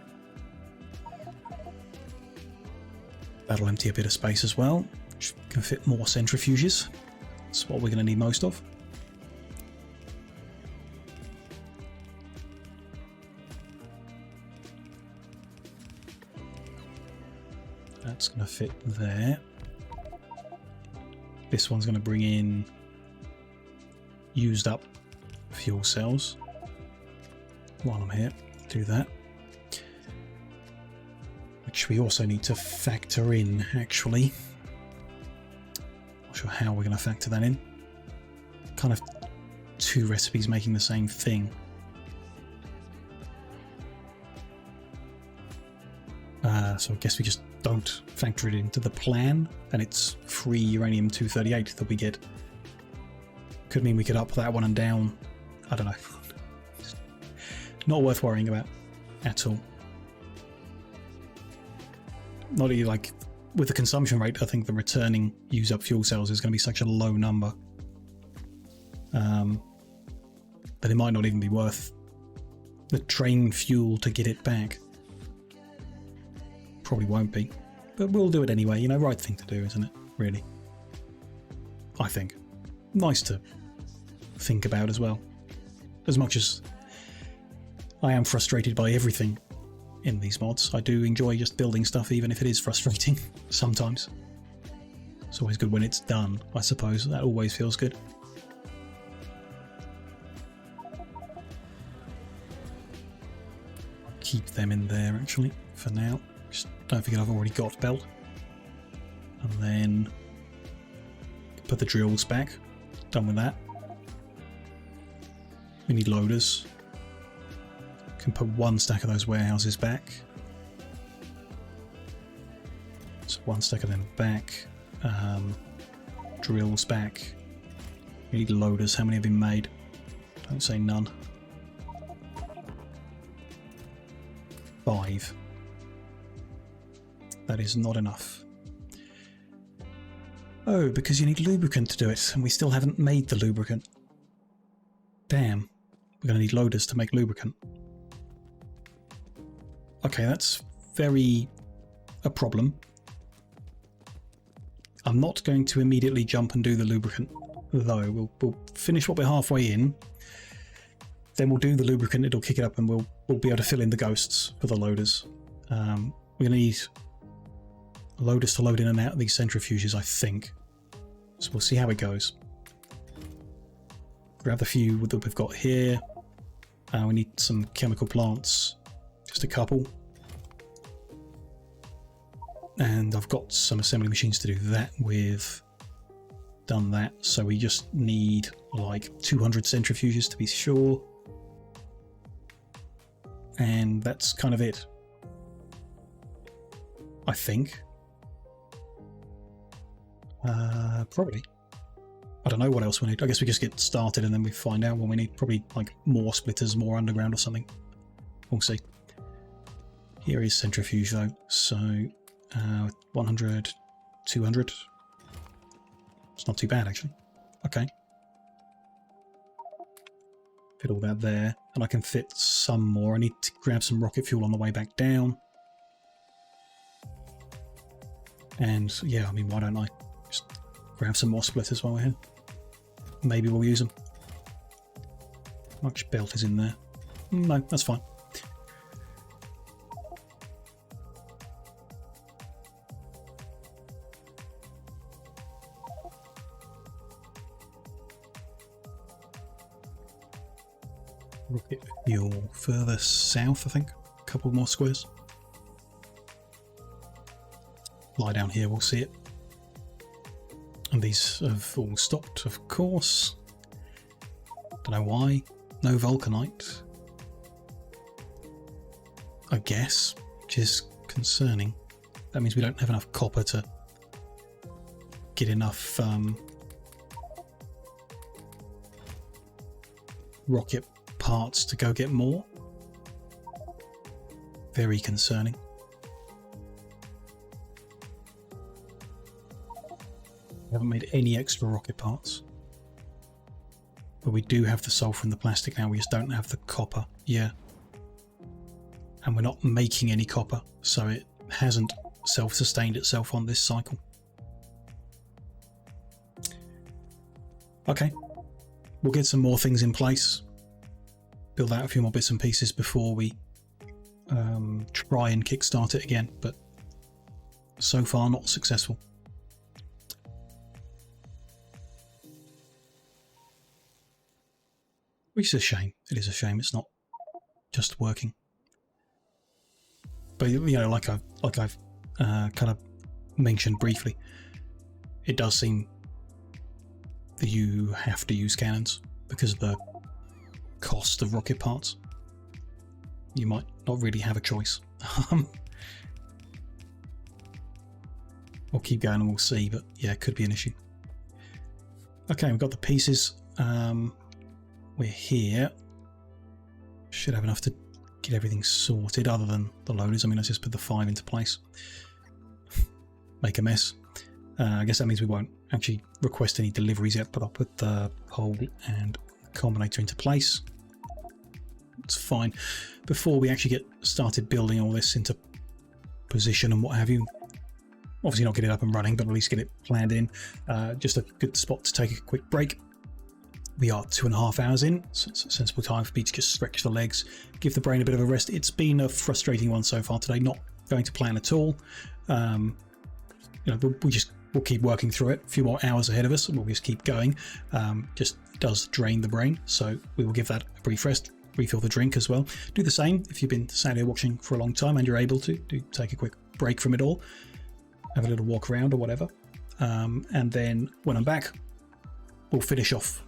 That'll empty a bit of space as well, which can fit more centrifuges. That's what we're going to need most of. That's going to fit there. This one's going to bring in used up fuel cells. While I'm here, do that. Which we also need to factor in, actually. Not sure how we're going to factor that in. Kind of two recipes making the same thing. So I guess we just don't factor it into the plan, and it's free uranium-238 that we get. Could mean we could up that one and down. I don't know. Not worth worrying about at all. Not even like with the consumption rate. I think the returning use up fuel cells is going to be such a low number that it might not even be worth the train fuel to get it back. Probably won't be, but we'll do it anyway. You know, right thing to do, isn't it? Really, I think. Nice to think about as well. As much as I am frustrated by everything in these mods, I do enjoy just building stuff, even if it is frustrating sometimes. It's always good when it's done, I suppose. That always feels good. I'll keep them in there, actually, for now. Just don't forget I've already got belt. And then put the drills back. Done with that. We need loaders. Can put one stack of those warehouses back. So one stack of them back. Drills back. We need loaders. How many have been made? Don't say none. 5. That is not enough. Oh, because you need lubricant to do it, and we still haven't made the lubricant. Damn. We're going to need loaders to make lubricant. Okay, that's very a problem. I'm not going to immediately jump and do the lubricant, though. We'll finish what we're halfway in. Then we'll do the lubricant, it'll kick it up, and we'll be able to fill in the ghosts for the loaders. We're going to need loaders to load in and out of these centrifuges, I think. So we'll see how it goes. Grab the few that we've got here. We need some chemical plants. Just a couple. And I've got some assembly machines to do that with. Done that. So we just need like 200 centrifuges to be sure. And that's kind of it. I think. Probably. I don't know what else we need. I guess we just get started and then we find out what we need. Probably like more splitters, more underground or something. We'll see. Here is centrifuge though. So 100, 200. It's not too bad actually. Okay. Fit all that there. And I can fit some more. I need to grab some rocket fuel on the way back down. And yeah, I mean, why don't I just grab some more splitters while we're here? Maybe we'll use them. How much belt is in there? No, that's fine. Rocket fuel further south, I think. A couple more squares. Lie down here, we'll see it. And these have all stopped, of course. Don't know why. No vulcanite. I guess, which is concerning. That means we don't have enough copper to get enough rocket parts to go get more. Very concerning. We haven't made any extra rocket parts. But we do have the sulfur and the plastic now, we just don't have the copper. Yeah. And we're not making any copper, so it hasn't self-sustained itself on this cycle. Okay. We'll get some more things in place. Build out a few more bits and pieces before we try and kickstart it again, but So far, not successful. Which is a shame. It is a shame it's not just working. But you know, like I've kind of mentioned briefly, it does seem that you have to use cannons because of the cost of rocket parts. You might not really have a choice. We'll keep going and we'll see, but yeah, it could be an issue. Okay, we've got the pieces. We're here. Should have enough to get everything sorted other than the loaders. I mean, let's just put the 5 into place. Make a mess. I guess that means we won't actually request any deliveries yet, but I'll put the pole and combinator into place. It's fine. Before we actually get started building all this into position and what have you, obviously not get it up and running, but at least get it planned in. Just a good spot to take a quick break. We are 2.5 hours in, so it's a sensible time for me to just stretch the legs, give the brain a bit of a rest. It's been a frustrating one so far today, not going to plan at all. You know, we'll keep working through it. A few more hours ahead of us, and we'll just keep going. Just it does drain the brain, so we will give that a brief rest. Refill the drink as well. Do the same if you've been sat here watching for a long time and you're able to. Do take a quick break from it all. Have a little walk around or whatever. And then when I'm back, we'll finish off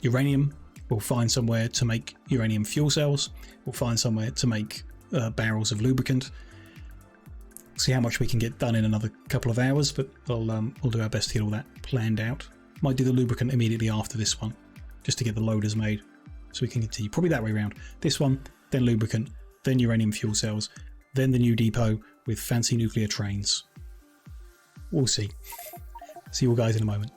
uranium. We'll find somewhere to make uranium fuel cells. We'll find somewhere to make barrels of lubricant. See how much we can get done in another couple of hours, but we'll do our best to get all that planned out. Might do the lubricant immediately after this one, just to get the loaders made, so we can continue. Probably that way around. This one, then lubricant, then uranium fuel cells, then the new depot with fancy nuclear trains. We'll see. See you all guys in a moment.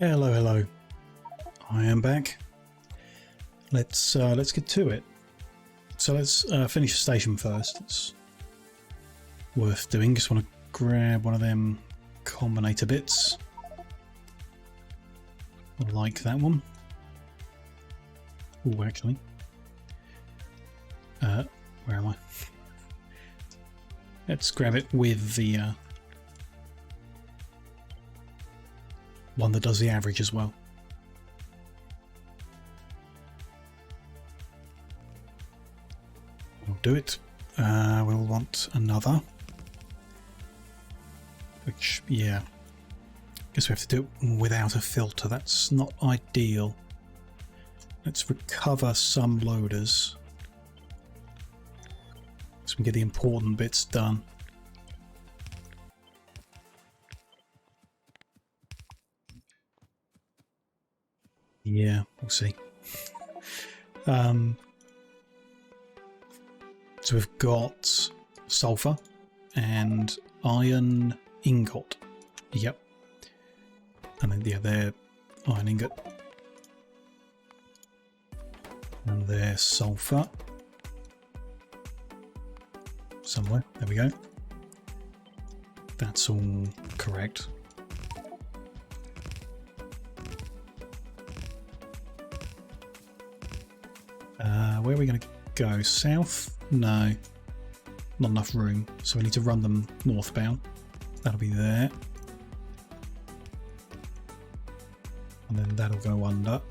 Hello, hello. I am back. Let's get to it. So let's finish the station first. It's worth doing. Just want to grab one of them combinator bits. I like that one. Oh, actually. Where am I? Let's grab it with the one that does the average as well. We'll do it. We'll want another. Which, yeah. Guess we have to do it without a filter. That's not ideal. Let's recover some loaders. So we can get the important bits done. Yeah, we'll see. So we've got sulfur and iron ingot. Yep. And then, yeah, they're iron ingot. And they're sulfur. Somewhere. There we go. That's all correct. Where are we going to go? South? No. Not enough room. So we need to run them northbound. That'll be there. And then that'll go under.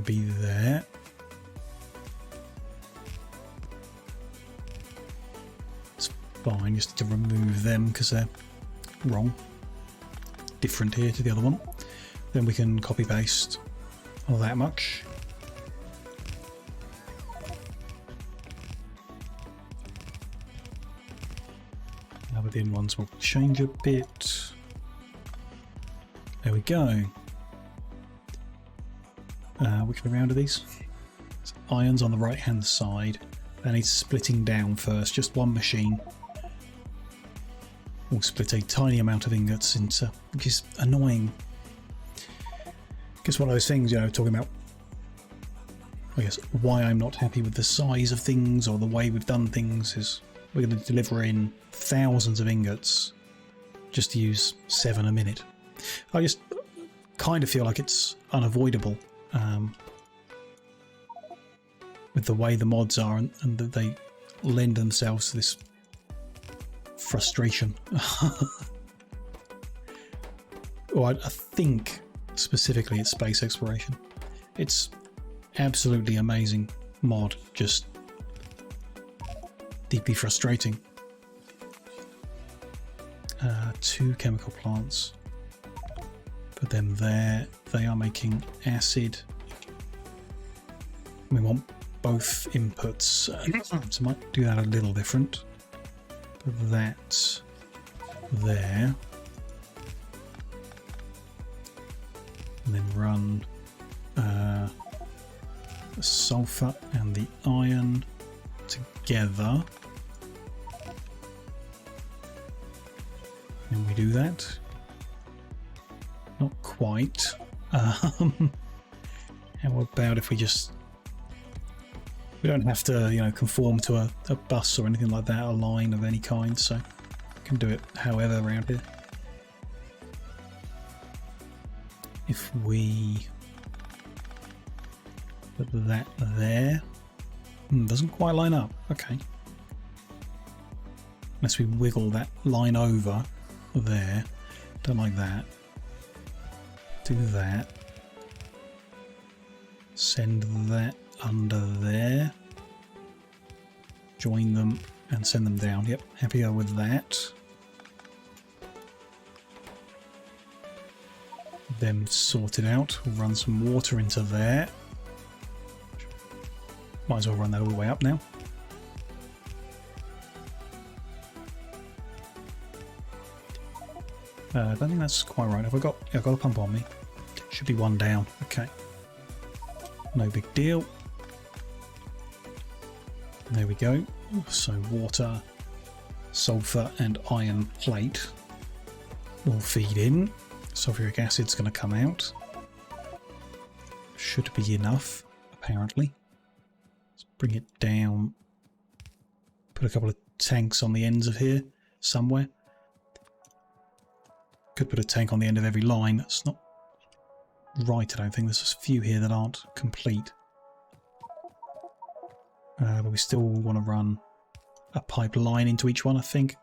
Be there. It's fine, just to remove them because they're wrong. Different here to the other one. Then we can copy paste all that much. Now within ones will change a bit. There we go. Which way around are these? So irons on the right hand side. That needs splitting down first, just one machine. We'll split a tiny amount of ingots into, which is annoying. Guess one of those things, you know, talking about, I guess, why I'm not happy with the size of things or the way we've done things is we're going to deliver in thousands of ingots just to use 7 a minute. I just kind of feel like it's unavoidable with the way the mods are and that they lend themselves to this frustration. Or I think specifically it's space exploration. It's absolutely amazing mod, just deeply frustrating. 2 chemical plants. Put them there. They are making acid. We want both inputs, so might do that a little different. Put that there. And then run the sulfur and the iron together. And we do that. Not quite. How about if we just... We don't have to, you know, conform to a bus or anything like that, a line of any kind, so we can do it however around here. If we put that there... doesn't quite line up. Okay. Unless we wiggle that line over there. Don't like that. Do that. Send that under there. Join them and send them down. Yep, happier with that. Them sorted out. We'll run some water into there. Might as well run that all the way up now. I don't think that's quite right. Have I got? Yeah, I've got a pump on me. Should be one down. Okay. No big deal. There we go. So water, sulfur and iron plate will feed in. Sulfuric acid's going to come out. Should be enough, apparently. Let's bring it down. Put a couple of tanks on the ends of here somewhere. Could put a tank on the end of every line. That's not right, I don't think. There's a few here that aren't complete. But we still want to run a pipe line into each one, I think.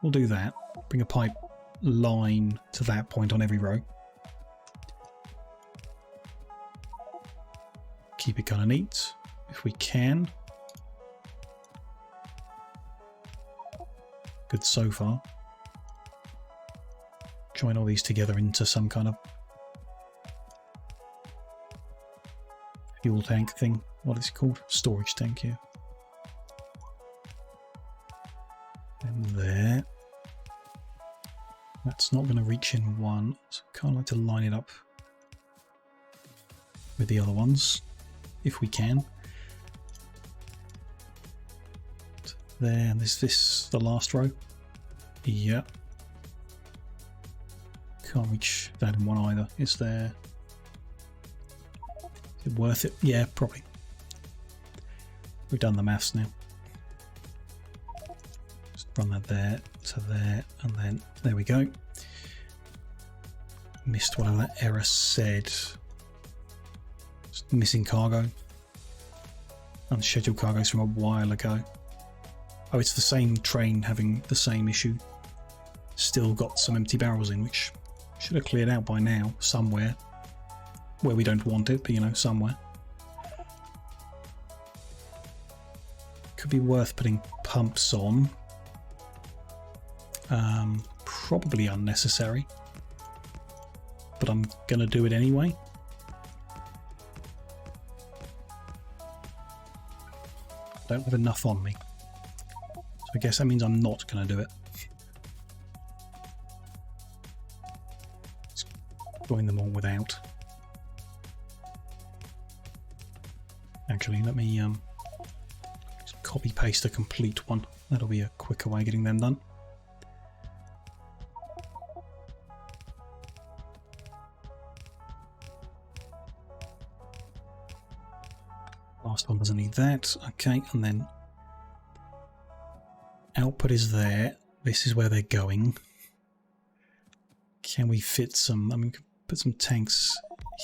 We'll do that. Bring a pipe line to that point on every row. Keep it kind of neat if we can. Good so far. Join all these together into some kind of fuel tank thing. What is it called? Storage tank here. And there. That's not going to reach in one, so I kind of like to line it up with the other ones, if we can. There, and is this the last row? Yeah. Can't reach that in one either. Is there... Is it worth it? Yeah, probably. We've done the maths now. Just run that there to there, and then there we go. Missed whatever that error said. Just missing cargo. Unscheduled cargoes from a while ago. Oh, it's the same train having the same issue. Still got some empty barrels in, which should have cleared out by now, somewhere. Where we don't want it, but you know, somewhere. Could be worth putting pumps on. Probably unnecessary. But I'm gonna do it anyway. Don't have enough on me. So I guess that means I'm not gonna do it. Let's join them all without. Actually, let me just copy paste a complete one. That'll be a quicker way of getting them done. Last one doesn't need that. Okay, and then output is there. This is where they're going. Can we fit some? I mean, we could put some tanks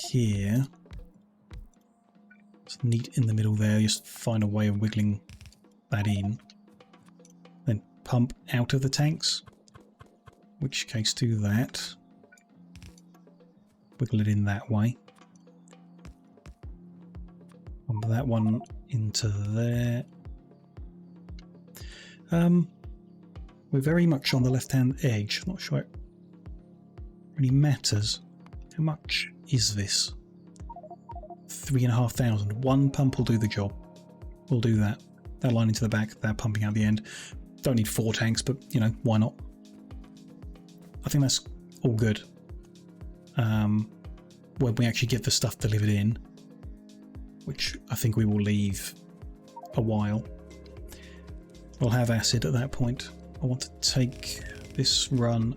here. It's neat in the middle there. Just find a way of wiggling that in. Then pump out of the tanks. In which case do that. Wiggle it in that way. Pump that one into there. We're very much on the left-hand edge. I'm not sure it really matters. How much is this? 3,500. One pump will do the job. We'll do that. That line into the back, that pumping out the end. Don't need 4 tanks, but you know, why not? I think that's all good. When we actually get the stuff delivered in, which I think we will leave a while, we'll have acid at that point. I want to take this run,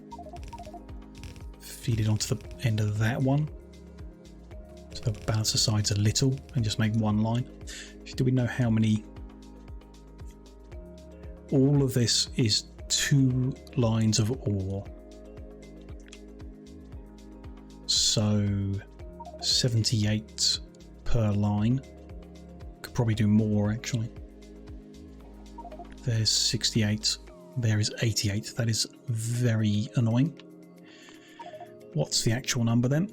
feed it onto the end of that one, so they'll balance the sides a little and just make one line. Do we know how many? All of this is 2 lines of ore. So 78 per line. Could probably do more actually. There's 68. There is 88. That is very annoying. What's the actual number then?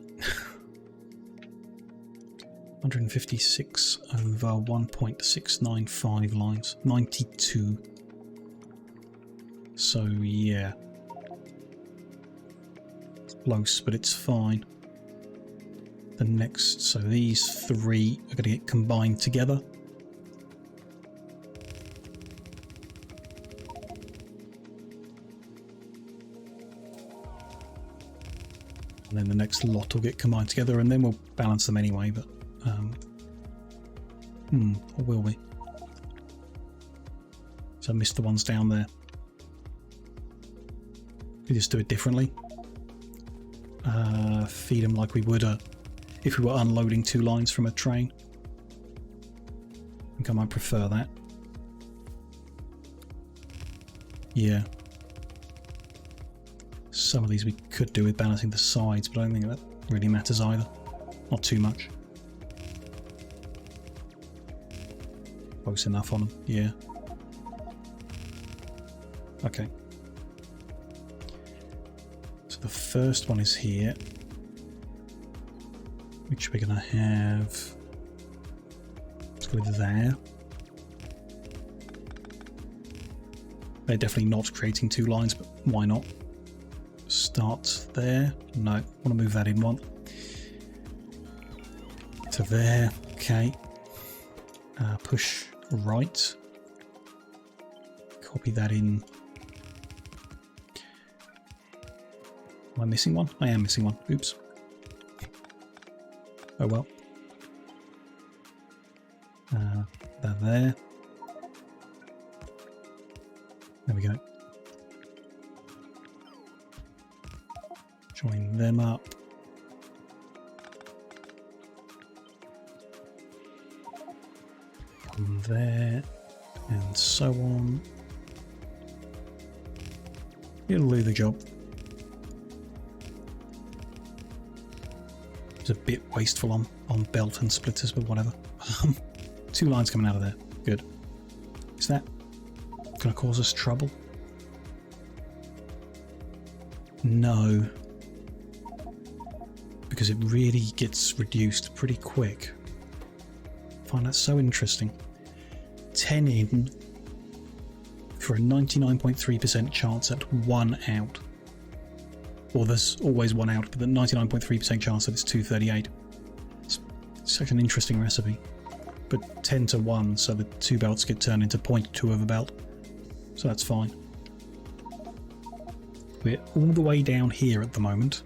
156 over 1.695 lines. 92. So yeah. It's close, but it's fine. The next, so these 3 are going to get combined together. And then the next lot will get combined together, and then we'll balance them anyway, but or will we? So I missed the ones down there. We just do it differently. feed them like we would if we were unloading 2 lines from a train. I think I might prefer that. Yeah. Some of these we could do with balancing the sides, but I don't think that really matters either. Not too much. Close enough on them, yeah. Okay. So the first one is here, which we're going to have. Let's go with there. They're definitely not creating 2 lines, but why not? Start there. No, I want to move that in one. To there. Okay. Push right. Copy that in. Am I missing one? I am missing one. Oops. Oh well. That there. There we go. Join them up. One there, and so on. It'll do the job. It's a bit wasteful on belt and splitters, but whatever. 2 lines coming out of there. Good. Is that going to cause us trouble? No. Because it really gets reduced pretty quick. I find that so interesting. 10 in for a 99.3% chance at 1 out. Or there's always 1 out, but the 99.3% chance that it's 238. It's such an interesting recipe. But 10 to 1, so the 2 belts get turned into 0.2 of a belt. So that's fine. We're all the way down here at the moment.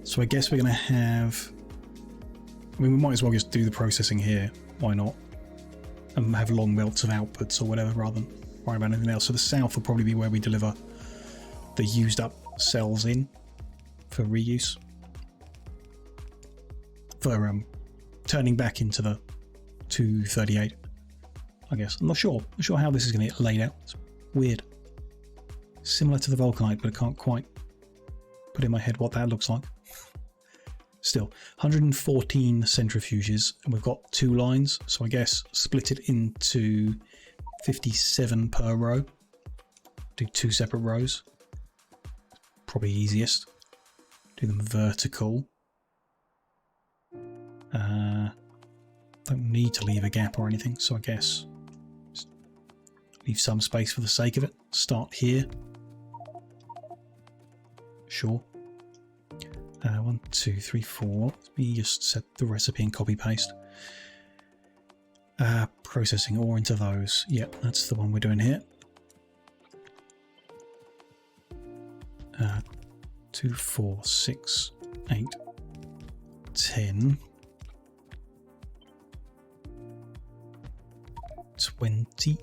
So I guess we're going to have... I mean, we might as well just do the processing here. Why not? And have long belts of outputs or whatever, rather than worry about anything else. So the south will probably be where we deliver the used up cells in for reuse. For turning back into the 238, I guess. I'm not sure how this is going to get laid out. It's weird. Similar to the Vulcanite, but I can't quite put in my head what that looks like. Still, 114 centrifuges, and we've got 2 lines, so I guess split it into 57 per row. Do 2 separate rows. Probably easiest. Do them vertical. Don't need to leave a gap or anything, so I guess just leave some space for the sake of it. Start here. Sure. 1, 2, 3, 4. Let me just set the recipe and copy paste. Processing ore into those. Yep, that's the one we're doing here. 2, 4, 6, 8, 10, 20.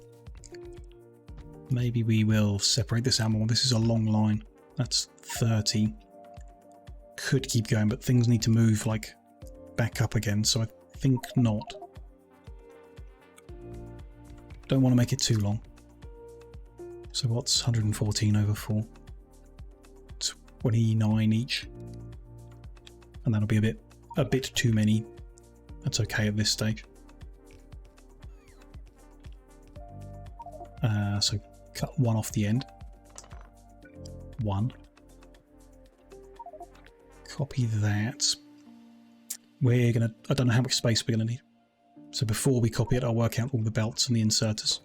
Maybe we will separate this out more. This is a long line. That's 30. Could keep going, but things need to move like back up again, so I think not. Don't want to make it too long. So what's 114 over 4? 29 each. And that'll be a bit too many. That's okay at this stage. So cut 1 off the end. 1. Copy that. We're gonna, I don't know how much space we're gonna need. So before we copy it, I'll work out all the belts and the inserters.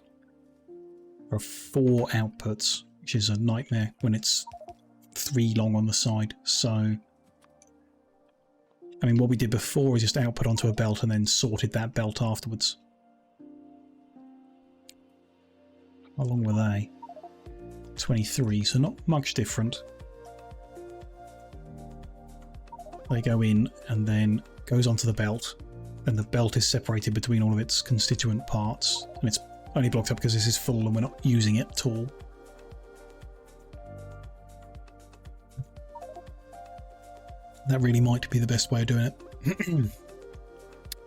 There are 4 outputs, which is a nightmare when it's 3 long on the side. So, I mean, what we did before is just output onto a belt and then sorted that belt afterwards. How long were they? 23, so not much different. They go in and then goes onto the belt, and the belt is separated between all of its constituent parts, and it's only blocked up because this is full and we're not using it at all. That really might be the best way of doing it.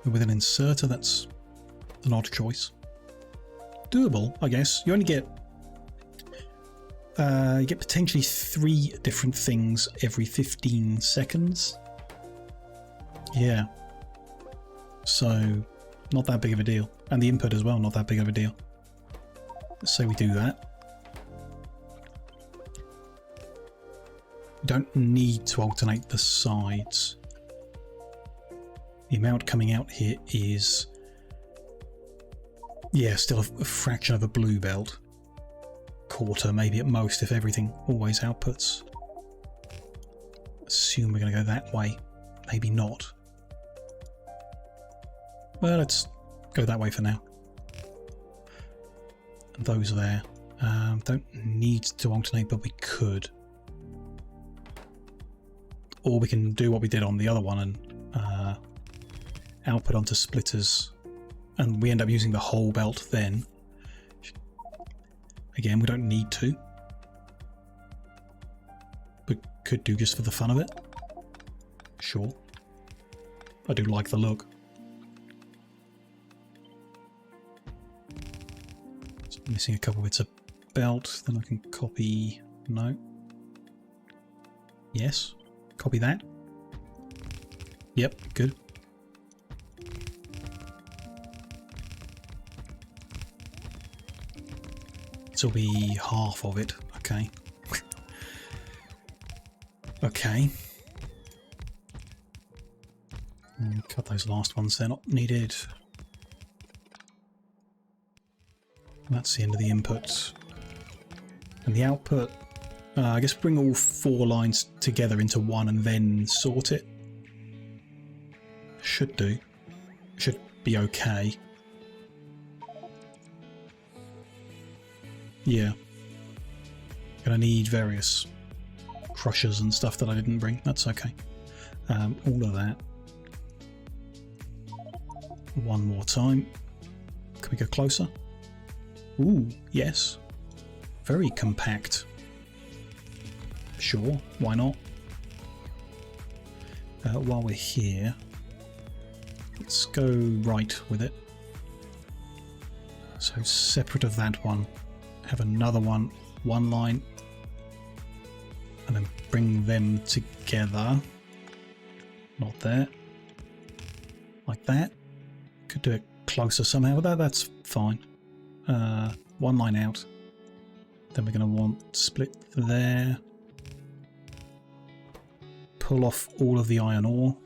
With an inserter, that's an odd choice. Doable, I guess. You only get you get potentially 3 different things every 15 seconds. Yeah. So, not that big of a deal. And the input as well, not that big of a deal. Let's say we do that. We don't need to alternate the sides. The amount coming out here is, yeah, still a fraction of a blue belt. Quarter, maybe at most, if everything always outputs. Assume we're going to go that way. Maybe not. Well, let's go that way for now. And those are there. Don't need to alternate, but we could. Or we can do what we did on the other one and output onto splitters, and we end up using the whole belt then. Again, we don't need to, but could do just for the fun of it. Sure. I do like the look. So missing a couple bits of belt, then I can copy. No. Yes. Copy that. Yep, good. This will be half of it. Okay. Okay. Cut those last ones, they're not needed. That's the end of the input. And the output, I guess bring all 4 lines together into one and then sort it. Should do. Should be okay. Yeah. Gonna need various crushers and stuff that I didn't bring. That's okay. All of that. One more time. Can we go closer? Ooh, yes. Very compact. Sure, why not? While we're here, let's go right with it. So separate of that one, have another one, one line, and then bring them together. Not there. Like that. Could do it closer somehow, but that's fine. One line out. Then we're going to want split there. Pull off all of the iron ore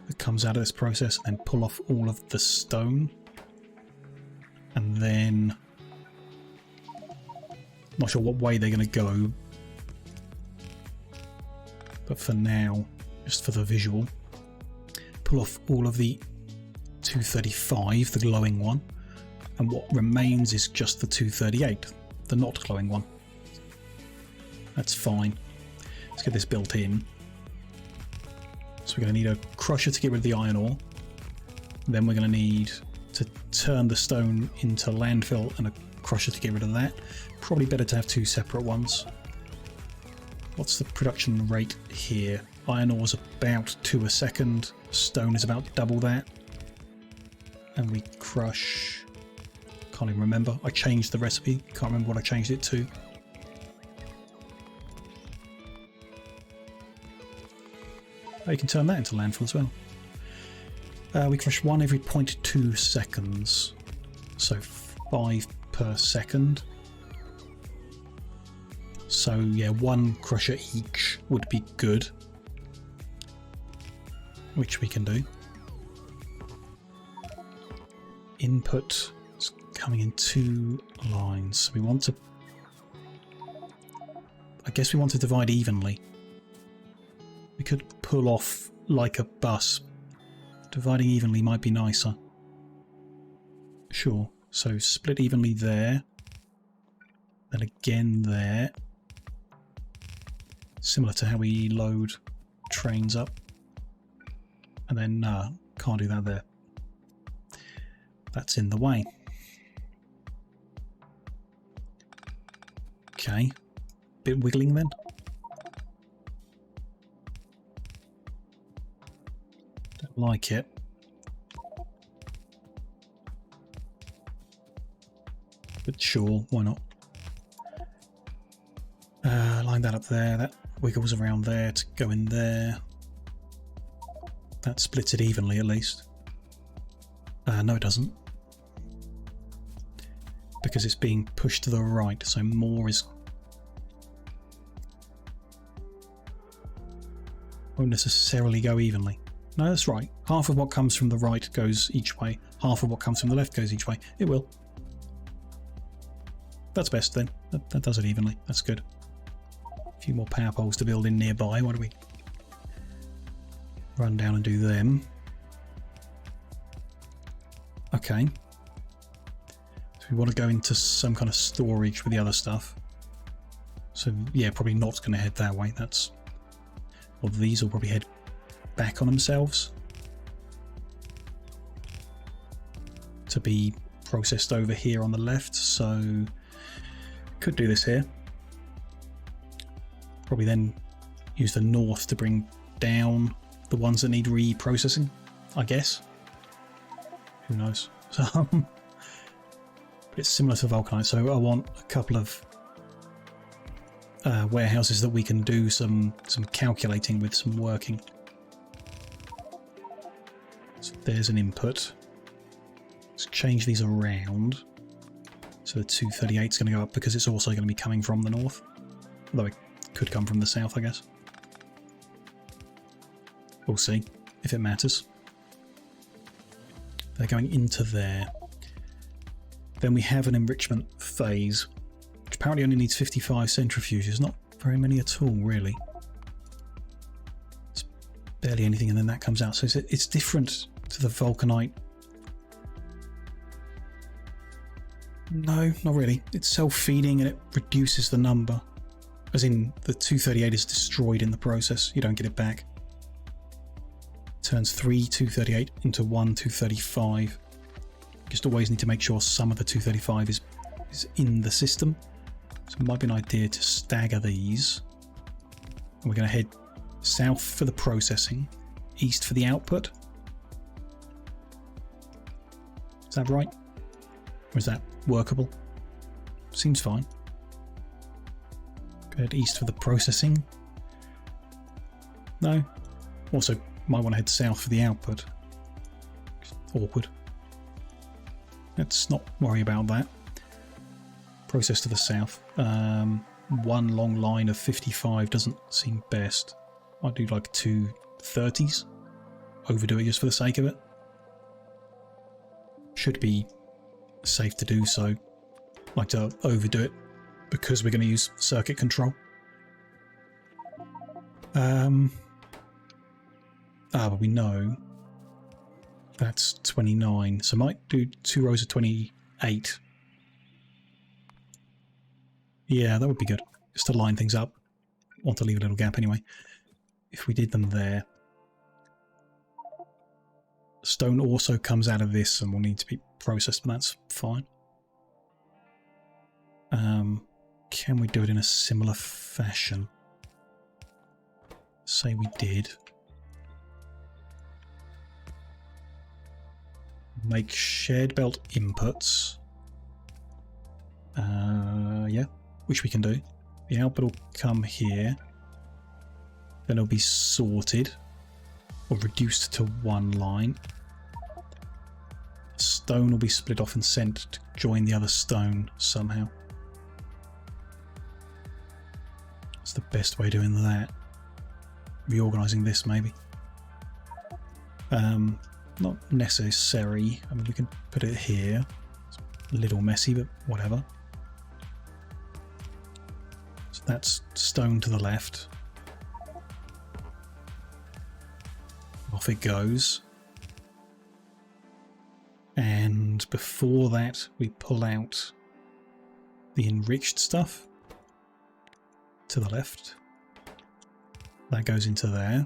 that comes out of this process, and then pull off all of the stone. And then, not sure what way they're going to go, but for now, just for the visual, pull off all of the 235, the glowing one, and what remains is just the 238, the not glowing one. That's fine. Let's get this built in. So we're going to need a crusher to get rid of the iron ore. Then we're going to need to turn the stone into landfill and a crusher to get rid of that. Probably better to have 2 separate ones. What's the production rate here? Iron ore is about 2 a second. Stone is about double that. And we crush... Can't even remember. I changed the recipe. Can't remember what I changed it to. You can turn that into landfill as well. We crush 1 every 0.2 seconds. So 5 per second. So yeah, 1 crusher each would be good. Which we can do. Input is coming in 2 lines. So we want to... I guess we want to divide evenly. We could pull off like a bus. Dividing evenly might be nicer. Sure. So split evenly there. Then again there. Similar to how we load trains up. And then, can't do that there. That's in the way. Okay. Bit wiggling then. like it. But sure, why not? Line that up there. That wiggles around there to go in there. That splits it evenly at least. No, it doesn't. Because it's being pushed to the right, so more is... won't necessarily go evenly. No, that's right. Half of what comes from the right goes each way. Half of what comes from the left goes each way. It will. That's best then. That does it evenly. That's good. A few more power poles to build in nearby. Why don't we run down and do them? Okay. So we want to go into some kind of storage with the other stuff. So yeah, probably not going to head that way. That's... well, these will probably head back on themselves to be processed over here on the left. So could do this here. Probably then use the north to bring down the ones that need reprocessing, I guess. Who knows? So, but it's similar to vulcanite. So I want a couple of warehouses that we can do some calculating with, some working. So there's an input. Let's change these around. So the 238 is going to go up because it's also going to be coming from the north. Although it could come from the south, I guess. We'll see if it matters. They're going into there. Then we have an enrichment phase, which apparently only needs 55 centrifuges. Not very many at all, really. It's barely anything, and then that comes out. So it's different to the vulcanite. No, not really. It's self-feeding and it reduces the number. As in, the 238 is destroyed in the process. You don't get it back. It turns 3 238 into 1 235. Just always need to make sure some of the 235 is in the system. So it might be an idea to stagger these. And we're going to head south for the processing, east for the output. Is that right? Or is that workable? Seems fine. Go ahead east for the processing. No. Also, might want to head south for the output. Awkward. Let's not worry about that. Process to the south. One long line of 55 doesn't seem best. Might do like 2 30s. Overdo it just for the sake of it. Should be safe to do so. Like to overdo it because we're going to use circuit control. But we know that's 29, so might do 2 rows of 28. Yeah, that would be good, just to line things up. Want to leave a little gap anyway. If we did them there. Stone also comes out of this and will need to be processed, but that's fine. Can we do it in a similar fashion? Say we did. Make shared belt inputs. Yeah, which we can do. The output will come here. Then it'll be sorted or reduced to one line. Stone will be split off and sent to join the other stone somehow. That's the best way of doing that. Reorganizing this maybe. Not necessary. I mean, we can put it here. It's a little messy, but whatever. So that's stone to the left. Off it goes. And before that, we pull out the enriched stuff to the left. That goes into there.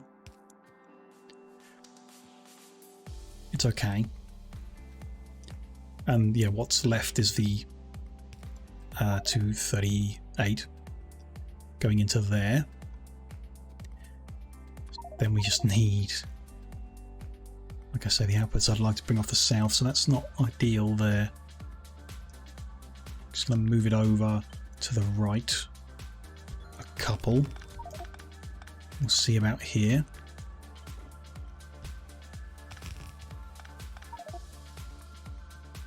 It's okay. And yeah, what's left is the 238 going into there. Then we just need Like I say, the outputs I'd like to bring off the south, so that's not ideal there. Just going to move it over to the right a couple. We'll see about here.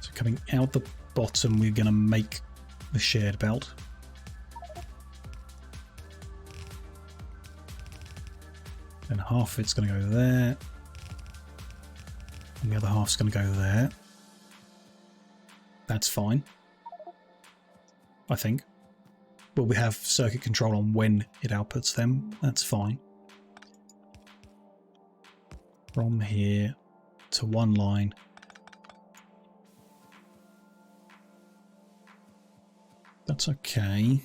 So coming out the bottom, we're going to make the shared belt. And half of it's going to go there. And the other half's going to go there. That's fine, I think. But we have circuit control on when it outputs them. That's fine. From here to one line. That's okay.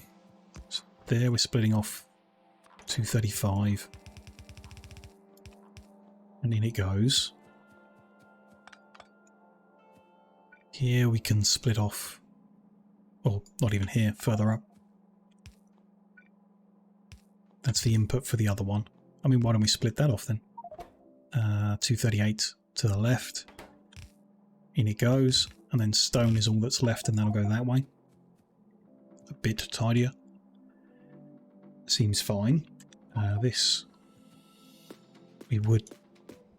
So there we're splitting off 235. And in it goes. Here we can split off, or not even here, further up. That's the input for the other one. I mean, why don't we split that off then? 238 to the left. In it goes, and then stone is all that's left, and that'll go that way. A bit tidier. Seems fine. This we would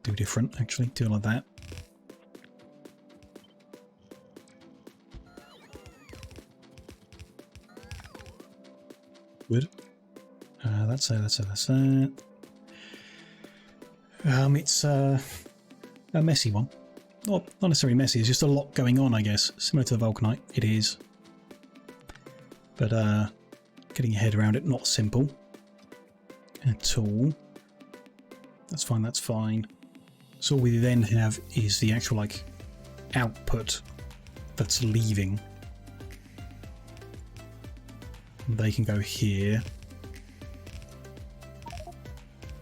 do different, actually. Do it like that. Good. That's it. It's a messy one. Not necessarily messy, it's just a lot going on, I guess. Similar to the Vulcanite, it is. But getting your head around it, not simple at all. That's fine, that's fine. So all we then have is the actual, like, output that's leaving. They can go here.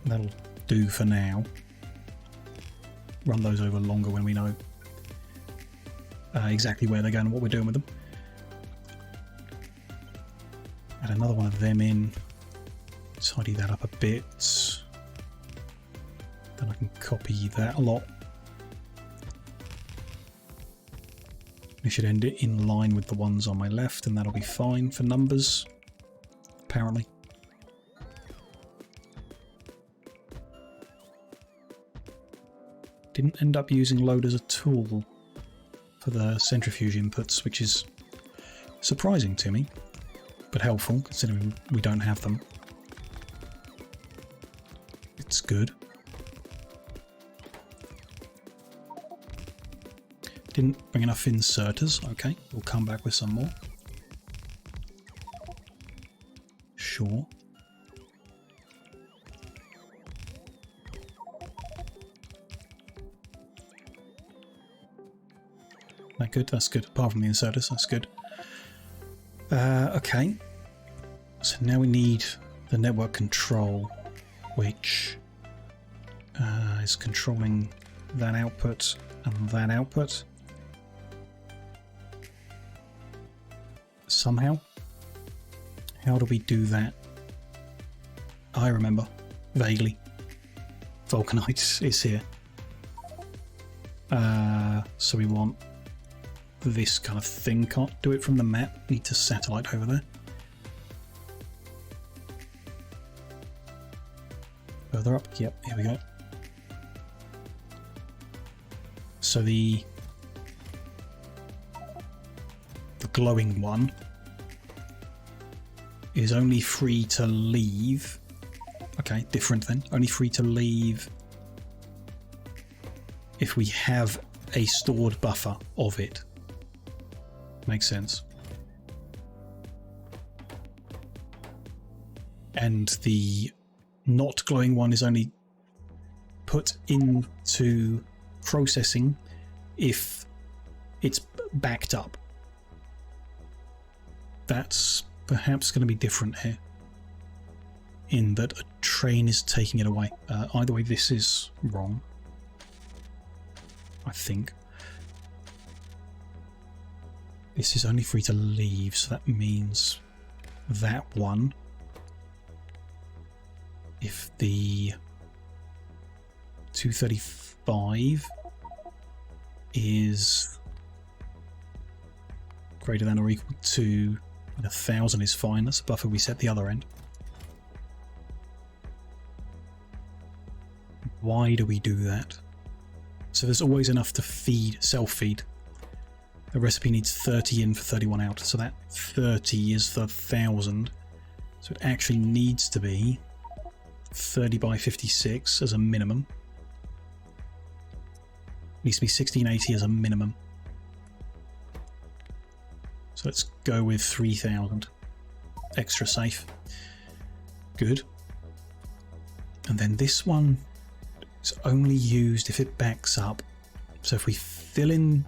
That'll do for now. Run those over longer when we know exactly where they're going and what we're doing with them. Add another one of them in. Tidy that up a bit. Then I can copy that a lot. We should end it in line with the ones on my left, and that'll be fine for numbers, apparently. Didn't end up using loaders at all for the centrifuge inputs, which is surprising to me, but helpful considering we don't have them. It's good. Didn't bring enough inserters. Okay, we'll come back with some more. Sure. That good? That's good. Apart from the inserters, that's good. Okay. So now we need the network control, which is controlling that output and that output. Somehow. How do we do that? I remember. Vaguely. Vulcanite is here. So we want this kind of thing. Can't do it from the map. Need to satellite over there. Further up. Yep, here we go. So the glowing one is only free to leave. Okay, different then. Only free to leave if we have a stored buffer of it. Makes sense. And the not glowing one is only put into processing if it's backed up. That's perhaps going to be different here, in that a train is taking it away. Either way, this is wrong, I think. This is only free to leave, so that means that one. If the 235 is greater than or equal to 1,000 is fine. That's the buffer we set the other end. Why do we do that? So there's always enough to feed, self-feed. The recipe needs 30 in for 31 out. So that 30 is the 1,000. So it actually needs to be 30 by 56 as a minimum. It needs to be 1680 as a minimum. So let's go with 3,000. Extra safe. Good. And then this one is only used if it backs up. So if we fill in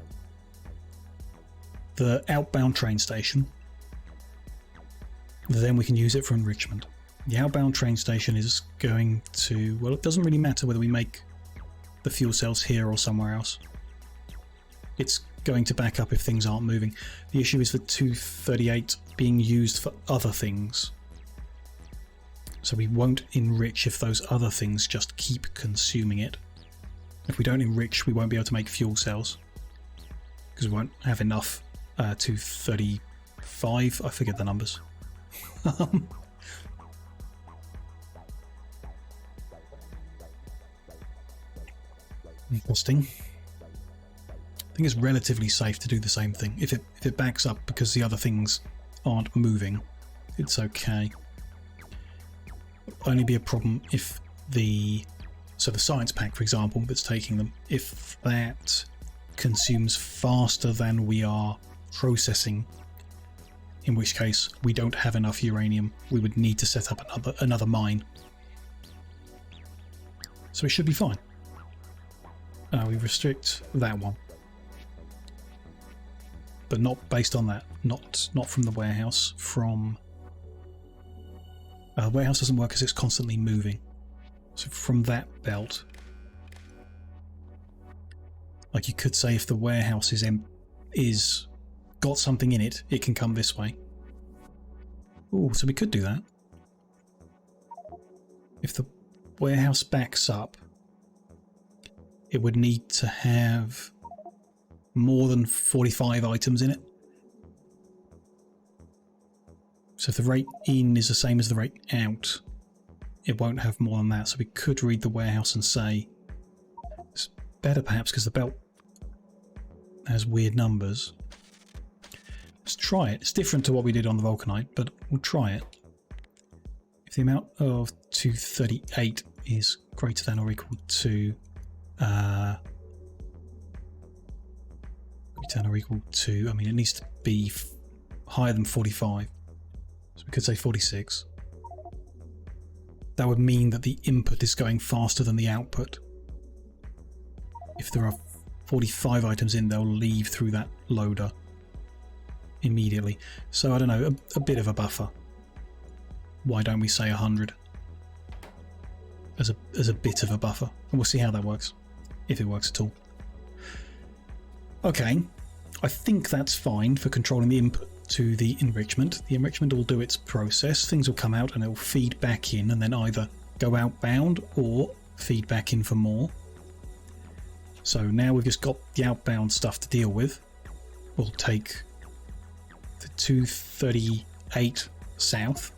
the outbound train station, then we can use it for enrichment. The outbound train station is going to, well, it doesn't really matter whether we make the fuel cells here or somewhere else. It's going to back up if things aren't moving. The issue is the 238 being used for other things. So we won't enrich if those other things just keep consuming it. If we don't enrich, we won't be able to make fuel cells because we won't have enough 235. I forget the numbers. Interesting. I think it's relatively safe to do the same thing. If it backs up because the other things aren't moving, it's okay. It'll only be a problem if the science pack, for example, that's taking them, if that consumes faster than we are processing, in which case we don't have enough uranium. We would need to set up another mine. So it should be fine. We restrict that one, but not based on that. Not from the warehouse. From the warehouse doesn't work because it's constantly moving. So from that belt, like you could say, if the warehouse is got something in it, it can come this way. Oh, so we could do that. If the warehouse backs up, it would need to have more than 45 items in it. So if the rate in is the same as the rate out, it won't have more than that. So we could read the warehouse and say it's better perhaps because the belt has weird numbers. Let's try it. It's different to what we did on the Vulcanite, but we'll try it. If the amount of 238 is greater than or equal to I mean, it needs to be higher than 45. So we could say 46. That would mean that the input is going faster than the output. If there are 45 items in, they'll leave through that loader immediately. So I don't know, a bit of a buffer. Why don't we say 100 as a bit of a buffer? And we'll see how that works, if it works at all. Okay, I think that's fine for controlling the input to the enrichment. The enrichment will do its process, things will come out and it will feed back in and then either go outbound or feed back in for more. So now we've just got the outbound stuff to deal with. We'll take the 238 south,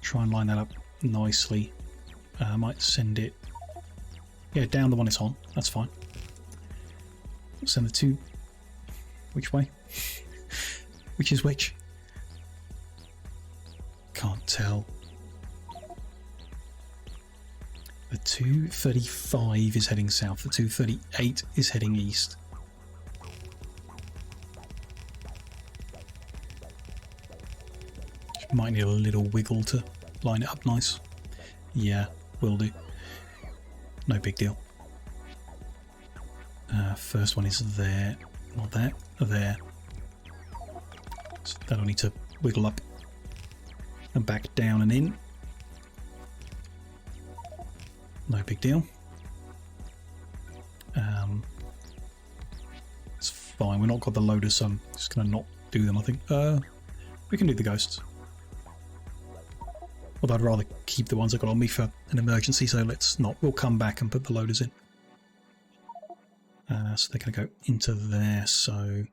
try and line that up nicely. I might send it, yeah, down the one it's on, that's fine. Send the two, which way? Which is which? Can't tell. The 235 is heading south, the 238 is heading east. Might need a little wiggle to line it up nice. Yeah, will do. No big deal. First one is there, not that, there. So that'll need to wiggle up and back down and in. No big deal. It's fine, we've not got the loaders, so I'm just going to not do them, I think. We can do the ghosts. Although I'd rather keep the ones I got on me for an emergency, so let's not. We'll come back and put the loaders in. So they're going to go into there. So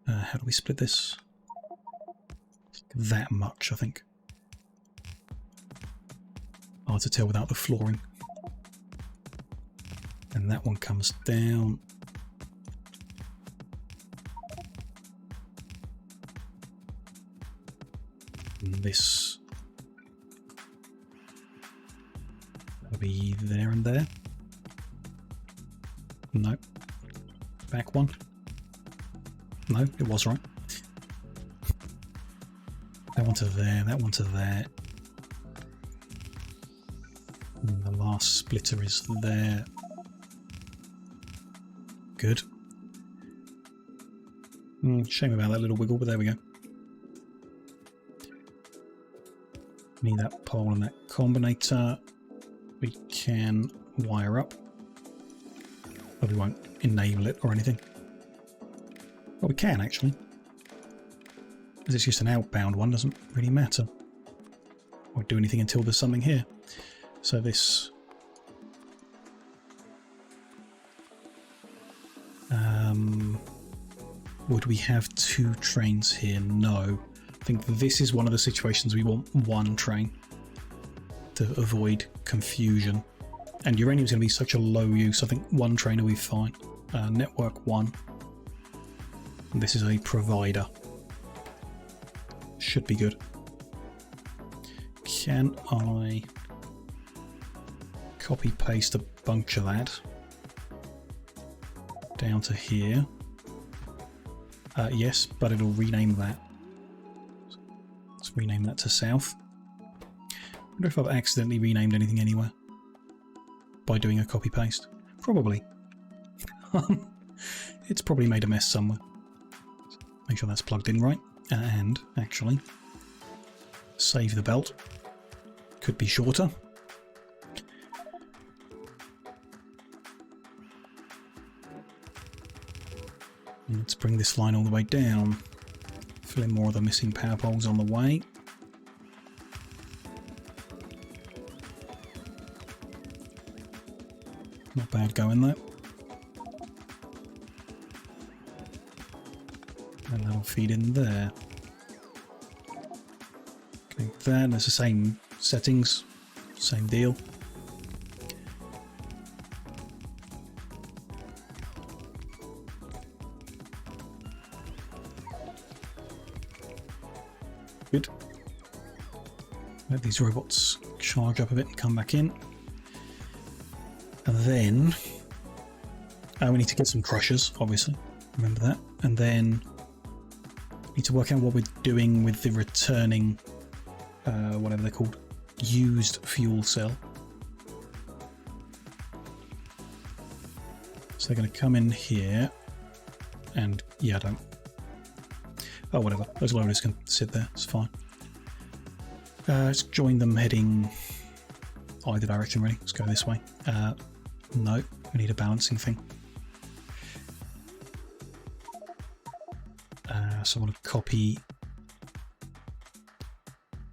how do we split this? That much, I think. Hard to tell without the flooring. And that one comes down. And this will be there and there. No. Back one. No, it was right. That one to there, that one to there. And the last splitter is there. Good. Shame about that little wiggle, but there we go. Need that pole and that combinator. We can wire up. But we won't enable it or anything. Well, we can actually. Because it's just an outbound one, doesn't really matter. Won't do anything until there's something here. So this... would we have 2 trains here? No. I think this is one of the situations we want 1 train to avoid confusion. And uranium is going to be such a low use. I think 1 train will be fine. Network 1. And this is a provider. Should be good. Can I copy paste a bunch of that down to here? Yes, but it'll rename that. Let's rename that to south. I wonder if I've accidentally renamed anything anywhere by doing a copy paste. Probably. It's probably made a mess somewhere. Make sure that's plugged in right. And actually, save the belt. Could be shorter. Let's bring this line all the way down. Fill in more of the missing power poles on the way. Not bad going though. And that'll feed in there. Connect that, and it's the same settings, same deal. Good. Let these robots charge up a bit and come back in. And then we need to get some crushers, obviously. Remember that. And then we need to work out what we're doing with the returning, whatever they're called, used fuel cell. So they're going to come in here, and yeah, I don't. Oh, whatever. Those loaders can sit there. It's fine. Let's join them heading either direction, really. Let's go this way. No, we need a balancing thing. So I want to copy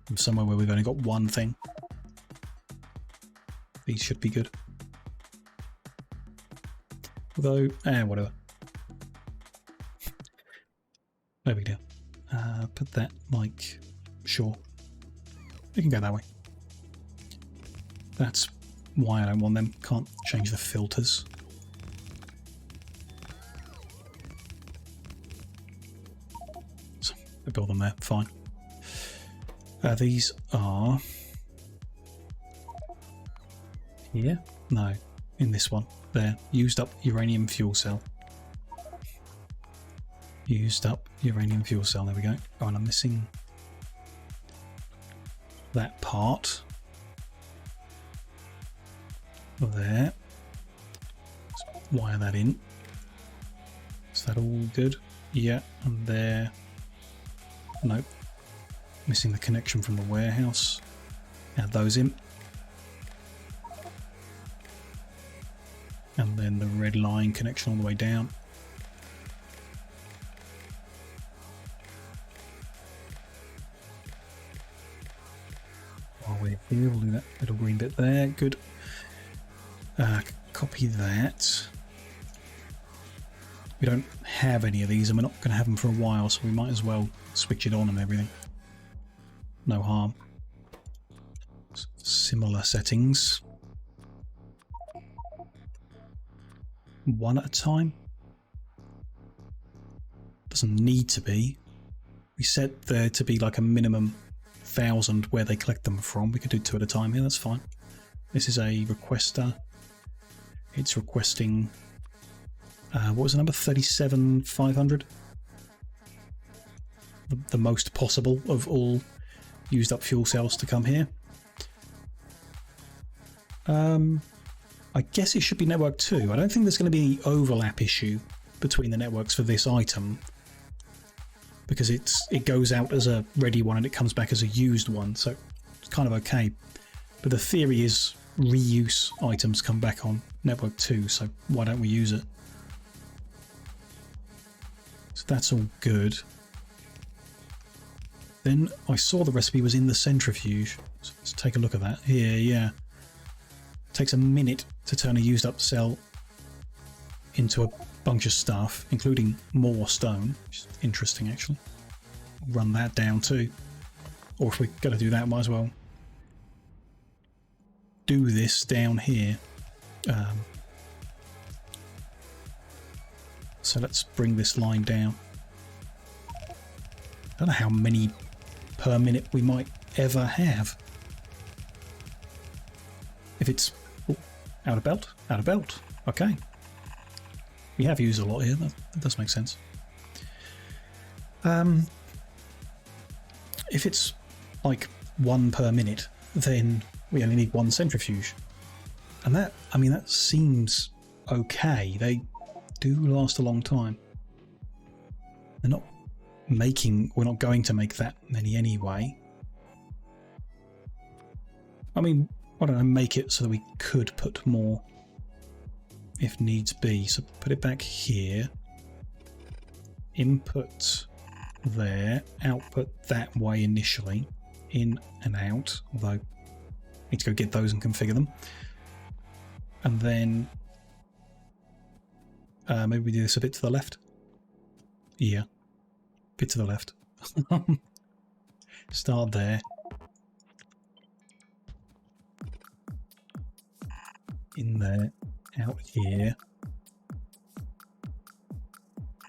from somewhere where we've only got 1 thing. These should be good. Although, whatever. No big deal. Put that like, sure. We can go that way. That's why I don't want them. Can't change the filters. So, I build them there, fine. These are here? No, in this one. There, used up uranium fuel cell. Used up uranium fuel cell, there we go. Oh, and I'm missing that part. There. Let's wire that in. Is that all good? Yeah, and there. Nope. Missing the connection from the warehouse. Add those in. And then the red line connection all the way down. While we're here, we'll do that little green bit there. Good. Copy that. We don't have any of these and we're not going to have them for a while, so we might as well switch it on and everything. No harm. Similar settings. One at a time. Doesn't need to be. We set there to be like a minimum 1,000 where they collect them from. We could do 2 at a time here, that's fine. This is a requester. It's requesting, what was the number? 37,500? The most possible of all used up fuel cells to come here. I guess it should be network 2. I don't think there's going to be any overlap issue between the networks for this item, because it goes out as a ready one and it comes back as a used one, so it's kind of okay. But the theory is reuse items come back on network 2, so why don't we use it? So that's all good. Then I saw the recipe was in the centrifuge, so let's take a look at that here. Yeah, it takes a minute to turn a used up cell into a bunch of stuff, including more stone, which is interesting actually. Run that down too, or if we're going to do that, might as well do this down here. So let's bring this line down. I don't know how many per minute we might ever have. If it's out of belt, okay. We have used a lot here, that does make sense. If it's like 1 per minute, then we only need 1 centrifuge. And that, I mean, that seems okay. They do last a long time. They're not making, we're not going to make that many anyway. I mean, why don't I make it so that we could put more if needs be. So put it back here. Input there. Output that way initially. In and out. Although I need to go get those and configure them. And then maybe we do this a bit to the left. Yeah. Bit to the left. Start there. In there. Out here.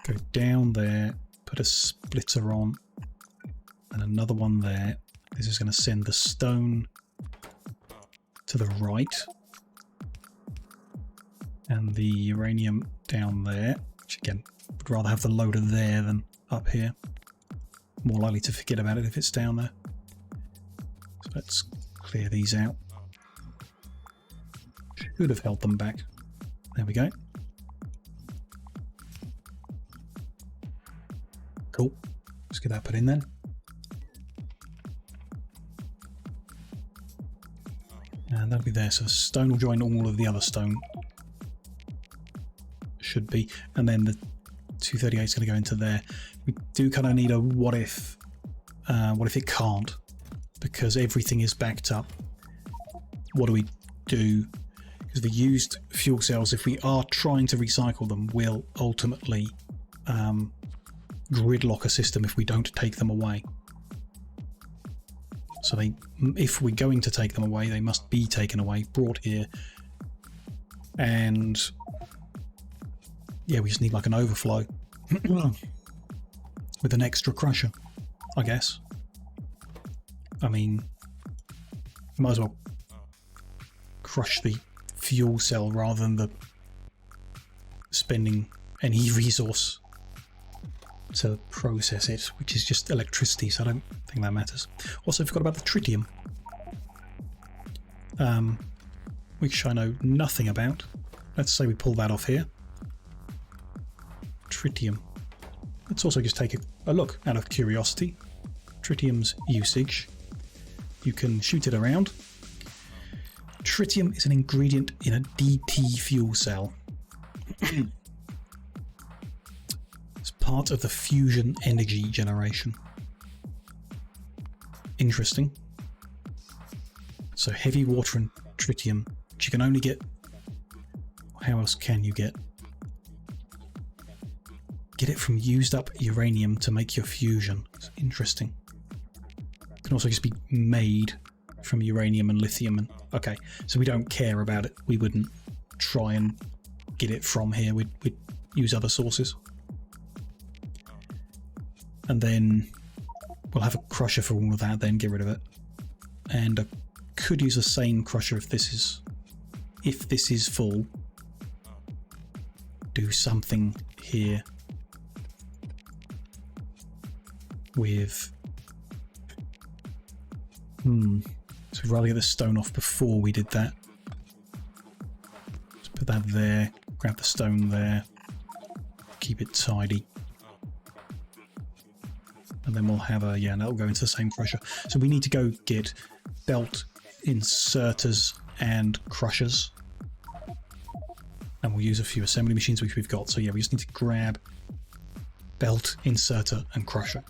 Go down there. Put a splitter on. And another one there. This is going to send the stone to the right. And the uranium down there. Which again, would rather have the loader there than up here. More likely to forget about it if it's down there. So let's clear these out. Should have held them back. There we go. Cool. Let's get that put in then. And that'll be there. So the stone will join all of the other stone. Should be. And then the 238 is going to go into there. We do kind of need a what if it can't, because everything is backed up. What do we do? Because the used fuel cells, if we are trying to recycle them, will ultimately gridlock a system if we don't take them away. So if we're going to take them away, they must be taken away, brought here, and yeah, we just need like an overflow with an extra crusher, I guess. I mean, might as well crush the fuel cell rather than the spending any resource to process it, which is just electricity, so I don't think that matters. Also, I forgot about the tritium, which I know nothing about. Let's say we pull that off here. Tritium. Let's also just take a look out of curiosity. Tritium's usage. You can shoot it around. Tritium is an ingredient in a DT fuel cell. It's part of the fusion energy generation. Interesting. So heavy water and tritium, which you can only get... How else can you get? get it from used up uranium to make your fusion. It's interesting. It can also just be made from uranium and lithium. And okay, so we don't care about it. We wouldn't try and get it from here. We'd use other sources. And then we'll have a crusher for all of that, then get rid of it. And I could use the same crusher if this is full. Do something here with so we'd rather get the stone off before we did that. Let's put that there, grab the stone there, keep it tidy, and then we'll have a and that'll go into the same crusher. So we need to go get belt inserters and crushers, and we'll use a few assembly machines which we've got. So yeah, we just need to grab belt inserter and crusher.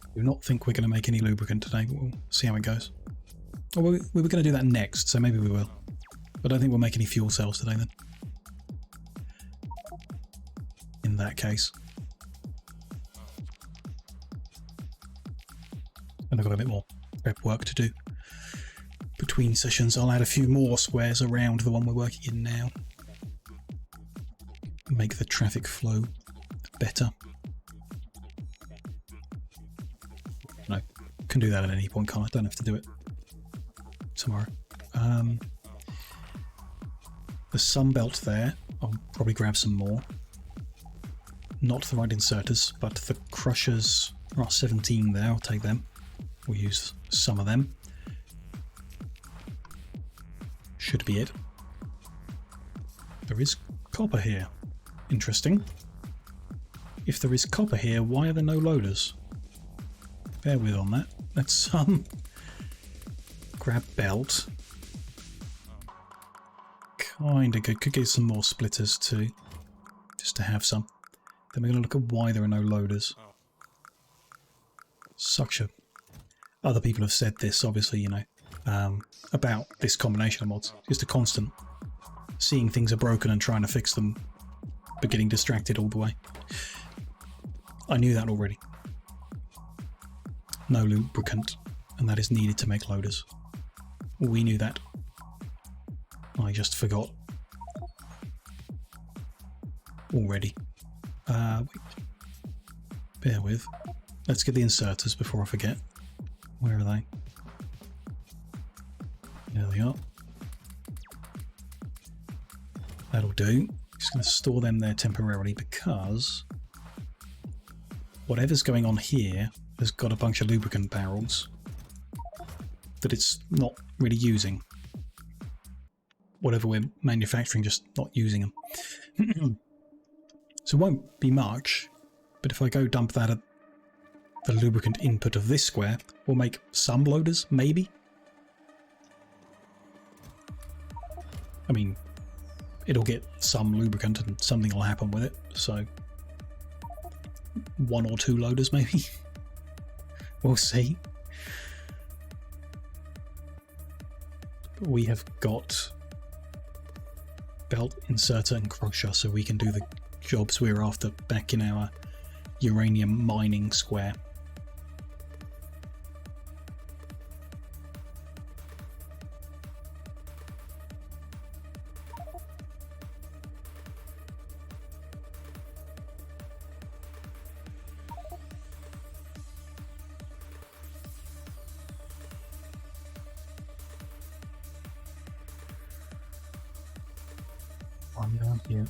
I do not think we're going to make any lubricant today, but we'll see how it goes. Oh, we were going to do that next, so maybe we will. But I don't think we'll make any fuel cells today then. In that case. And I've got a bit more prep work to do. Between sessions, I'll add a few more squares around the one we're working in now. Make the traffic flow better. No, can do that at any point, can't I? Don't have to do it tomorrow. The sun belt there, I'll probably grab some more. Not the right inserters, but the crushers are 17 there, I'll take them. We'll use some of them. Should be it. There is copper here. Interesting. If there is copper here, why are there no loaders? Bear with on that. Let's grab belt. Kinda good. Could get some more splitters too, just to have some. Then we're going to look at why there are no loaders. Suction. Other people have said this, obviously, you know, about this combination of mods. Just a constant seeing things are broken and trying to fix them, but getting distracted all the way. I knew that already. No lubricant, and that is needed to make loaders. We knew that. I just forgot. Already. Wait. Bear with. Let's get the inserters before I forget. Where are they? There they are. That'll do. Just going to store them there temporarily because whatever's going on here has got a bunch of lubricant barrels that it's not really using. Whatever we're manufacturing, just not using them. So it won't be much, but if I go dump that at the lubricant input of this square, we'll make some loaders, maybe? I mean, it'll get some lubricant and something will happen with it, so 1 or 2 loaders maybe. We'll see. But we have got belt inserter and crusher, so we can do the jobs we're after back in our uranium mining square. One down here,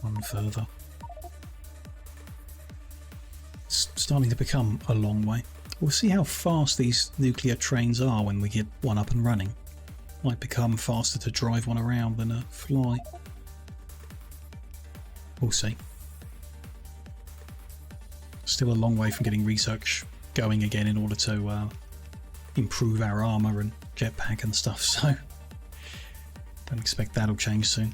one further. It's starting to become a long way. We'll see how fast these nuclear trains are when we get one up and running. Might become faster to drive one around than a fly. We'll see. Still a long way from getting research going again in order to improve our armour and jetpack and stuff, so don't expect that'll change soon.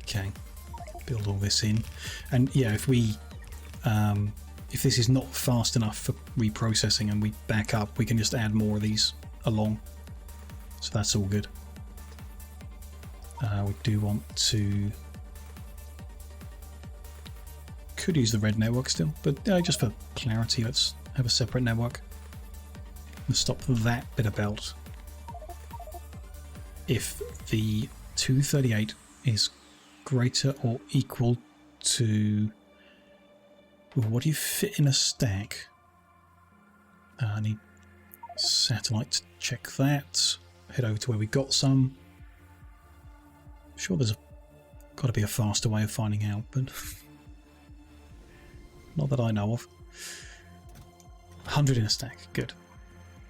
Okay, build all this in. And yeah, if this is not fast enough for reprocessing and we back up, we can just add more of these along. So that's all good. We do want to... Could use the red network still, but just for clarity, let's have a separate network. And stop that bit about. If the 238 is greater or equal to... What do you fit in a stack? I need satellite to check that. Head over to where we got some. I'm sure there's got to be a faster way of finding out, but not that I know of. 100 in a stack, good.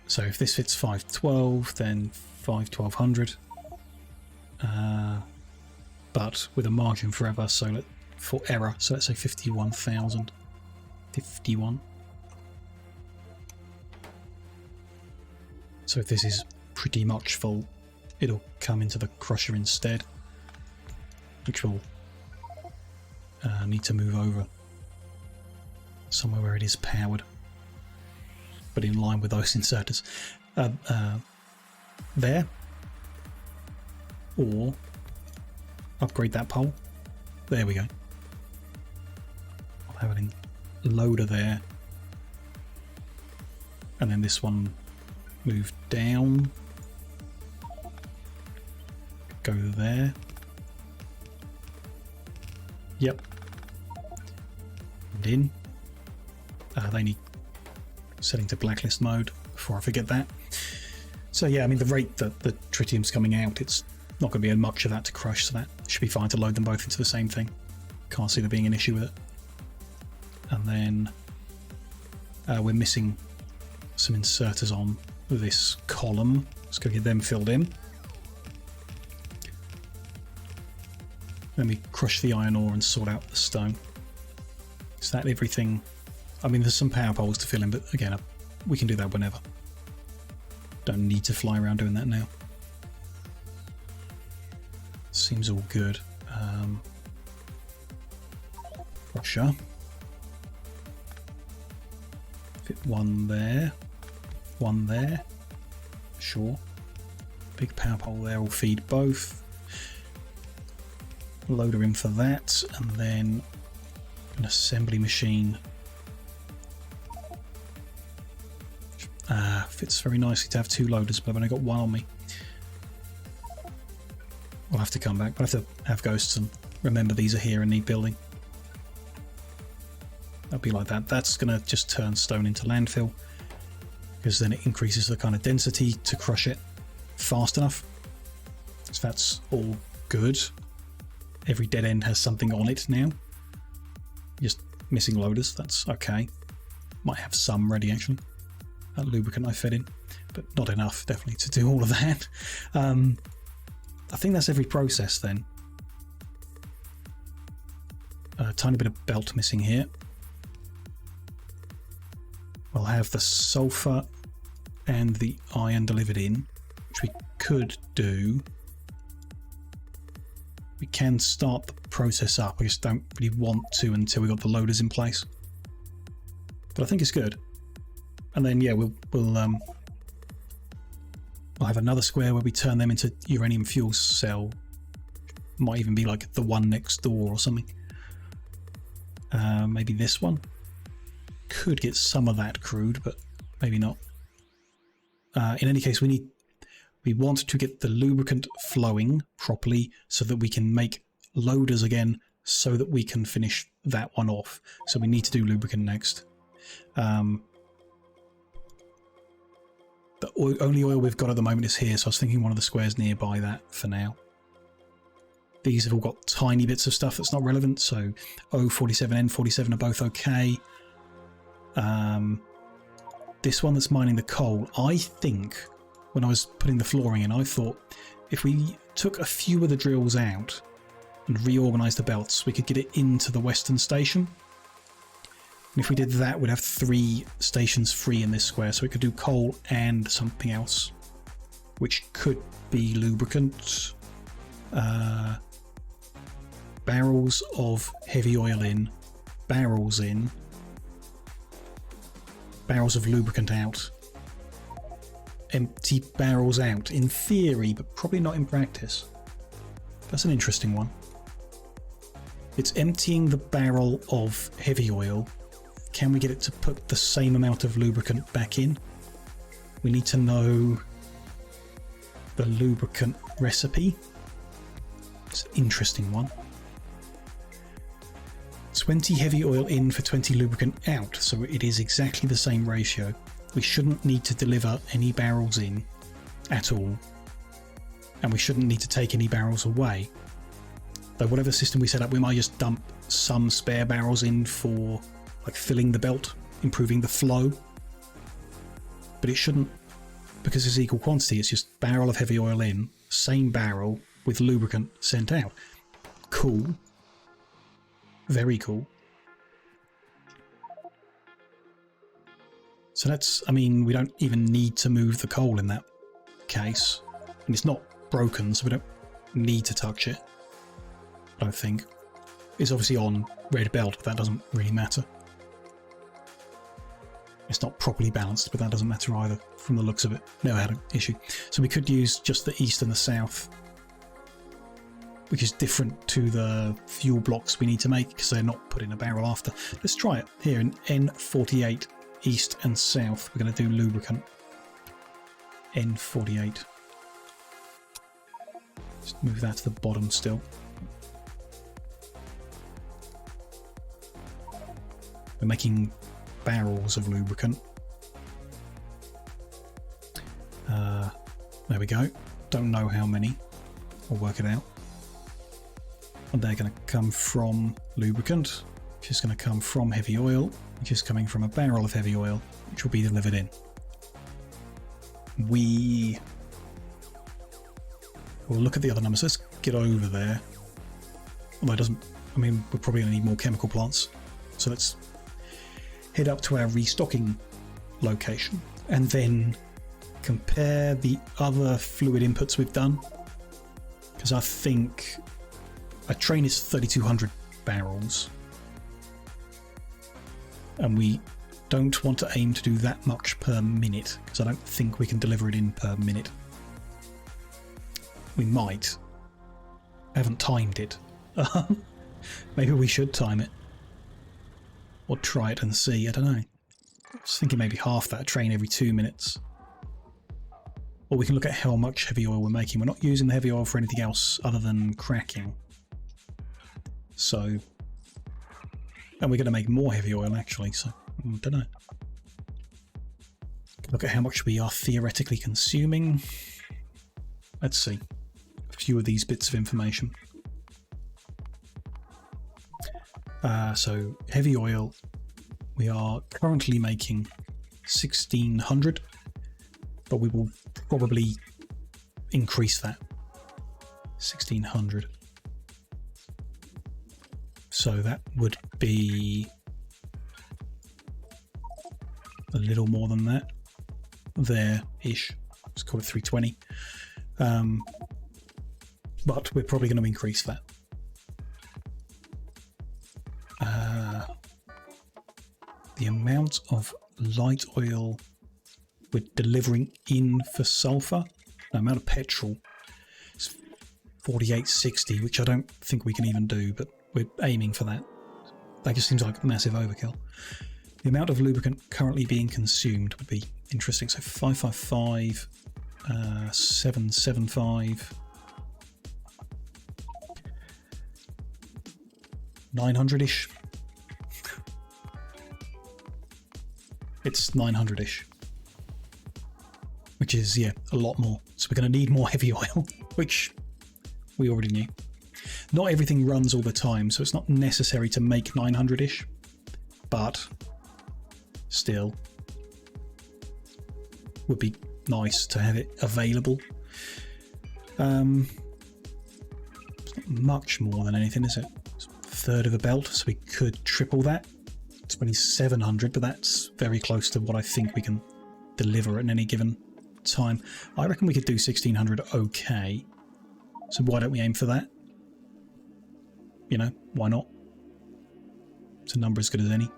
So if this fits 512, then 51200. But with a margin for error, for error, so let's say 51,000. 51. So if this is pretty much full, it'll come into the crusher instead, which will need to move over somewhere where it is powered, but in line with those inserters. There, or upgrade that pole. There we go. I'll have it in loader there, and then this one move down, go there. Yep. And in. They need setting to blacklist mode before I forget that. So yeah, I mean, the rate that the tritium's coming out, it's not going to be much of that to crush, so that should be fine to load them both into the same thing. Can't see there being an issue with it. And then we're missing some inserters on this column. Just going to get them filled in. Then we crush the iron ore and sort out the stone. Is that everything? I mean, there's some power poles to fill in, but again, we can do that whenever. Don't need to fly around doing that now. Seems all good. Crusher. Fit one there. One there. Sure. Big power pole there will feed both. Loader in for that, and then an assembly machine. Fits very nicely to have two loaders, but I've only got one on me. We'll have to come back. We'll have to have ghosts and remember these are here and need building. That'll be like that. That's going to just turn stone into landfill, because then it increases the kind of density to crush it fast enough. So that's all good. Every dead end has something on it now. Just missing loaders, that's okay. Might have some ready actually. That lubricant I fed in, but not enough definitely to do all of that. I think that's every process then. A tiny bit of belt missing here. We'll have the sulfur and the iron delivered in, which we could do. We can start the process up. I just don't really want to until we got the loaders in place. But I think it's good. And then yeah, we'll have another square where we turn them into uranium fuel cell. Might even be like the one next door or something. Maybe this one. Could get some of that crude, but maybe not. In any case, we want to get the lubricant flowing properly so that we can make loaders again, so that we can finish that one off. So we need to do lubricant next. The only oil we've got at the moment is here, so I was thinking one of the squares nearby that for now. These have all got tiny bits of stuff that's not relevant, so O47, N47 are both okay. This one that's mining the coal, I think, when I was putting the flooring in, I thought if we took a few of the drills out and reorganised the belts, we could get it into the western station. And if we did that, we'd have 3 stations free in this square, so we could do coal and something else, which could be lubricant. barrels of heavy oil in, barrels in, barrels of lubricant out, empty barrels out, in theory, but probably not in practice. That's an interesting one. It's emptying the barrel of heavy oil. Can we get it to put the same amount of lubricant back in? We need to know the lubricant recipe. It's an interesting one. 20 heavy oil in for 20 lubricant out, so it is exactly the same ratio. We shouldn't need to deliver any barrels in at all, and we shouldn't need to take any barrels away. Though whatever system we set up, we might just dump some spare barrels in for like filling the belt, improving the flow. But it shouldn't, because it's equal quantity, it's just barrel of heavy oil in, same barrel with lubricant sent out. Cool. Very cool. So that's, I mean, we don't even need to move the coal in that case. And it's not broken, so we don't need to touch it. I don't think. It's obviously on red belt, but that doesn't really matter. It's not properly balanced, but that doesn't matter either from the looks of it. Never had an issue. So we could use just the east and the south, which is different to the fuel blocks we need to make because they're not put in a barrel after. Let's try it here in N48, east and south. We're going to do lubricant. N48. Just move that to the bottom still. We're making barrels of lubricant. There we go. Don't know how many. We'll work it out. And they're going to come from lubricant, which is going to come from heavy oil, which is coming from a barrel of heavy oil, which will be delivered in. We will look at the other numbers. Let's get over there. Although it doesn't, I mean, we're probably going to need more chemical plants. So let's head up to our restocking location and then compare the other fluid inputs we've done. Because I think a train is 3,200 barrels. And we don't want to aim to do that much per minute, because I don't think we can deliver it in per minute. We might. I haven't timed it. Maybe we should time it. Or try it and see, I don't know. I was thinking maybe half that, a train every 2 minutes. Or we can look at how much heavy oil we're making. We're not using the heavy oil for anything else other than cracking. So, and we're going to make more heavy oil actually, so I don't know. Look at how much we are theoretically consuming. Let's see. A few of these bits of information. So heavy oil, we are currently making 1,600, but we will probably increase that. 1,600. So that would be a little more than that. There-ish. Let's call it 320. But we're probably going to increase that. The amount of light oil we're delivering in for sulfur, the amount of petrol is 4860, which I don't think we can even do, but we're aiming for that. That just seems like massive overkill. The amount of lubricant currently being consumed would be interesting. So 555, 775, 900-ish. It's 900-ish. Which is, yeah, a lot more. So we're going to need more heavy oil, which we already knew. Not everything runs all the time, so it's not necessary to make 900-ish, but still would be nice to have it available. It's not much more than anything, is it? It's a third of a belt, so we could triple that. 2,700, but that's very close to what I think we can deliver at any given time. I reckon we could do 1,600 okay. So why don't we aim for that? you know, why not? It's a number as good as any.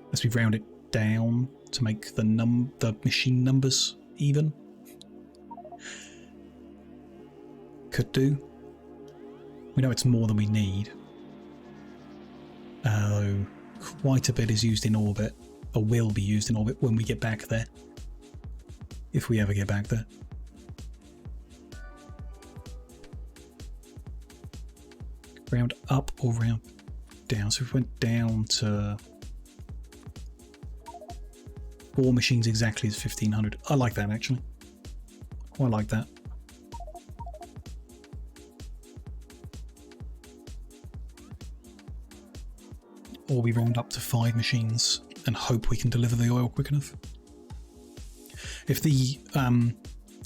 Unless we round it down to make the machine numbers even. Could do. We know it's more than we need. Quite a bit is used in orbit, or will be used in orbit when we get back there. If we ever get back there. Round up or round down. So if we went down to 4 machines exactly is 1500. I like that actually. I like that. Or we round up to 5 machines and hope we can deliver the oil quick enough. If the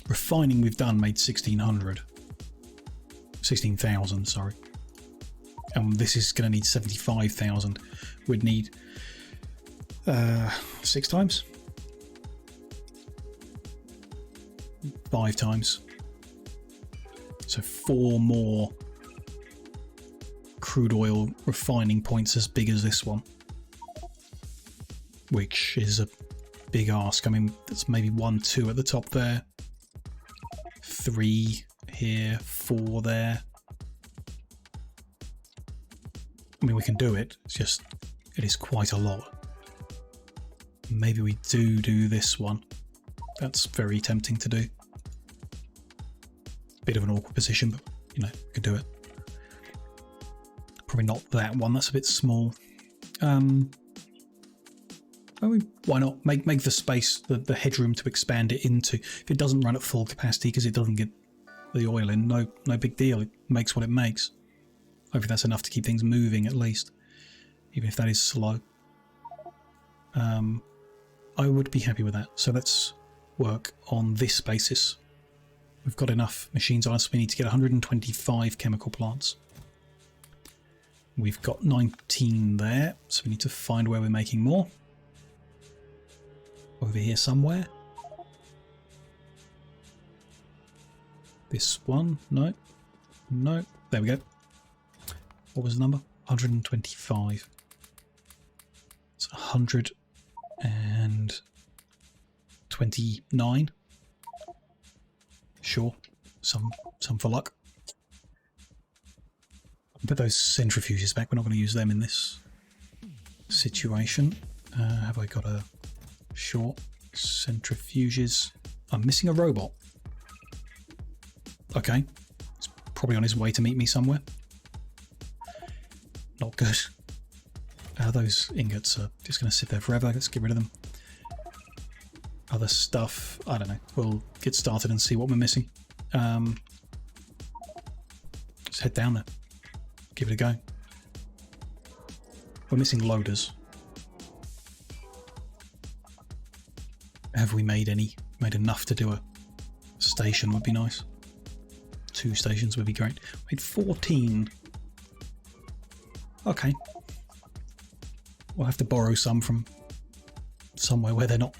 refining we've done made 16,000, sorry, and this is going to need 75,000, we'd need 6 times, 5 times, so 4 more crude oil refining points as big as this one, which is a big ask. I mean, that's maybe 1, 2 at the top there, 3 here, 4 there. I mean, we can do it. It's just, it is quite a lot. Maybe we do this one. That's very tempting to do. Bit of an awkward position, but you know, we can do it. Probably not that one. That's a bit small. Why not make the space, the headroom to expand it into? If it doesn't run at full capacity because it doesn't get the oil in, no big deal. It makes what it makes. Hopefully that's enough to keep things moving at least, even if that is slow. I would be happy with that. So let's work on this basis. We've got enough machines on us. We need to get 125 chemical plants. We've got 19 there, so we need to find where we're making more. Over here somewhere. This one, no, there we go. What was the number? 125. It's 129. Sure, some for luck. Put those centrifuges back. We're not going to use them in this situation. Have I got a short centrifuges? I'm missing a robot. Okay, he's probably on his way to meet me somewhere. Not good. Those ingots are just going to sit there forever. Let's get rid of them. Other stuff, I don't know. We'll get started and see what we're missing. Just head down there. Give it a go. We're missing loaders. Have we made any? Made enough to do a station would be nice. 2 stations would be great. Made 14. Okay. We'll have to borrow some from somewhere where they're not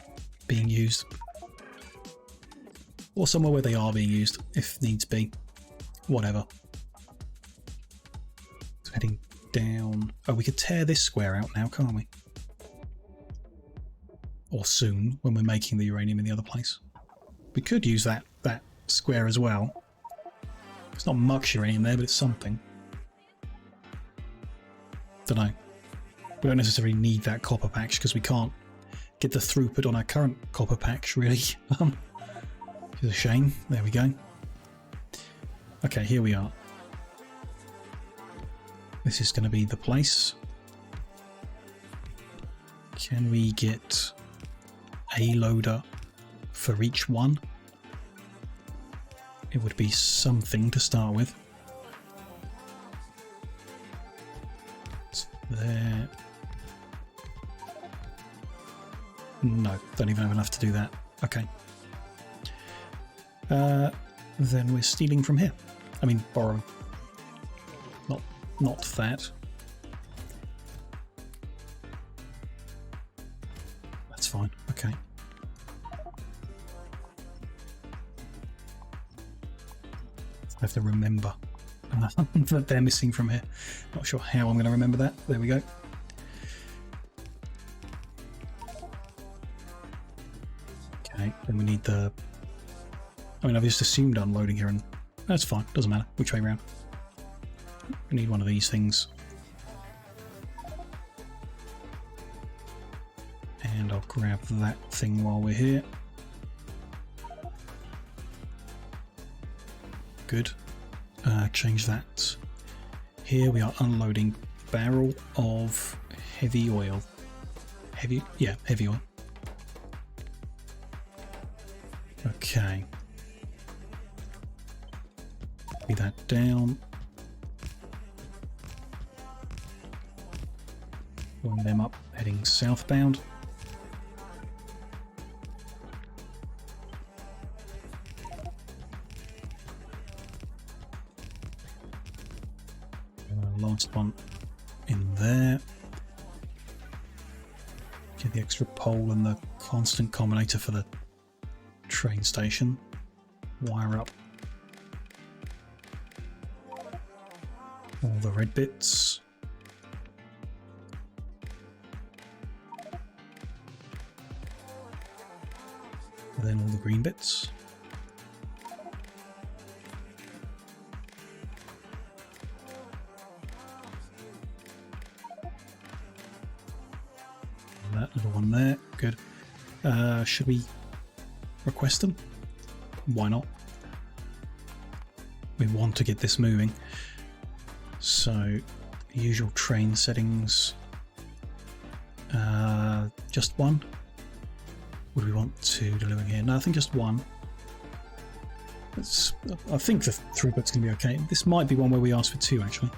being used. Or somewhere where they are being used, if needs be. Whatever. So heading down. Oh, we could tear this square out now, can't we? Or soon, when we're making the uranium in the other place. We could use that square as well. It's not much uranium there, but it's something. Don't know. We don't necessarily need that copper patch because we can't get the throughput on our current copper patch, really. It's a shame. There we go. Okay, here we are. This is going to be the place. Can we get a loader for each one? It would be something to start with. It's there. No, don't even have enough to do that. Okay. Then we're stealing from here. I mean, borrowing. Not that. That's fine. Okay. I have to remember that they're missing from here. Not sure how I'm going to remember that. There we go. Okay, then we need the... I mean, I've just assumed unloading here, and that's fine. Doesn't matter which way around. We need one of these things. And I'll grab that thing while we're here. Good. Change that. Here we are unloading barrel of heavy oil. Heavy oil. Okay. Copy that down. Pulling them up, heading southbound. Last one in there. Get the extra pole and the constant combinator for the train station. Wire up all the red bits. And then all the green bits. That little one there, good. Should we request them? Why not? We want to get this moving. So, usual train settings. Just one? Would we want to deliver here? No, I think just one. I think the throughput's going to be okay. This might be one where we ask for two, actually.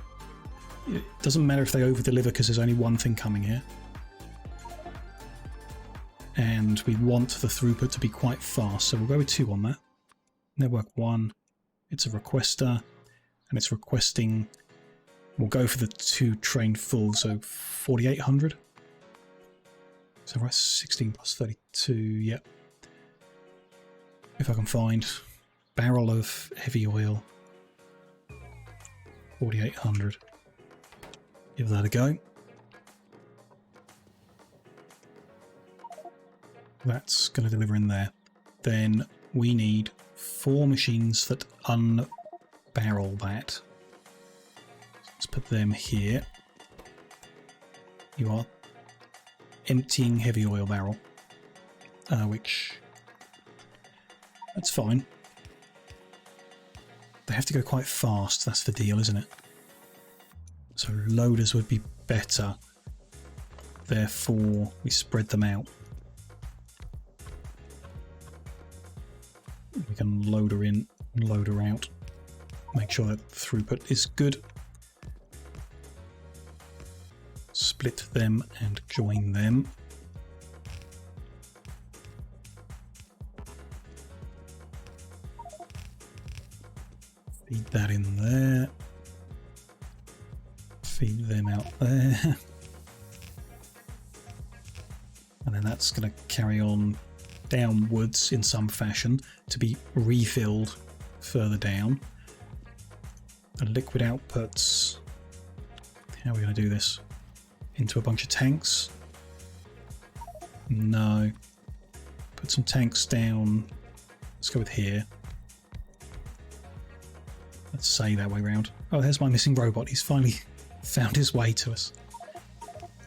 It doesn't matter if they over-deliver because there's only one thing coming here. And we want the throughput to be quite fast, so we'll go with two on that. Network 1, it's a requester, and it's requesting, we'll go for the 2 train full, so 4,800. So right, 16 plus 32, yep. If I can find barrel of heavy oil, 4,800. Give that a go. That's going to deliver in there. Then we need 4 machines that unbarrel that. Let's put them here. You are emptying heavy oil barrel, which that's fine. They have to go quite fast. That's the deal, isn't it? So loaders would be better. Therefore, we spread them out. We can load her in and load her out. Make sure that throughput is good. Split them and join them. Feed that in there. Feed them out there. And then that's going to carry on downwards in some fashion to be refilled further down. The liquid outputs, how are we going to do this? Into a bunch of tanks? No. Put some tanks down. Let's go with here. Let's say that way round. Oh, there's my missing robot. He's finally found his way to us.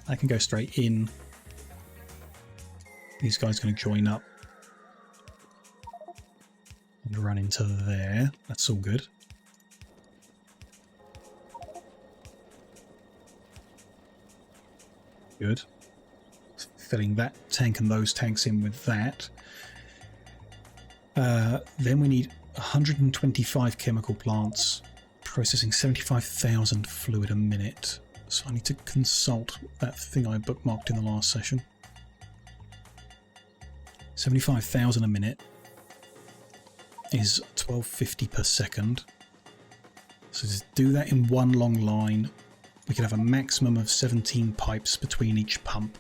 I can go straight in. These guys are going to join up and run into there. That's all good. Good. Filling that tank and those tanks in with that. Then we need 125 chemical plants processing 75,000 fluid a minute. So I need to consult that thing I bookmarked in the last session. 75,000 a minute is 1250 per second. So to do that in one long line, we could have a maximum of 17 pipes between each pump.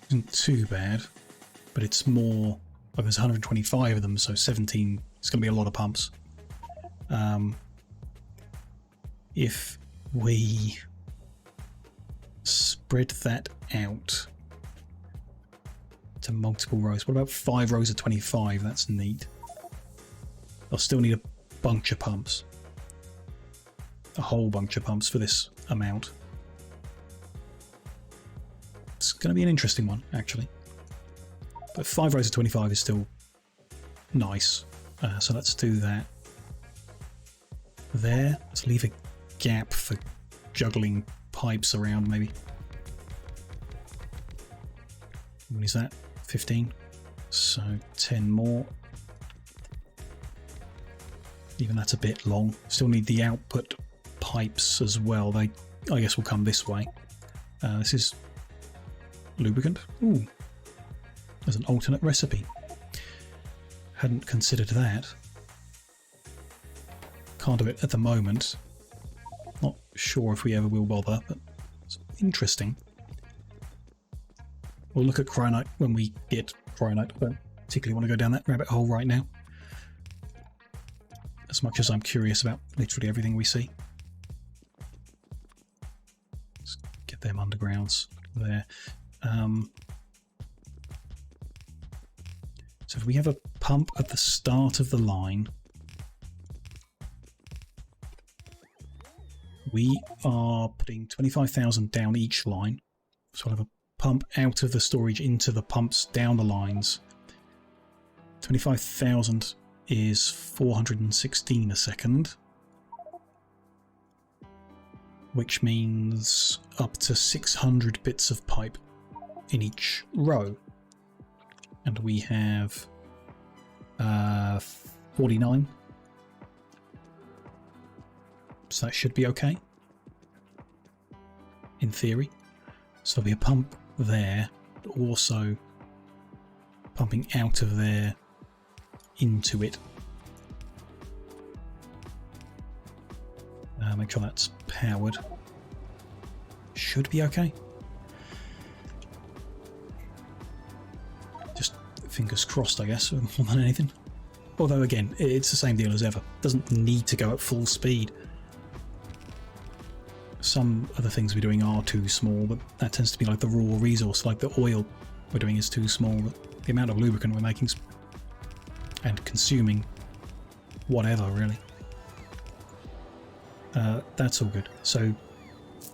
Isn't too bad, but it's more, like there's 125 of them, so 17 is going to be a lot of pumps. If we spread that out to multiple rows, what about 5 rows of 25? That's neat. I'll still need a bunch of pumps. A whole bunch of pumps for this amount. It's going to be an interesting one, actually. But 5 rows of 25 is still nice. So let's do that. There. Let's leave a gap for juggling pipes around, maybe. What is that? 15. So 10 more. Even that's a bit long. Still need the output pipes as well. They, I guess, will come this way. This is lubricant. Ooh, there's an alternate recipe. Hadn't considered that. Can't do it at the moment. Not sure if we ever will bother, but it's interesting. We'll look at cryonite when we get cryonite. I don't particularly want to go down that rabbit hole right now, as much as I'm curious about literally everything we see. Let's get them undergrounds there. So if we have a pump at the start of the line, we are putting 25,000 down each line. So I'll have a pump out of the storage into the pumps down the lines. 25,000 is 416 a second, which means up to 600 bits of pipe in each row. And we have 49. So that should be okay, in theory. So there'll be a pump there, but also pumping out of there into it. Make sure that's powered. Should be okay. Just fingers crossed, I guess, more than anything. Although again, it's the same deal as ever. Doesn't need to go at full speed. Some of the things we're doing are too small, but that tends to be like the raw resource, like the oil we're doing is too small. But the amount of lubricant we're making and consuming, whatever, really. That's all good. So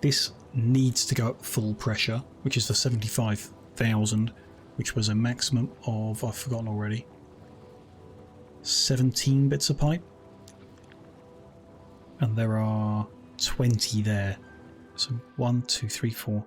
this needs to go at full pressure, which is the 75,000, which was a maximum of, I've forgotten already, 17 bits of pipe. And there are 20 there. So 1, 2, 3, 4,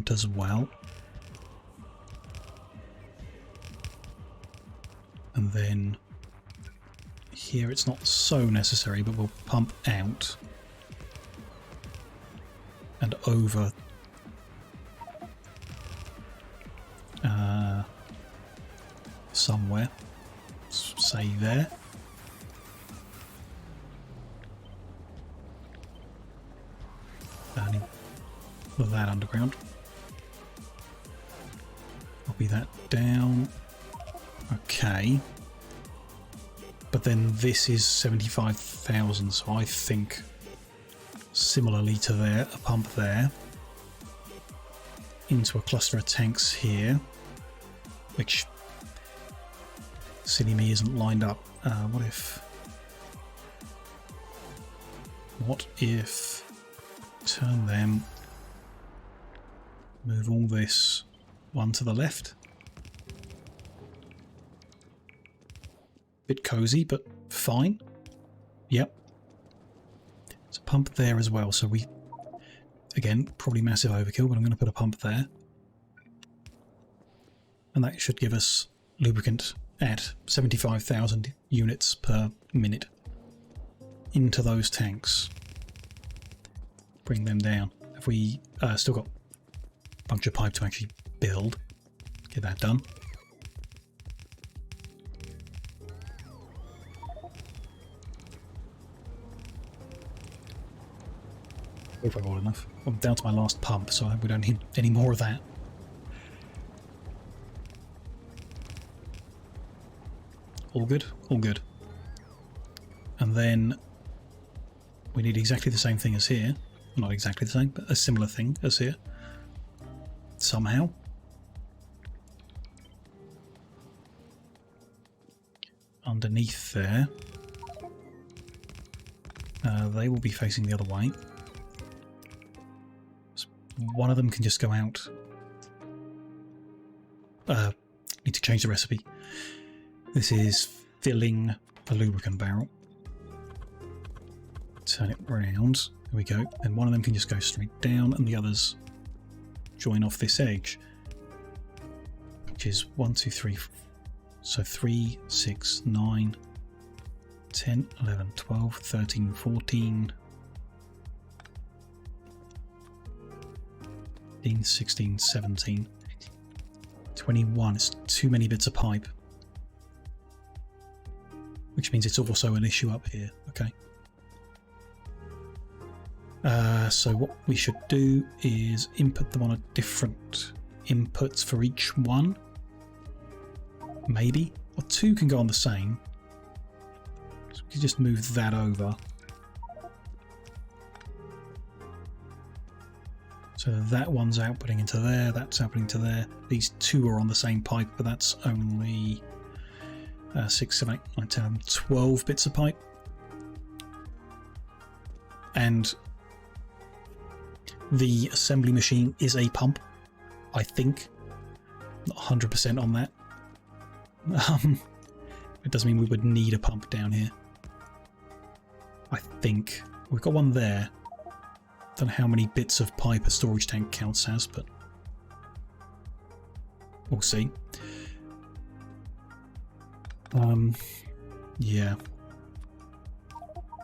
as well. And then here it's not so necessary, but we'll pump out and over somewhere, say there. Burning that underground. Copy that down. Okay. But then this is 75,000, so I think similarly to there, a pump there into a cluster of tanks here, which silly me isn't lined up. What if turn them, move all this one to the left? Bit cozy, but fine. Yep. There's a pump there as well, so we, again, probably massive overkill, but I'm going to put a pump there. And that should give us lubricant at 75,000 units per minute into those tanks. Bring them down. Have we still got a bunch of pipe to actually build? Get that done. If I got enough. I'm down to my last pump, so we don't need any more of that. All good? All good. And then we need exactly the same thing as here. Not exactly the same, but a similar thing as here. Somehow. Underneath there. They will be facing the other way. One of them can just go out. Need to change the recipe. This is filling the lubricant barrel. Turn it round. There we go. And one of them can just go straight down, and the others join off this edge, which is 1, 2, 3. So 3, 6, 9, 10, 11, 12, 13, 14. 15, 16, 17, 21. It's too many bits of pipe. Which means it's also an issue up here. Okay. So what we should do is input them on a different inputs for each one. Maybe. Or two can go on the same. So we can just move that over. So that one's outputting into there, that's outputting to there. These two are on the same pipe, but that's only 6, 7, 8, 9, 10, 12 bits of pipe. And the assembly machine is a pump, I think. Not 100% on that. It doesn't mean we would need a pump down here. I think. We've got one there. Don't know how many bits of pipe a storage tank counts as, but we'll see. Yeah.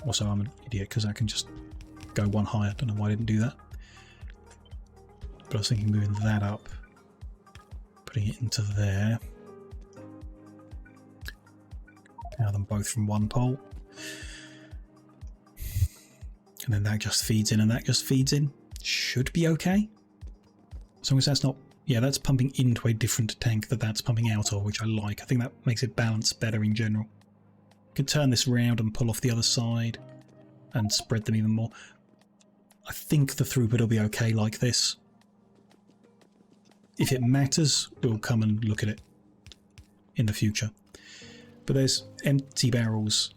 Also, I'm an idiot because I can just go one higher. Don't know why I didn't do that. But I was thinking moving that up, putting it into there. Power them both from one pole. And then that just feeds in and that just feeds in. Should be okay. As long as that's not... Yeah, that's pumping into a different tank that's pumping out of, which I like. I think that makes it balance better in general. You can turn this round and pull off the other side and spread them even more. I think the throughput will be okay like this. If it matters, we'll come and look at it in the future. But there's empty barrels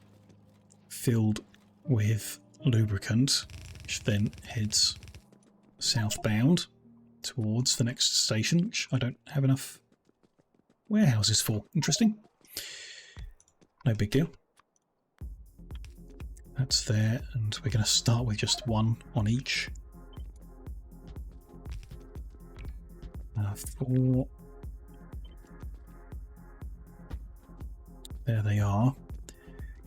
filled with lubricant, which then heads southbound towards the next station, which I don't have enough warehouses for. Interesting. No big deal. That's there, and we're going to start with just one on each. 4. There they are.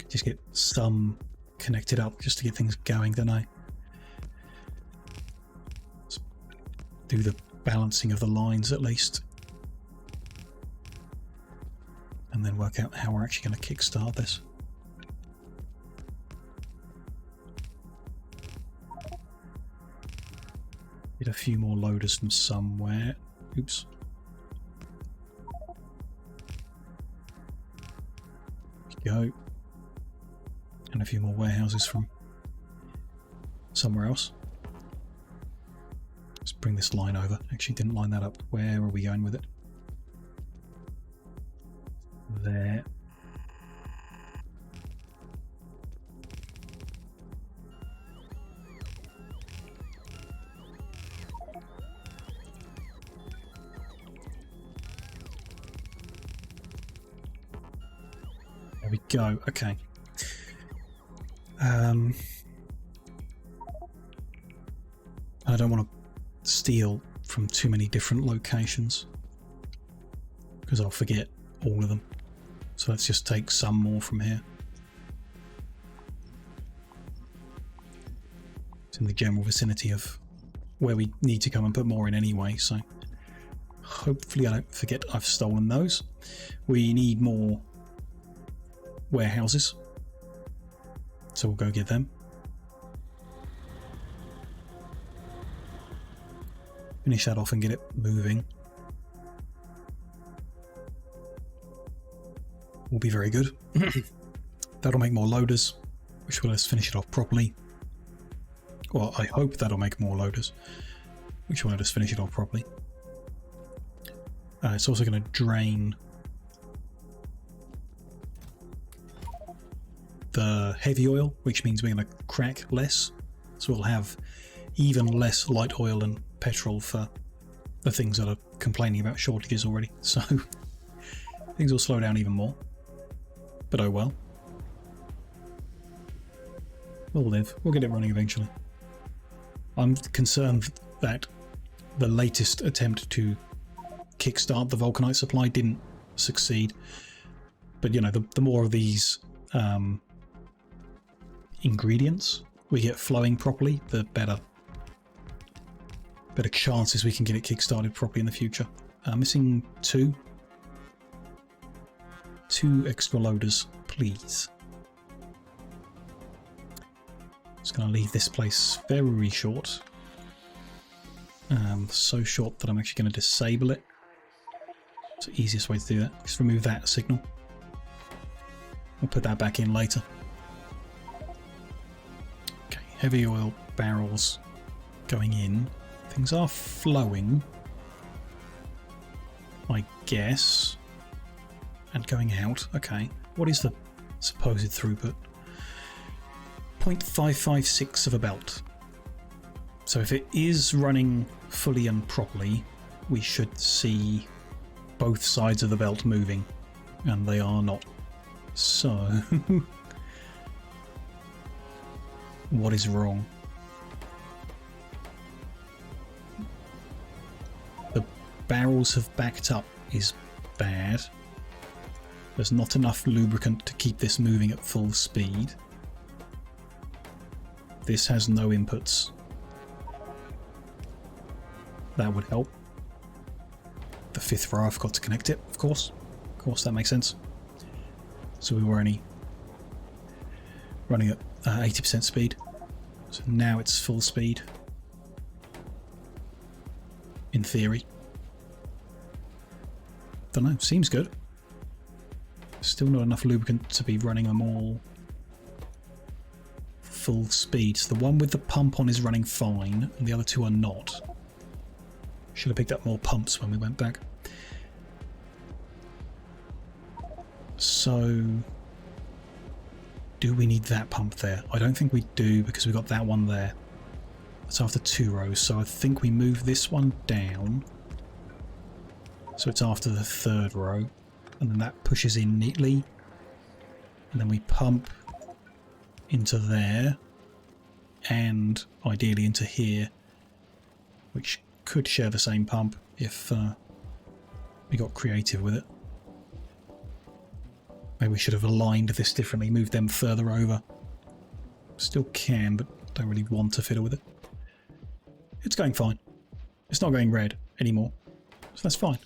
Just get some connected up just to get things going, don't I? Let's do the balancing of the lines at least. And then work out how we're actually going to kickstart this. Get a few more loaders from somewhere. Oops. Go. And a few more warehouses from somewhere else. Let's bring this line over. Actually didn't line that up. Where are we going with it? There. There we go. Okay. I don't want to steal from too many different locations because I'll forget all of them. So let's just take some more from here. It's in the general vicinity of where we need to come and put more in anyway, so hopefully I don't forget I've stolen those. We need more warehouses, so we'll go get them. Finish that off and get it moving. Will be very good. That'll make more loaders, which will let us finish it off properly. Well, I hope that'll make more loaders, which will let us finish it off properly. It's also going to drain the heavy oil, which means we're going to crack less. So we'll have even less light oil and petrol for the things that are complaining about shortages already. So things will slow down even more. But oh well. We'll live. We'll get it running eventually. I'm concerned that the latest attempt to kickstart the vulcanite supply didn't succeed. But you know, the more of these ingredients we get flowing properly, the better chances we can get it kickstarted properly in the future. Missing two extra loaders, please. Just going to leave this place very short. So short that I'm actually going to disable it. It's the easiest way to do that. Just remove that signal. I'll put that back in later. Okay, heavy oil barrels going in. Things are flowing, I guess. And going out. Okay, what is the supposed throughput? 0.556 of a belt. So if it is running fully and properly, we should see both sides of the belt moving, and they are not. So what is wrong? The barrels have backed up is bad. There's not enough lubricant to keep this moving at full speed. This has no inputs. That would help. The fifth row, I forgot to connect it, of course. Of course, that makes sense. So we were only running at 80% speed. So now it's full speed. In theory. Don't know, seems good. Still not enough lubricant to be running them all full speed. So the one with the pump on is running fine, and the other two are not. Should have picked up more pumps when we went back. So, do we need that pump there? I don't think we do, because we got that one there. That's after 2 rows, so I think we move this one down. So it's after the 3rd row, and then that pushes in neatly. And then we pump into there, and ideally into here, which could share the same pump. if we got creative with it. Maybe we should have aligned this differently, moved them further over. Still can, but don't really want to fiddle with it. It's going fine. It's not going red anymore, so that's fine.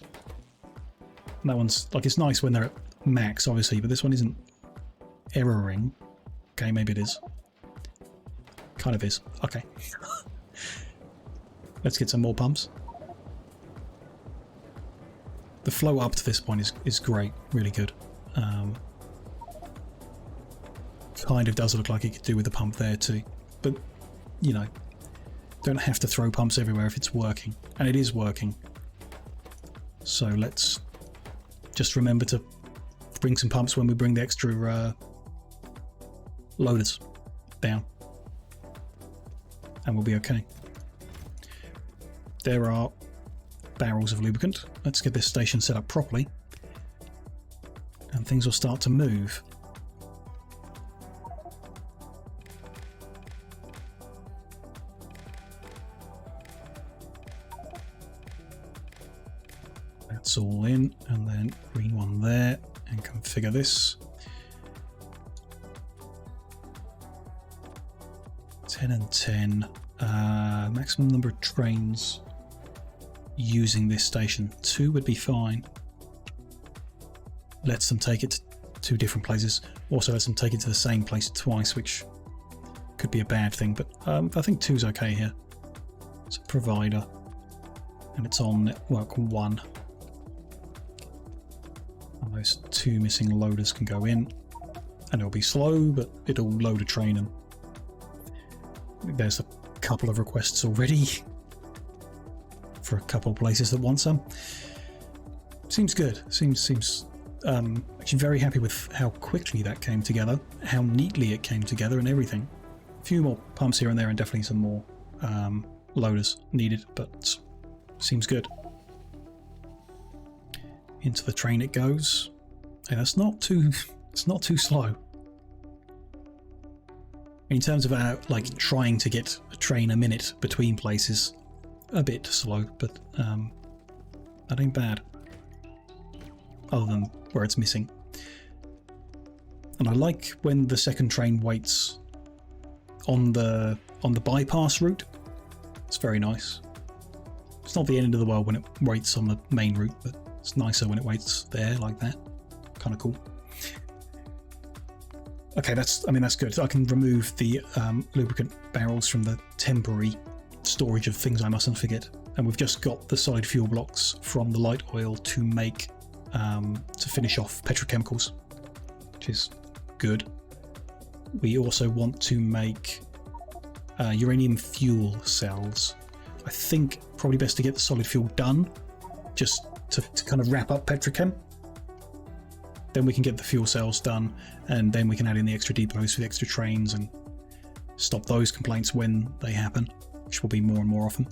And that one's, like, it's nice when they're at max, obviously, but this one isn't erroring. Okay, maybe it is. Kind of is. Okay. Let's get some more pumps. The flow up to this point is great, really good. Kind of does look like it could do with the pump there too, but you know, don't have to throw pumps everywhere if it's working, and it is working. So let's just remember to bring some pumps when we bring the extra loaders down, and we'll be okay. There are barrels of lubricant. Let's get this station set up properly, and things will start to move. That's all in, and then green one there, and configure this. 10 and 10. Maximum number of trains using this station. 2 would be fine. Lets them take it to 2 different places. Also lets them take it to the same place twice, which could be a bad thing, but I think 2's okay here. It's a provider, and it's on network 1. And those 2 missing loaders can go in, and it'll be slow, but it'll load a train, and there's a couple of requests already for a couple of places that want some. Seems good. Seems actually very happy with how quickly that came together, how neatly it came together, and everything. A few more pumps here and there, and definitely some more loaders needed, but seems good. Into the train it goes. Hey, that's not too. It's not too slow. In terms of our, like, trying to get a train a minute between places, a bit slow, but that ain't bad. Other than where it's missing. And I like when the second train waits on the bypass route. It's very nice. It's not the end of the world when it waits on the main route, but it's nicer when it waits there like that. Kind of cool. Okay, that's good. So I can remove the lubricant barrels from the temporary storage of things I mustn't forget. And we've just got the solid fuel blocks from the light oil to make, to finish off petrochemicals, which is good. We also want to make uranium fuel cells. I think probably best to get the solid fuel done, just to kind of wrap up petrochem. Then we can get the fuel cells done, and then we can add in the extra depots for the extra trains and stop those complaints when they happen, which will be more and more often.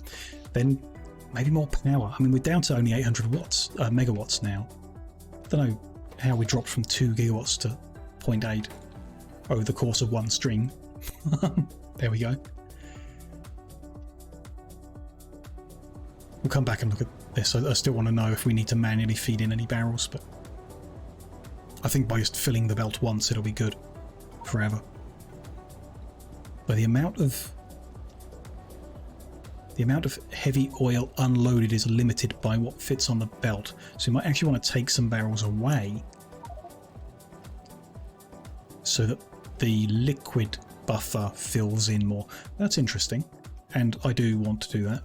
Then maybe more power. I mean, we're down to only 800 watts, megawatts now. I don't know how we dropped from 2 gigawatts to 0.8 over the course of one string. There we go. We'll come back and look at this. I still want to know if we need to manually feed in any barrels, but I think by just filling the belt once, it'll be good forever. But the amount of heavy oil unloaded is limited by what fits on the belt. So you might actually want to take some barrels away so that the liquid buffer fills in more. That's interesting, and I do want to do that.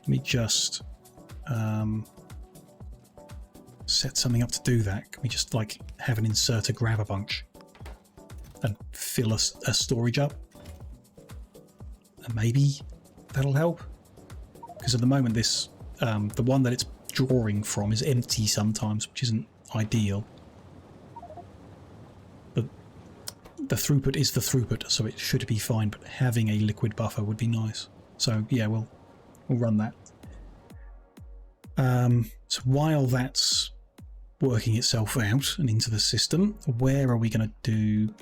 Let me just set something up to do that. Can we just, like, have an inserter grab a bunch and fill a storage up? And maybe that'll help, because at the moment this the one that it's drawing from is empty sometimes, which isn't ideal. But the throughput is the throughput, so it should be fine, but having a liquid buffer would be nice. So yeah, we'll run that. So while that's working itself out and into the system, where are we going to do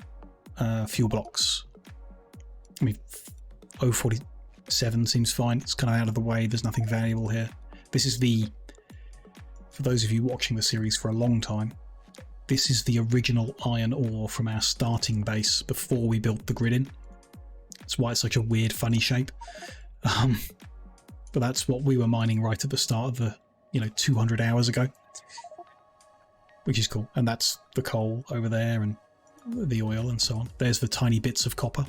fuel blocks? I mean, 047 seems fine. It's kind of out of the way. There's nothing valuable here. This is for those of you watching the series for a long time, this is the original iron ore from our starting base before we built the grid in. That's why it's such a weird, funny shape. But that's what we were mining right at the start of the, 200 hours ago. Which is cool. And that's the coal over there and the oil and so on. There's the tiny bits of copper.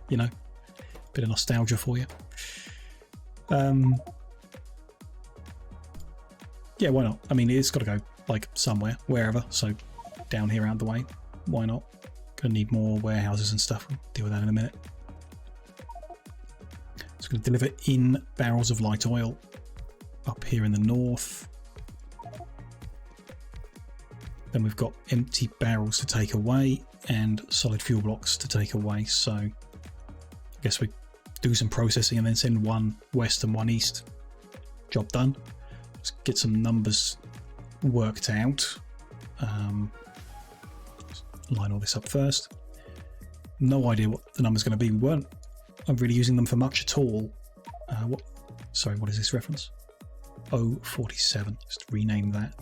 Bit of nostalgia for you. Yeah, why not? I mean, it's got to go like somewhere, wherever. So down here out the way, why not? Gonna need more warehouses and stuff. We'll deal with that in a minute. It's going to deliver in barrels of light oil up here in the north. Then we've got empty barrels to take away and solid fuel blocks to take away. So I guess we do some processing and then send one west and one east. Job done. Let's get some numbers worked out. Line all this up first. No idea what the number's going to be. We weren't really using them for much at all. What is this reference? 047. Just rename that.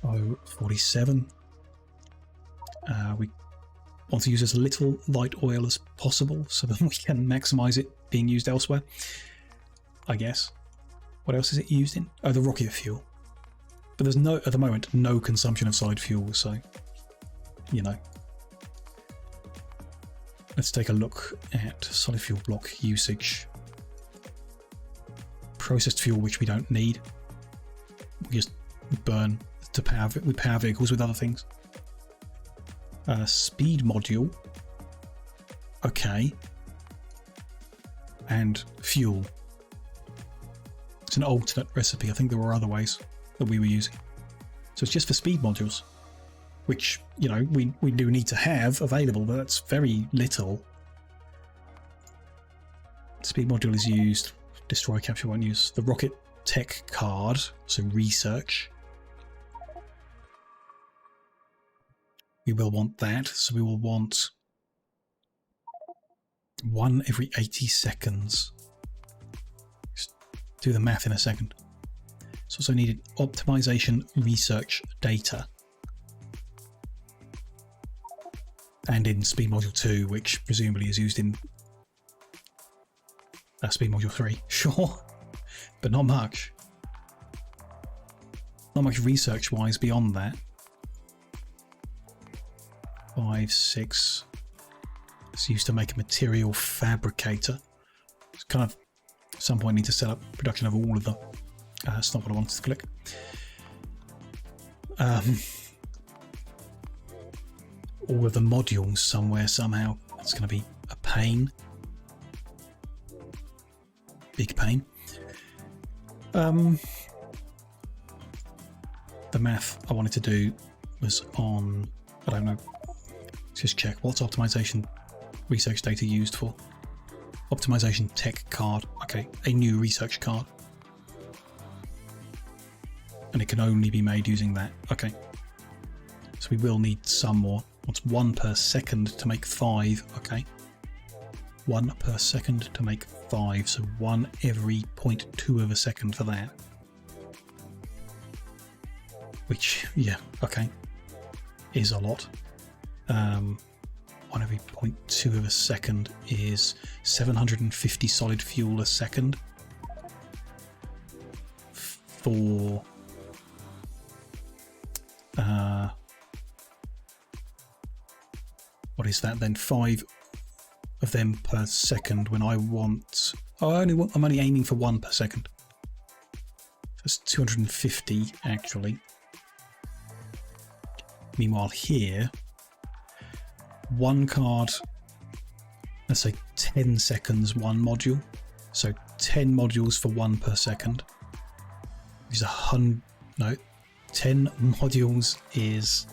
047. We want to use as little light oil as possible so that we can maximize it being used elsewhere, I guess. What else is it used in? Oh, the rocket fuel. But there's at the moment, no consumption of solid fuel, so, Let's take a look at solid fuel block usage. Processed fuel, which we don't need. We just burn to power vehicles with other things. Speed module. Okay. And fuel. It's an alternate recipe. I think there were other ways that we were using. So it's just for speed modules, which, we do need to have available, but that's very little. Speed module is used. Destroy, capture, won't use. The rocket tech card, so research. We will want that, so we will want one every 80 seconds. Just do the math in a second. It's also needed optimization research data. And in speed module 2, which presumably is used in speed module 3. Sure, but not much. Not much research wise beyond that. 5, 6. It's used to make a material fabricator. It's kind of at some point need to set up production of all of them. That's not what I wanted to click. All of the modules somewhere, somehow. That's going to be a pain. Big pain. The math I wanted to do was on, I don't know, let's just check. What's optimization research data used for? Optimization tech card. Okay, a new research card. And it can only be made using that. Okay. So we will need some more. What's 1 per second to make 5? Okay. 1 per second to make 5. So 1 every 0.2 of a second for that. Which, yeah, okay. Is a lot. 1 every 0.2 of a second is 750 solid fuel a second. For what is that then? 5 of them per second when I want... Oh, I'm only aiming for 1 per second. That's 250 actually. Meanwhile here, 1 card, let's say 10 seconds, 1 module. So 10 modules for 1 per second. Is 10 modules is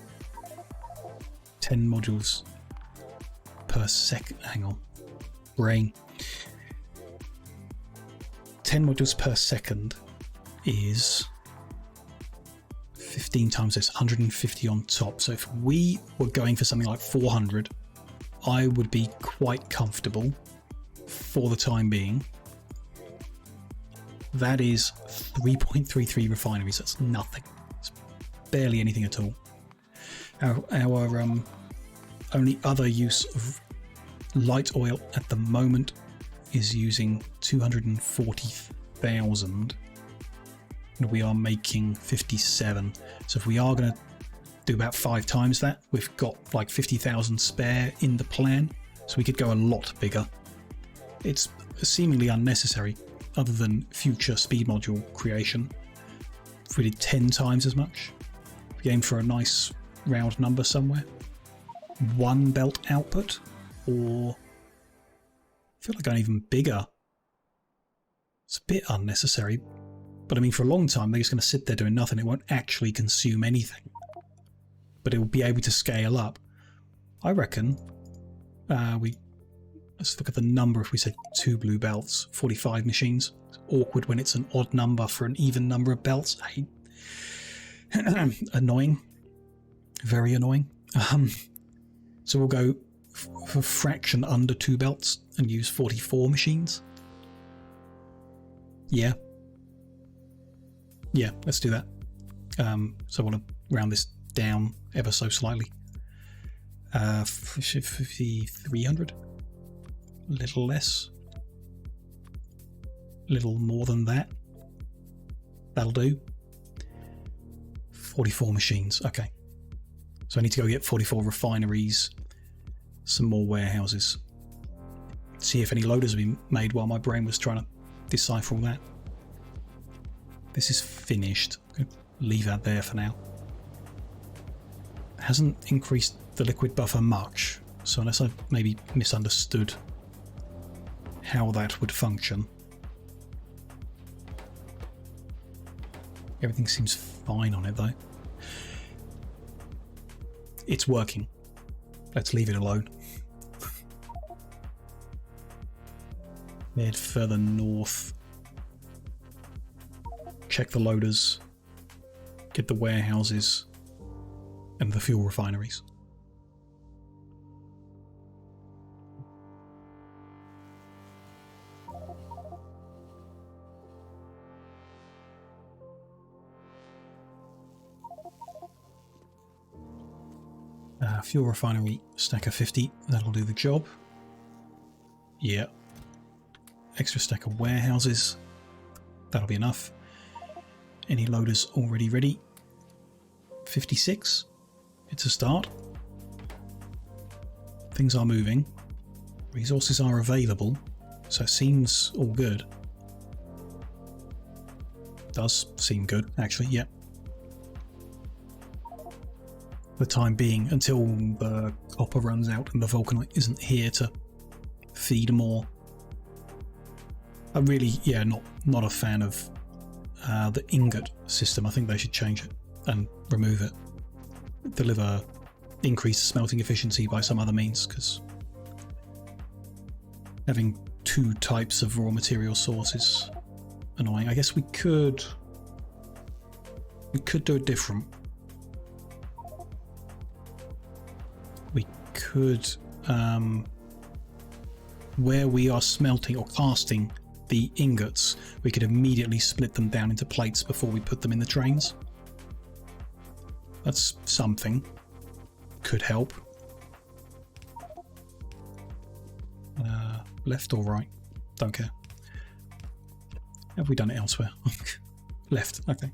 10 modules per second. Hang on, brain. 10 modules per second is 15 times this, 150 on top. So if we were going for something like 400, I would be quite comfortable for the time being That is 3.33 refineries. That's nothing. It's barely anything at all. Our only other use of light oil at the moment is using 240,000, and we are making 57. So if we are going to do about 5 times that, we've got like 50,000 spare in the plan, so we could go a lot bigger. It's seemingly unnecessary other than future speed module creation. If we did 10 times as much, if we aim for a nice round number somewhere, 1 belt output, or I feel like going even bigger. It's a bit unnecessary, but I mean, for a long time they're just going to sit there doing nothing. It won't actually consume anything, but it will be able to scale up. I reckon let's look at the number. If we said 2 blue belts, 45 machines. It's awkward when it's an odd number for an even number of belts. Annoying. Very annoying. So we'll go for a fraction under 2 belts and use 44 machines. Yeah, let's do that. So I want to round this down ever so slightly. 5,300. A little less. A little more than that. That'll do. 44 machines. Okay. So I need to go get 44 refineries, some more warehouses. See if any loaders have been made while my brain was trying to decipher all that. This is finished. I'm going to leave that there for now. It hasn't increased the liquid buffer much, so unless I've maybe misunderstood how that would function. Everything seems fine on it though. It's working. Let's leave it alone. Head further north. Check the loaders. Get the warehouses. And the fuel refineries. Fuel refinery stack of 50, that'll do the job. Yeah. Extra stack of warehouses, that'll be enough. Any loaders already ready? 56, it's a start. Things are moving. Resources are available, so it seems all good. Does seem good, actually, yeah. The time being, until the copper runs out and the vulcanite isn't here to feed more. I'm really, yeah, not a fan of the ingot system. I think they should change it and remove it. Deliver increased smelting efficiency by some other means, because having 2 types of raw material source is annoying. I guess we could do it different. We could, where we are smelting or casting the ingots, we could immediately split them down into plates before we put them in the trains. That's something. Could help. Left or right? Don't care. Have we done it elsewhere? Left, okay.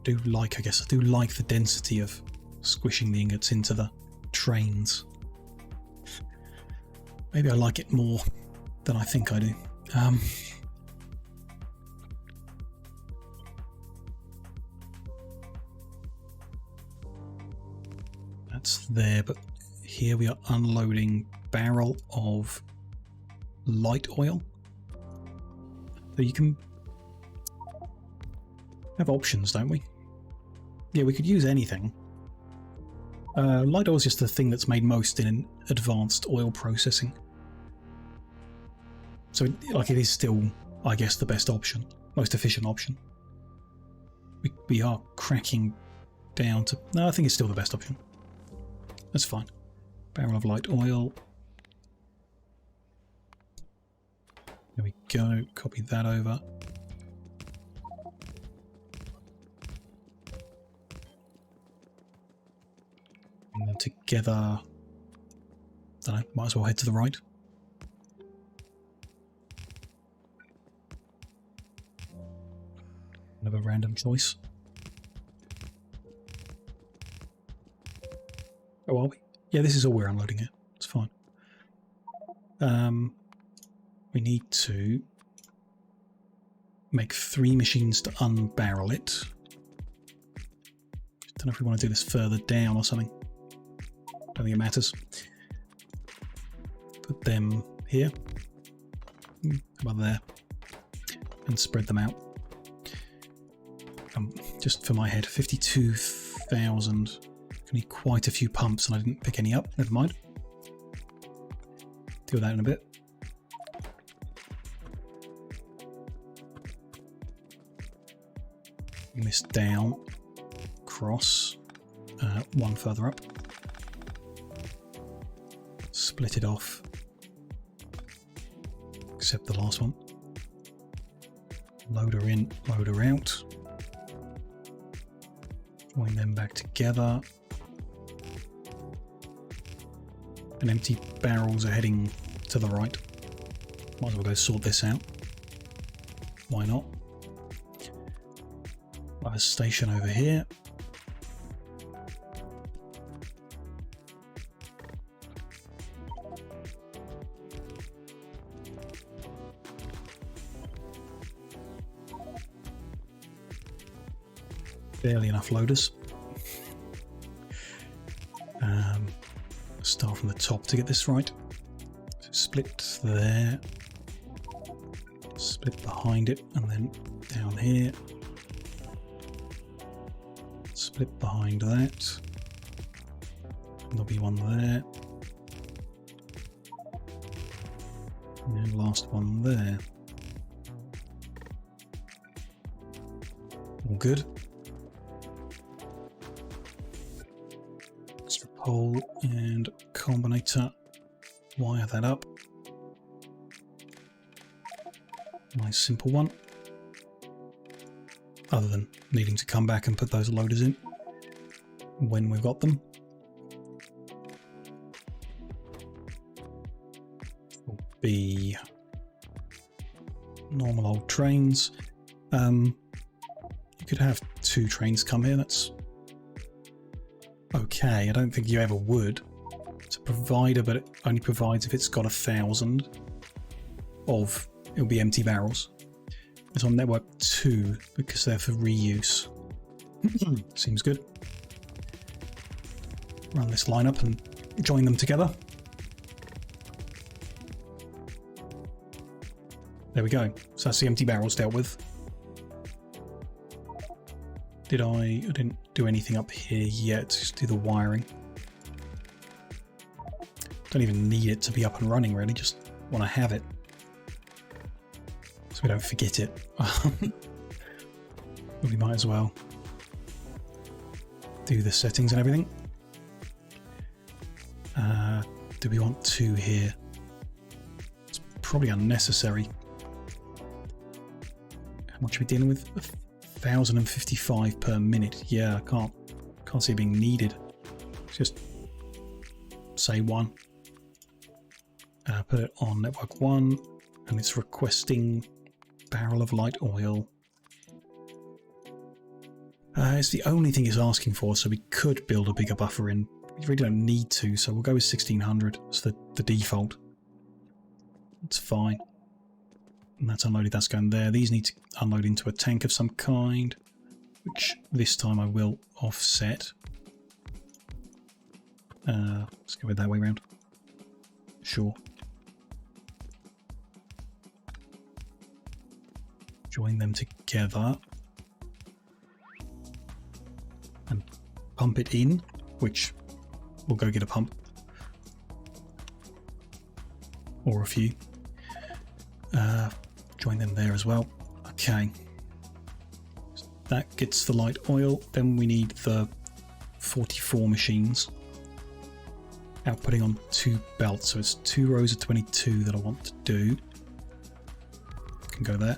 I guess I do like the density of squishing the ingots into the trains. Maybe I like it more than I think I do. That's there, but here we are unloading barrel of light oil. So you can have options, don't we? Yeah, we could use anything. Light oil is just the thing that's made most in advanced oil processing. So, like, it is still, I guess, the best option, most efficient option. We are cracking down to... No, I think it's still the best option. That's fine. Barrel of light oil. There we go, copy that over. Bring them together. Don't know, might as well head to the right. Another random choice. Oh, are we? Yeah, this is all we're unloading here. It's fine. We need to make 3 machines to unbarrel it. Don't know if we want to do this further down or something. Don't think it matters. Put them here. How about there? And spread them out. Just for my head, 52,000. I need quite a few pumps and I didn't pick any up. Never mind. Deal with that in a bit. Bring this down, cross, one further up. Split it off, except the last one. Load her in, load her out. Join them back together. And empty barrels are heading to the right. Might as well go sort this out. Why not? I have a station over here. Barely enough loaders. Start from the top to get this right. So split there. Split behind it and then down here. Split behind that. And there'll be one there. And then last one there. All good. Extra pole and combinator. Wire that up. Nice simple one. Other than needing to come back and put those loaders in when we've got them. Will be normal old trains. You could have 2 trains come here. That's okay. I don't think you ever would. It's a provider, but it only provides if it's got 1,000 of. It'll be empty barrels. It's on network 2 because they're for reuse. Seems good. Run this line up and join them together. There we go. So that's the empty barrels dealt with. I didn't do anything up here yet. Just do the wiring. Don't even need it to be up and running really. Just want to have it. So we don't forget it. We might as well do the settings and everything. Do we want 2 here? It's probably unnecessary. How much are we dealing with? 1,055 per minute. Yeah, I can't see it being needed. Just say 1. Put it on network 1 and it's requesting barrel of light oil. It's the only thing it's asking for, so we could build a bigger buffer in. We really don't need to, so we'll go with 1,600 as the default. It's fine. And that's unloaded, that's going there. These need to unload into a tank of some kind, which this time I will offset. Let's go with that way around. Sure. Join them together. And pump it in, which we'll go get a pump. Or a few. Join them there as well. Okay. That gets the light oil. Then we need the 44 machines. Outputting on 2 belts. So it's 2 rows of 22 that I want to do. can go there.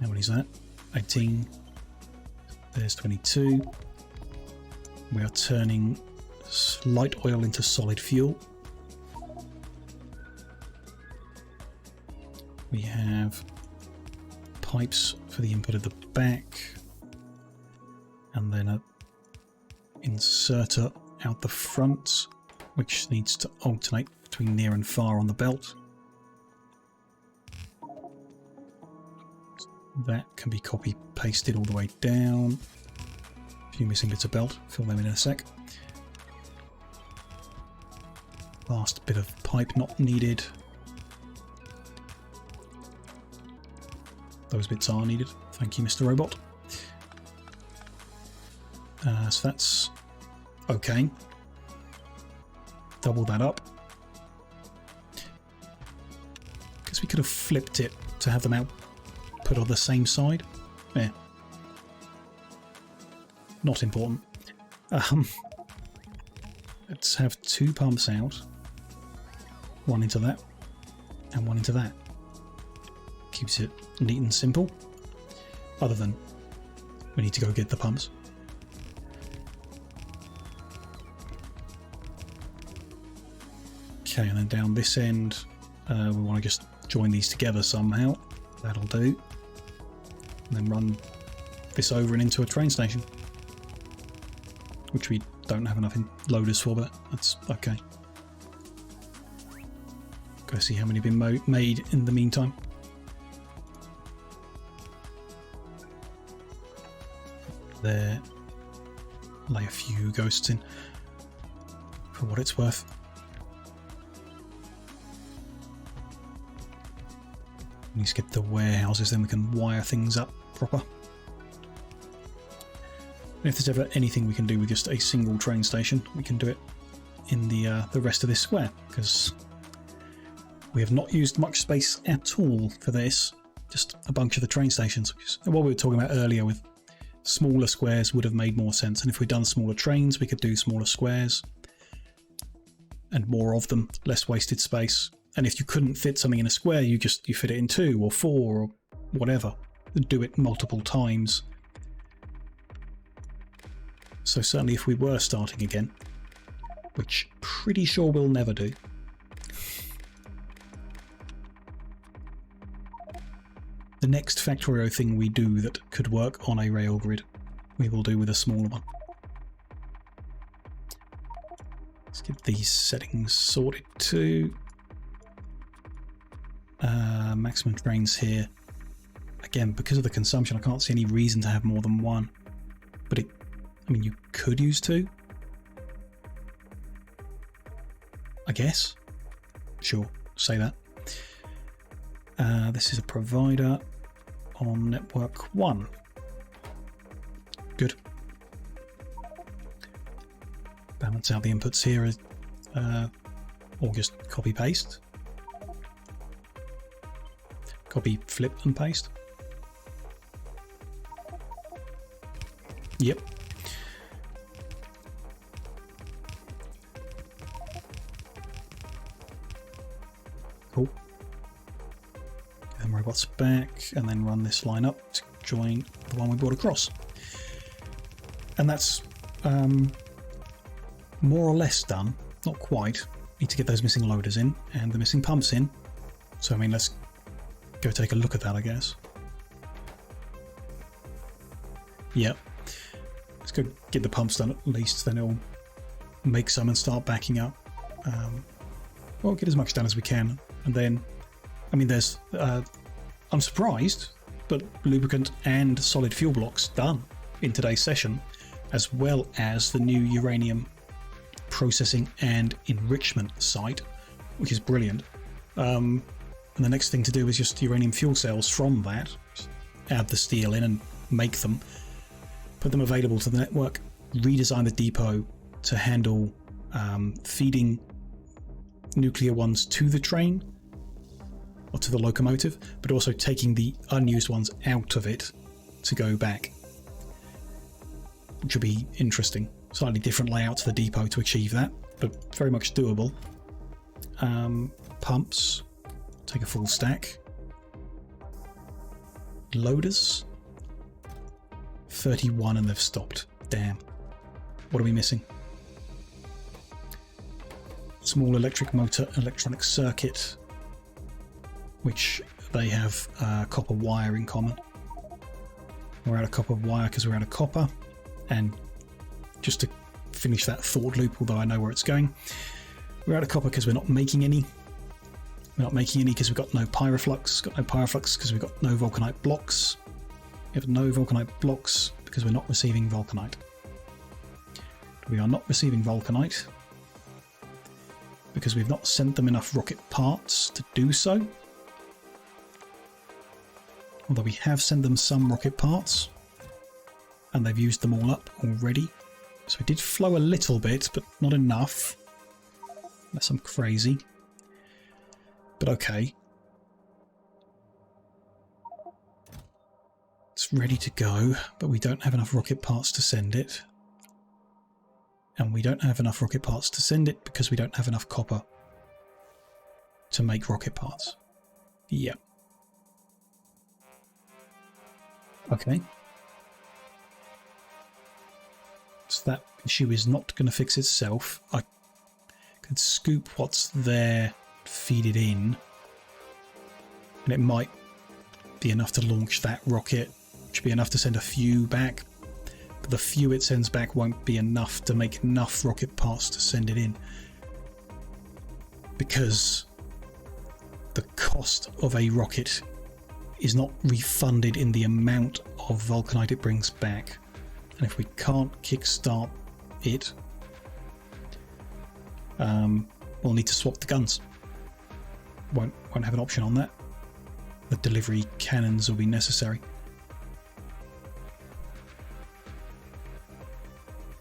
How many is that? 18. There's 22. We are turning light oil into solid fuel. We have pipes for the input of the back, and then an inserter out the front, which needs to alternate between near and far on the belt. That can be copy pasted all the way down. A few missing bits of belt, fill them in a sec. Last bit of pipe not needed. Those bits are needed. Thank you, Mr. Robot. So that's okay. Double that up. Guess we could have flipped it to have them output on the same side. Yeah. Not important. Let's have 2 pumps out. One into that, and one into that. Keeps it neat and simple. Other than we need to go get the pumps. Okay, and then down this end, we want to just join these together somehow. That'll do. And then run this over and into a train station, which we don't have enough loaders for, but that's okay. Go see how many have been made in the meantime. There, lay a few ghosts in for what it's worth. We need to get the warehouses, then we can wire things up proper. And if there's ever anything we can do with just a single train station, we can do it in the rest of this square, because we have not used much space at all for this. Just a bunch of the train stations. And what we were talking about earlier with smaller squares would have made more sense, and if we'd done smaller trains, we could do smaller squares and more of them, less wasted space. And if you couldn't fit something in a square, you fit it in 2 or 4 or whatever. Do it multiple times. So certainly if we were starting again, which pretty sure we'll never do, the next Factorio thing we do that could work on a rail grid, we will do with a smaller one. Let's get these settings sorted too. Maximum trains here. Again, because of the consumption, I can't see any reason to have more than 1. But I mean, you could use 2. I guess. Sure, say that. This is a provider on network 1. Good. Balance out the inputs here, or just copy paste. Copy, flip and paste. Yep. Cool. And robots back, and then run this line up to join the one we brought across. And that's more or less done. Not quite. Need to get those missing loaders in and the missing pumps in. So I mean, let's go take a look at that, I guess. Yep. Let's go get the pumps done at least, then it'll make some and start backing up. Well, get as much done as we can. And then, I mean, there's, I'm surprised, but lubricant and solid fuel blocks done in today's session, as well as the new uranium processing and enrichment site, which is brilliant. And the next thing to do is just uranium fuel cells from that, add the steel in and make them, put them available to the network, redesign the depot to handle feeding nuclear ones to the train or to the locomotive, but also taking the unused ones out of it to go back, which will be interesting. Slightly different layout to the depot to achieve that, but very much doable. pumps. Take a full stack. Loaders. 31 and they've stopped. Damn. What are we missing? Small electric motor, electronic circuit, which they have copper wire in common. We're out of copper wire because we're out of copper. And just to finish that thought loop, although I know where it's going, we're out of copper because we're not making any. We're not making any because we've got no pyroflux. Got no pyroflux because we've got no vulcanite blocks. We have no vulcanite blocks because we're not receiving vulcanite. We are not receiving vulcanite because we've not sent them enough rocket parts to do so. Although we have sent them some rocket parts and they've used them all up already. So it did flow a little bit, but not enough. Unless I'm crazy. But okay. It's ready to go, but we don't have enough rocket parts to send it. And we don't have enough rocket parts to send it because we don't have enough copper to make rocket parts. Yep. Okay. So that issue is not going to fix itself. I could scoop what's there, feed it in, and it might be enough to launch that rocket. Should be enough to send a few back, but the few it sends back won't be enough to make enough rocket parts to send it in, because the cost of a rocket is not refunded in the amount of vulcanite it brings back. And if we can't kickstart it, we'll need to swap the guns. Won't have an option on that. The delivery cannons will be necessary.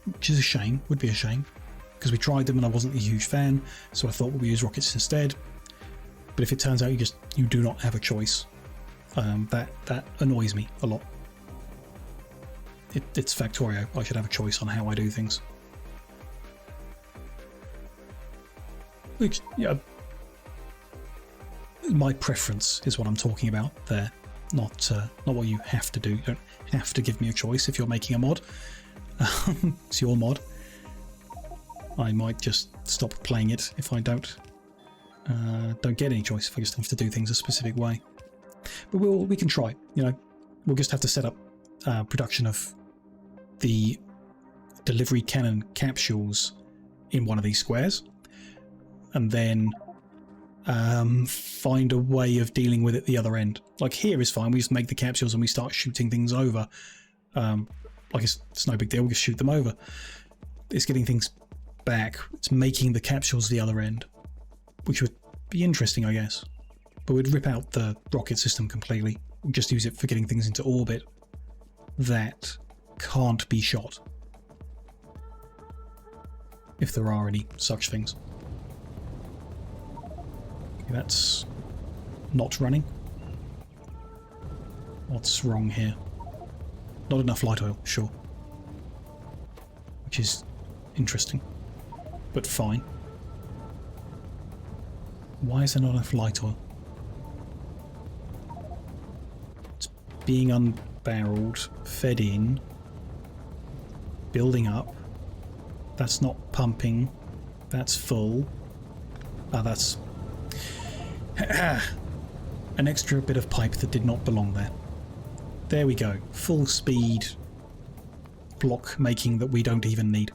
Which is a shame, would be a shame. Because we tried them and I wasn't a huge fan, so I thought we'd use rockets instead. But if it turns out you do not have a choice, that annoys me a lot. It's Factorio. I should have a choice on how I do things. Which, yeah, my preference is what I'm talking about there, not what you have to do. You don't have to give me a choice if you're making a mod. It's your mod. I might just stop playing it if I don't get any choice, if I just have to do things a specific way. But we can try. You know, we'll just have to set up production of the delivery cannon capsules in one of these squares, and then find a way of dealing with it the other end. Like here is fine, we just make the capsules and we start shooting things over. Like it's no big deal, we just shoot them over. It's getting things back, it's making the capsules the other end, which would be interesting, I guess. But we'd rip out the rocket system completely, we'd just use it for getting things into orbit that can't be shot, if there are any such things. Okay, that's not running. What's wrong here? Not enough light oil, sure. Which is interesting, but fine. Why is there not enough light oil? It's being unbarreled, fed in, building up. That's not pumping. That's full. That's an extra bit of pipe that did not belong there. There we go. Full speed block making that we don't even need.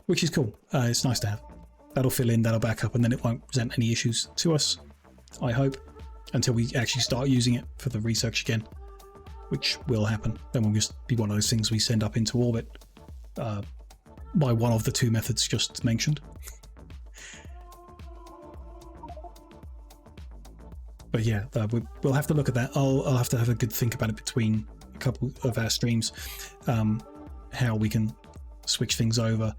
Which is cool. It's nice to have. That'll fill in, that'll back up, and then it won't present any issues to us, I hope, until we actually start using it for the research again, which will happen. Then we'll just be one of those things we send up into orbit by one of the two methods just mentioned. But yeah, we'll have to look at that. I'll have to have a good think about it between a couple of our streams, how we can switch things over.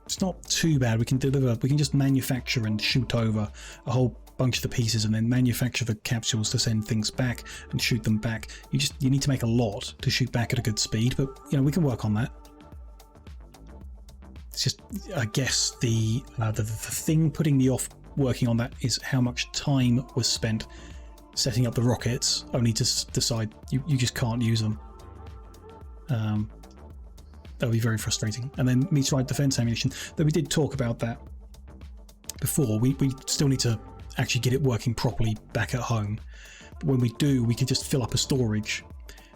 It's not too bad. We can just manufacture and shoot over a whole bunch of the pieces and then manufacture the capsules to send things back and shoot them back. You need to make a lot to shoot back at a good speed, but you know, we can work on that. It's just, I guess the thing putting me off working on that is how much time was spent setting up the rockets, only to decide you just can't use them. That'll be very frustrating. And then meteorite defense ammunition, though we did talk about that before, we still need to actually get it working properly back at home. But when we do, we could just fill up a storage.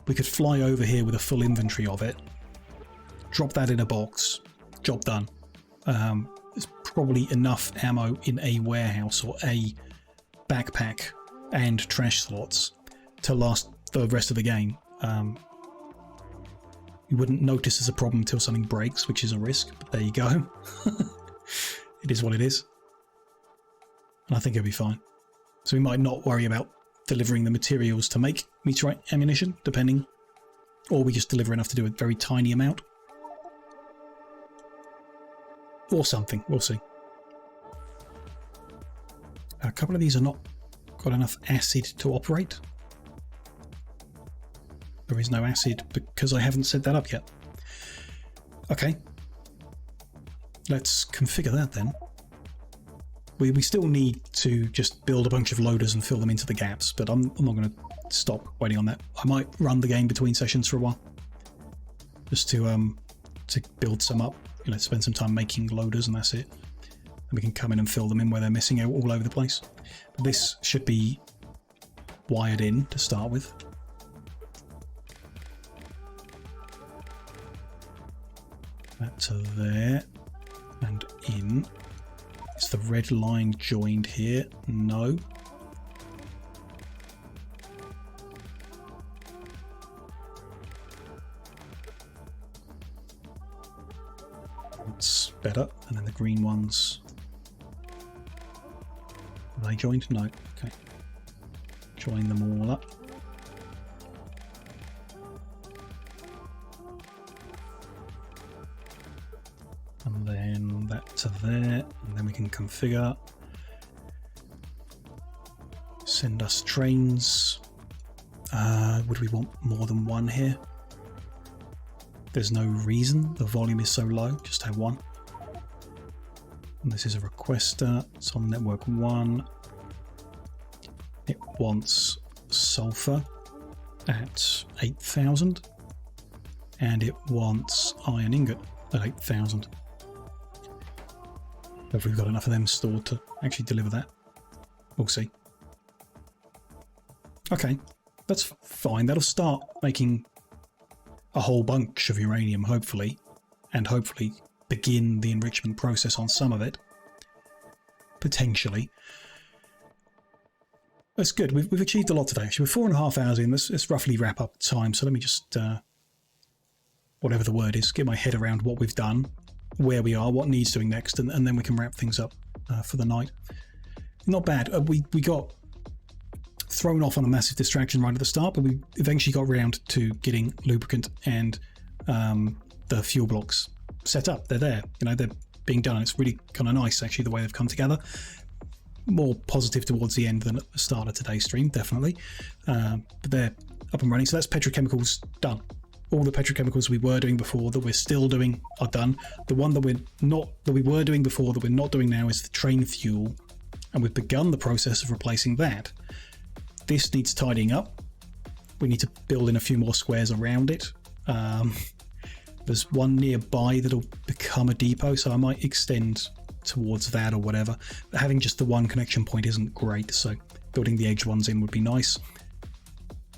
We could fly over here with a full inventory of it, drop that in a box, job done. There's probably enough ammo in a warehouse or a backpack and trash slots to last the rest of the game. You wouldn't notice as a problem until something breaks, which is a risk, but there you go. It is what it is. And I think it'll be fine. So we might not worry about delivering the materials to make meteorite ammunition, depending, or we just deliver enough to do a very tiny amount. Or something, we'll see. A couple of these are not got enough acid to operate. There is no acid because I haven't set that up yet. Okay. Let's configure that then. We still need to just build a bunch of loaders and fill them into the gaps, but I'm not going to stop waiting on that. I might run the game between sessions for a while, just to build some up. You know, spend some time making loaders, and that's it. And we can come in and fill them in where they're missing out all over the place. But this should be wired in to start with. That to there and in. Is the red line joined here? No. That's better. And then the green ones. Are they joined? No. Okay. Join them all up. And then that to there, and then we can configure. Send us trains. Would we want more than one here? There's no reason. The volume is so low. Just have one. And this is a requester. It's on network 1. It wants sulfur at 8,000. And it wants iron ingot at 8,000. Whether we've got enough of them stored to actually deliver that. We'll see. Okay, that's fine. That'll start making a whole bunch of uranium, hopefully. And hopefully begin the enrichment process on some of it. Potentially. That's good. We've achieved a lot today. Actually, we're 4.5 hours in. Let's roughly wrap up time. So let me just, whatever the word is, get my head around what we've done, where we are, what needs doing next, and then we can wrap things up for the night. Not bad. We got thrown off on a massive distraction right at the start, but we eventually got around to getting lubricant and the fuel blocks set up. They're there. You know, they're being done. It's really kind of nice, actually, the way they've come together. More positive towards the end than at the start of today's stream, definitely. But they're up and running. So that's petrochemicals done. All the petrochemicals we were doing before that we're still doing are done. The one that we were doing before that we're not doing now is the train fuel, and we've begun the process of replacing that. This needs tidying up. We need to build in a few more squares around it. There's one nearby that'll become a depot, so I might extend towards that or whatever. But having just the one connection point isn't great, so building the edge ones in would be nice.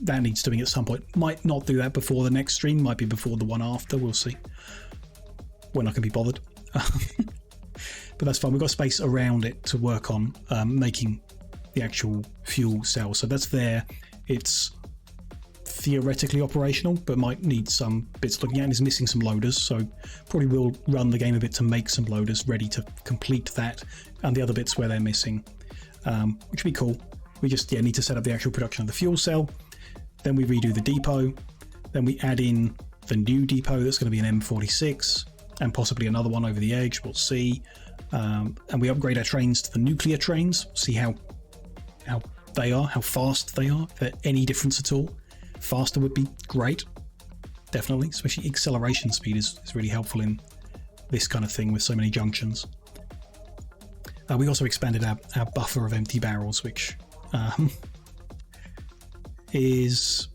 That needs doing at some point. Might not do that before the next stream, might be before the one after, we'll see. When I can be bothered. But that's fine, we've got space around it to work on making the actual fuel cell. So that's there. It's theoretically operational, but might need some bits looking at, and is missing some loaders, so probably will run the game a bit to make some loaders ready to complete that, and the other bits where they're missing, which would be cool. We just need to set up the actual production of the fuel cell. Then we redo the depot. Then we add in the new depot that's going to be an M46 and possibly another one over the edge. We'll see. And we upgrade our trains to the nuclear trains. See how they are, how fast they are. If there's any difference at all, faster would be great. Definitely, especially acceleration speed is really helpful in this kind of thing with so many junctions. We also expanded our buffer of empty barrels, which is...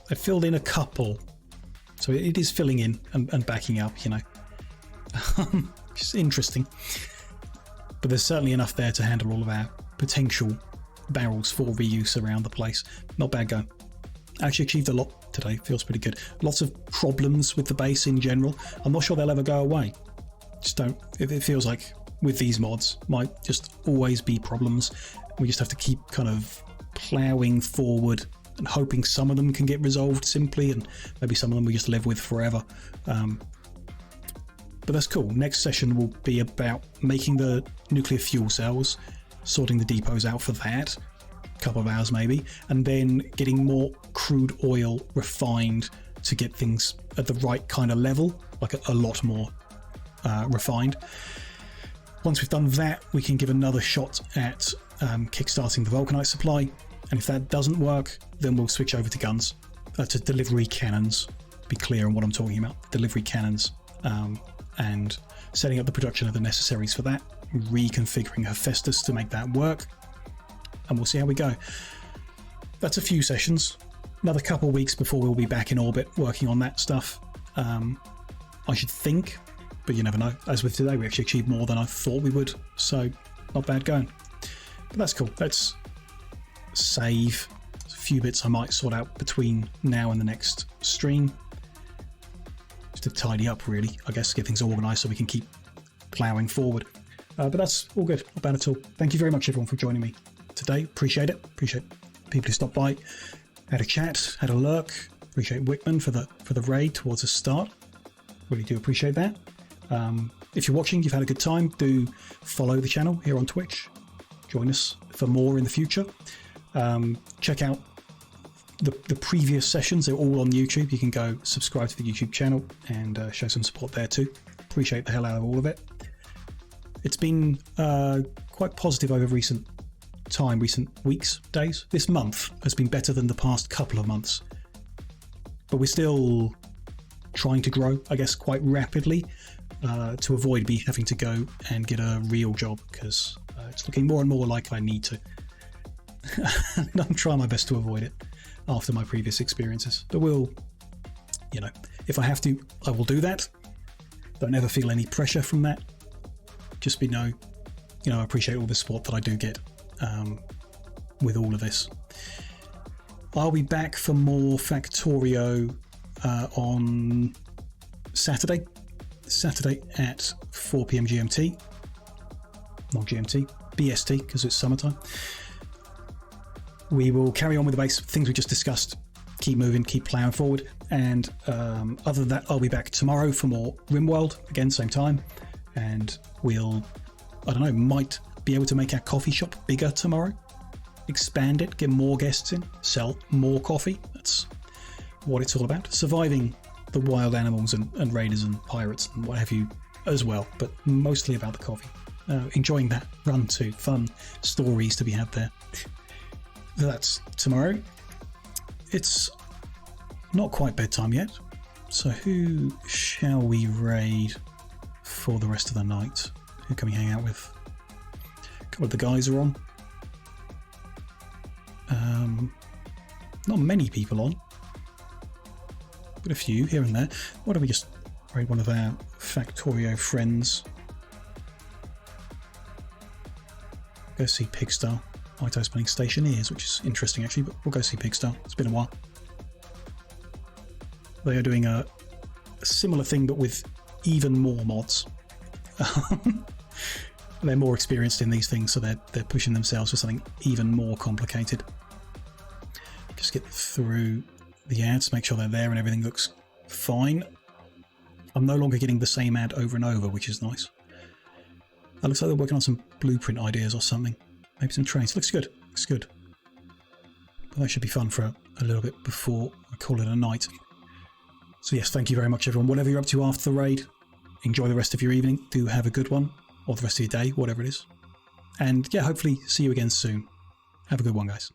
I filled in a couple, so it is filling in and backing up, you know. Which is interesting. But there's certainly enough there to handle all of our potential barrels for reuse around the place. Not bad going. Actually achieved a lot today, feels pretty good. Lots of problems with the base in general. I'm not sure they'll ever go away. Just don't, it feels like with these mods, might just always be problems. We just have to keep kind of ploughing forward and hoping some of them can get resolved simply, and maybe some of them we just live with forever. But that's cool. Next session will be about making the nuclear fuel cells, sorting the depots out for that, a couple of hours maybe, and then getting more crude oil refined to get things at the right kind of level, like a lot more refined. Once we've done that, we can give another shot at kickstarting the vulcanite supply, and if that doesn't work, then we'll switch over to guns, to delivery cannons. Be clear on what I'm talking about. Delivery cannons, and setting up the production of the necessaries for that, reconfiguring Hephaestus to make that work, and we'll see how we go. That's a few sessions. Another couple of weeks before we'll be back in orbit working on that stuff. I should think, but you never know. As with today, we actually achieved more than I thought we would, so not bad going. But that's cool. Let's save. There's a few bits I might sort out between now and the next stream. Just to tidy up, really, I guess, get things organised so we can keep ploughing forward. But that's all good, not bad at all. Thank you very much, everyone, for joining me today. Appreciate it. Appreciate people who stopped by, had a chat, had a lurk. Appreciate Wickman for the raid towards the start. Really do appreciate that. If you're watching, you've had a good time, do follow the channel here on Twitch. Join us for more in the future. Check out the previous sessions. They're all on YouTube. You can go subscribe to the YouTube channel and show some support there too. Appreciate the hell out of all of it. It's been quite positive over recent weeks, days. This month has been better than the past couple of months. But we're still trying to grow, I guess, quite rapidly to avoid me having to go and get a real job, because it's looking more and more like I need to. And I'm trying my best to avoid it after my previous experiences. But we'll, you know, if I have to, I will do that. Don't ever feel any pressure from that. Just be I appreciate all the support that I do get with all of this. I'll be back for more Factorio on Saturday at 4 PM GMT. Not GMT, BST, because it's summertime. We will carry on with the base things we just discussed, keep moving, keep ploughing forward, and other than that, I'll be back tomorrow for more RimWorld, again, same time, and we'll, I don't know, might be able to make our coffee shop bigger tomorrow, expand it, get more guests in, sell more coffee. That's what it's all about. Surviving the wild animals and raiders and pirates and what have you as well, but mostly about the coffee. Enjoying that run too, fun stories to be had there. So that's tomorrow. It's not quite bedtime yet, so who shall we raid for the rest of the night? Who can we hang out with? A couple of the guys are on. Not many people on, but a few here and there. Why don't we just raid one of our Factorio friends? Go see Pigstar. Ito's playing Stationeers, which is interesting actually, but we'll go see Pigstar. It's been a while. They are doing a similar thing, but with even more mods. They're more experienced in these things, so they're pushing themselves for something even more complicated. Just get through the ads, make sure they're there and everything looks fine. I'm no longer getting the same ad over and over, which is nice. It looks like they're working on some blueprint ideas or something. Maybe some trains. Looks good. Looks good. But that should be fun for a little bit before I call it a night. So yes, thank you very much, everyone. Whatever you're up to after the raid, enjoy the rest of your evening. Do have a good one, or the rest of your day, whatever it is. And yeah, hopefully see you again soon. Have a good one, guys.